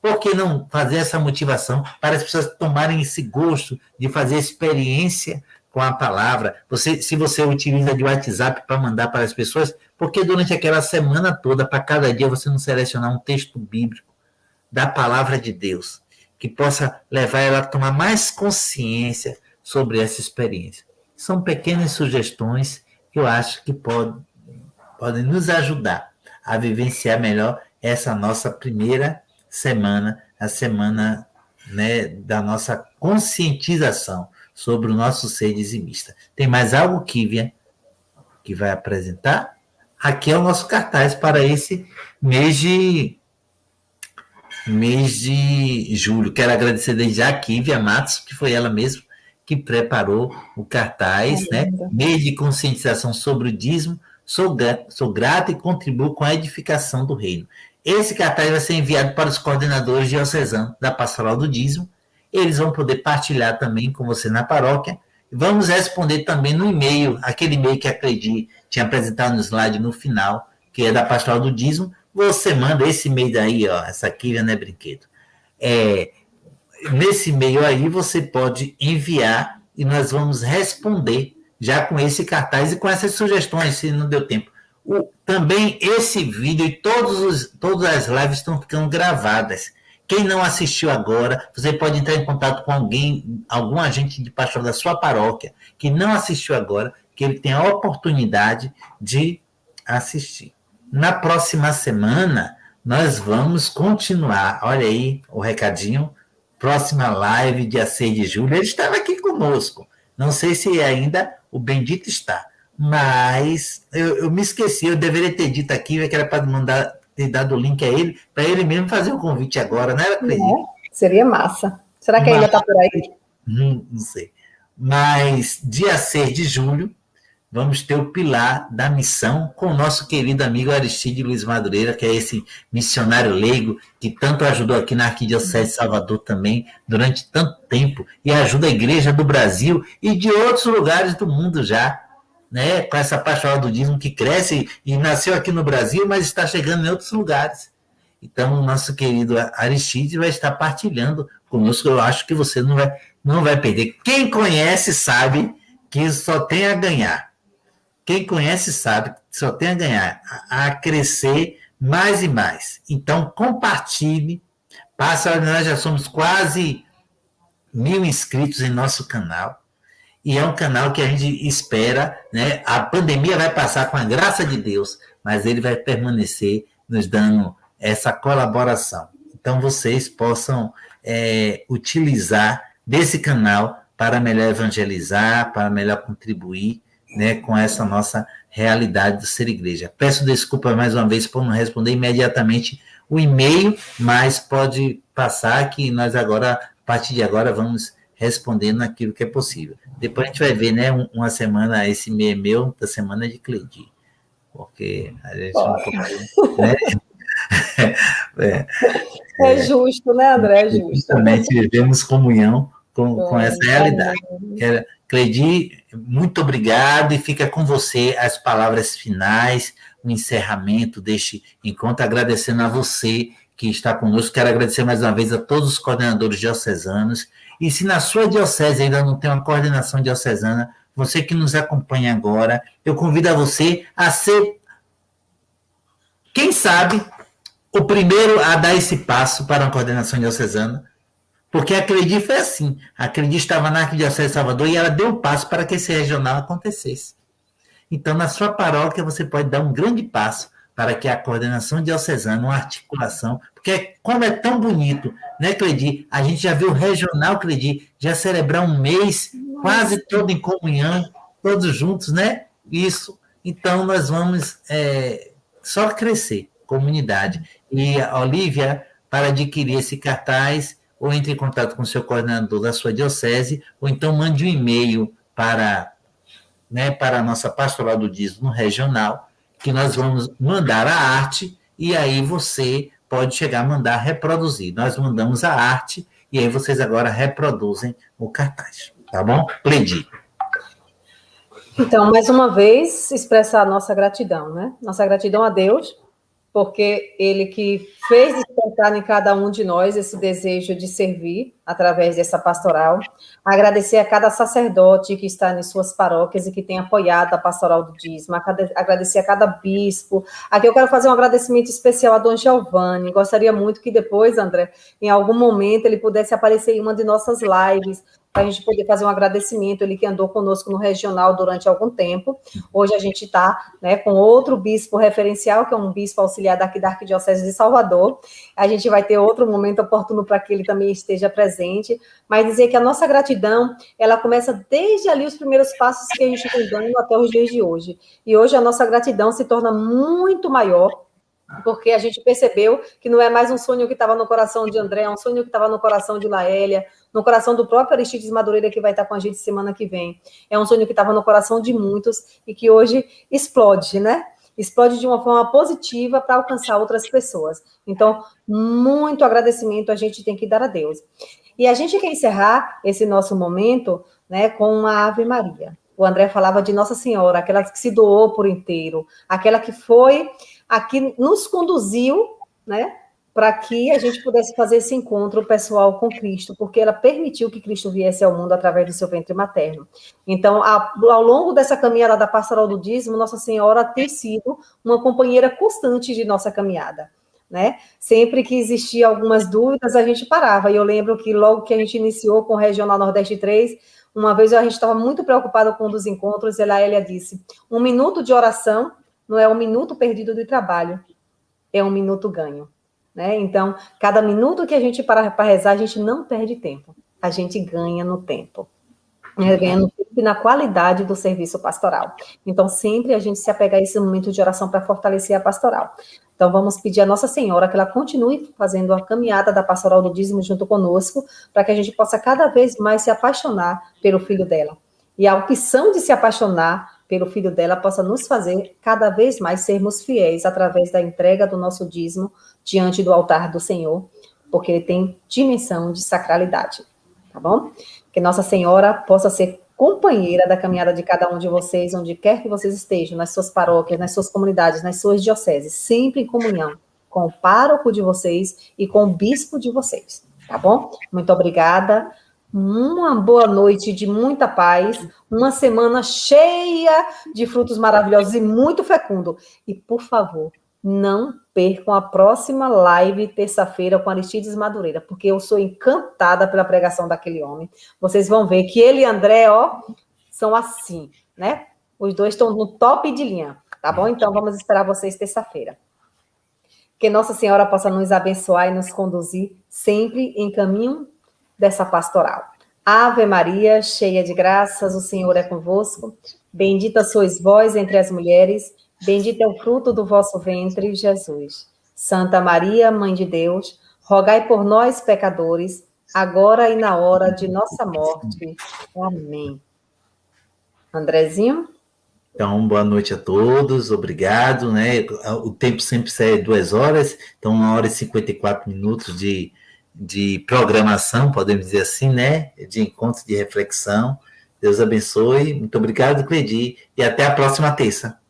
Por que não fazer essa motivação para as pessoas tomarem esse gosto de fazer experiência com a palavra? Se você utiliza de WhatsApp para mandar para as pessoas, por que durante aquela semana toda, para cada dia, você não selecionar um texto bíblico da palavra de Deus, que possa levar ela a tomar mais consciência sobre essa experiência? São pequenas sugestões que eu acho que podem nos ajudar a vivenciar melhor essa nossa primeira semana, a semana, né, da nossa conscientização sobre o nosso ser dizimista. Tem mais algo, Kívia, que vai apresentar? Aqui é o nosso cartaz para esse mês de julho. Quero agradecer desde já a Kívia Matos, que foi ela mesma que preparou o cartaz, né? Mês de conscientização sobre o dízimo. Sou grato e contribuo com a edificação do reino. Esse cartaz vai ser enviado para os coordenadores diocesanos da Pastoral do Dízimo. Eles vão poder partilhar também com você na paróquia. Vamos responder também no e-mail, aquele e-mail que a Cledi tinha apresentado no slide no final, que é da Pastoral do Dízimo. Você manda esse e-mail daí, ó, essa aqui já não é brinquedo. Nesse e-mail aí você pode enviar e nós vamos responder já com esse cartaz e com essas sugestões, se não deu tempo. Também esse vídeo e todas as lives estão ficando gravadas. Quem não assistiu agora, você pode entrar em contato com algum agente de pastoral da sua paróquia que não assistiu agora, que ele tem a oportunidade de assistir. Na próxima semana, nós vamos continuar. Olha aí o recadinho. Próxima live, dia 6 de julho. Ele estava aqui conosco. Não sei se ainda o Bendito está. Mas eu me esqueci, eu deveria ter dito aqui que era para ter dado o link a ele, para ele mesmo fazer o convite agora, não era, Cledi? Seria massa. Será que ainda está por aí? Não sei. Mas dia 6 de julho, vamos ter o Pilar da Missão com o nosso querido amigo Aristide Luiz Madureira, que é esse missionário leigo que tanto ajudou aqui na Arquidiocese de Salvador também, durante tanto tempo, e ajuda a Igreja do Brasil e de outros lugares do mundo já, né, com essa pastoral do dízimo que cresce e nasceu aqui no Brasil, mas está chegando em outros lugares. Então, o nosso querido Aristide vai estar partilhando conosco. Eu acho que você não vai perder. Quem conhece sabe que só tem a ganhar. Quem conhece sabe que só tem a ganhar, a crescer mais e mais. Então, compartilhe. Nós já somos quase 1.000 inscritos em nosso canal. E é um canal que a gente espera, né? A pandemia vai passar com a graça de Deus, mas ele vai permanecer nos dando essa colaboração. Então, vocês possam utilizar desse canal para melhor evangelizar, para melhor contribuir, né, com essa nossa realidade do ser igreja. Peço desculpa mais uma vez por não responder imediatamente o e-mail, mas pode passar que nós agora, a partir de agora, vamos respondendo naquilo que é possível. Depois a gente vai ver, né, uma semana, esse e-mail meu, da semana de Cledi, porque a gente não pode, né? É justo, né, André? É justo. Justamente vivemos comunhão com essa realidade. Cleidi, muito obrigado e fica com você as palavras finais, o encerramento deste encontro, agradecendo a você que está conosco. Quero agradecer mais uma vez a todos os coordenadores diocesanos. E se na sua diocese ainda não tem uma coordenação diocesana, você que nos acompanha agora, eu convido a você a ser, quem sabe, o primeiro a dar esse passo para uma coordenação diocesana, porque a Cleidi foi assim. A Cleidi estava na Arquidiocese de Salvador e ela deu um passo para que esse regional acontecesse. Então, na sua paróquia, você pode dar um grande passo para que a coordenação diocesana, uma articulação, porque como é tão bonito, né, Cleidi? A gente já viu o regional, Cleidi, já celebrar um mês quase todo em comunhão, todos juntos, né? Isso. Então, nós vamos só crescer, comunidade. E, Olívia, para adquirir esse cartaz, ou entre em contato com o seu coordenador da sua diocese, ou então mande um e-mail para a nossa pastoral do dízimo regional, que nós vamos mandar a arte, e aí você pode chegar a mandar reproduzir. Nós mandamos a arte, e aí vocês agora reproduzem o cartaz. Tá bom? Cleidi. Então, mais uma vez, expressar a nossa gratidão, né? Nossa gratidão a Deus, porque Ele que fez despertar em cada um de nós esse desejo de servir através dessa pastoral. Agradecer a cada sacerdote que está em suas paróquias e que tem apoiado a pastoral do dízimo. Agradecer a cada bispo. Aqui eu quero fazer um agradecimento especial a Dom Giovanni. Gostaria muito que depois, André, em algum momento, ele pudesse aparecer em uma de nossas lives, para a gente poder fazer um agradecimento, ele que andou conosco no regional durante algum tempo. Hoje a gente está, né, com outro bispo referencial, que é um bispo auxiliar daqui da Arquidiocese de Salvador. A gente vai ter outro momento oportuno para que ele também esteja presente, mas dizer que a nossa gratidão, ela começa desde ali os primeiros passos que a gente vem dando até os dias de hoje. E hoje a nossa gratidão se torna muito maior, porque a gente percebeu que não é mais um sonho que estava no coração de André, é um sonho que estava no coração de Laélia, no coração do próprio Aristides Madureira, que vai estar com a gente semana que vem. É um sonho que estava no coração de muitos e que hoje explode, né? Explode de uma forma positiva para alcançar outras pessoas. Então, muito agradecimento a gente tem que dar a Deus. E a gente quer encerrar esse nosso momento, né, com uma Ave Maria. O André falava de Nossa Senhora, aquela que se doou por inteiro, aquela que foi a que nos conduziu, né, para que a gente pudesse fazer esse encontro pessoal com Cristo, porque ela permitiu que Cristo viesse ao mundo através do seu ventre materno. Então, ao longo dessa caminhada da pastoral do dízimo, Nossa Senhora tem sido uma companheira constante de nossa caminhada, né? Sempre que existia algumas dúvidas, a gente parava. E eu lembro que logo que a gente iniciou com o Regional Nordeste 3, uma vez a gente estava muito preocupado com um dos encontros, e a Elia disse: 1 minuto de oração não é 1 minuto perdido de trabalho, é 1 minuto ganho. Né? Então, cada minuto que a gente para rezar, a gente não perde tempo, a gente ganha no tempo. Ganha no tempo e na qualidade do serviço pastoral. Então, sempre a gente se apegar a esse momento de oração para fortalecer a pastoral. Então, vamos pedir a Nossa Senhora que ela continue fazendo a caminhada da pastoral do dízimo junto conosco, para que a gente possa cada vez mais se apaixonar pelo filho dela. E a opção de se apaixonar pelo filho dela possa nos fazer cada vez mais sermos fiéis através da entrega do nosso dízimo diante do altar do Senhor, porque ele tem dimensão de sacralidade, tá bom? Que Nossa Senhora possa ser companheira da caminhada de cada um de vocês, onde quer que vocês estejam, nas suas paróquias, nas suas comunidades, nas suas dioceses, sempre em comunhão com o pároco de vocês e com o bispo de vocês, tá bom? Muito obrigada. Uma boa noite de muita paz, uma semana cheia de frutos maravilhosos e muito fecundo. E, por favor, não percam a próxima live terça-feira com Aristides Madureira, porque eu sou encantada pela pregação daquele homem. Vocês vão ver que ele e André, ó, são assim, né? Os dois estão no top de linha, tá bom? Então, vamos esperar vocês terça-feira. Que Nossa Senhora possa nos abençoar e nos conduzir sempre em caminho dessa pastoral. Ave Maria, cheia de graças, o Senhor é convosco. Bendita sois vós entre as mulheres, bendito é o fruto do vosso ventre, Jesus. Santa Maria, Mãe de Deus, rogai por nós, pecadores, agora e na hora de nossa morte. Amém. Andrezinho? Então, boa noite a todos, obrigado, né? O tempo sempre sai 2 horas, então 1 hora e 54 minutos de programação, podemos dizer assim, né? De encontro, de reflexão. Deus abençoe. Muito obrigado, Cleidi, e até a próxima terça.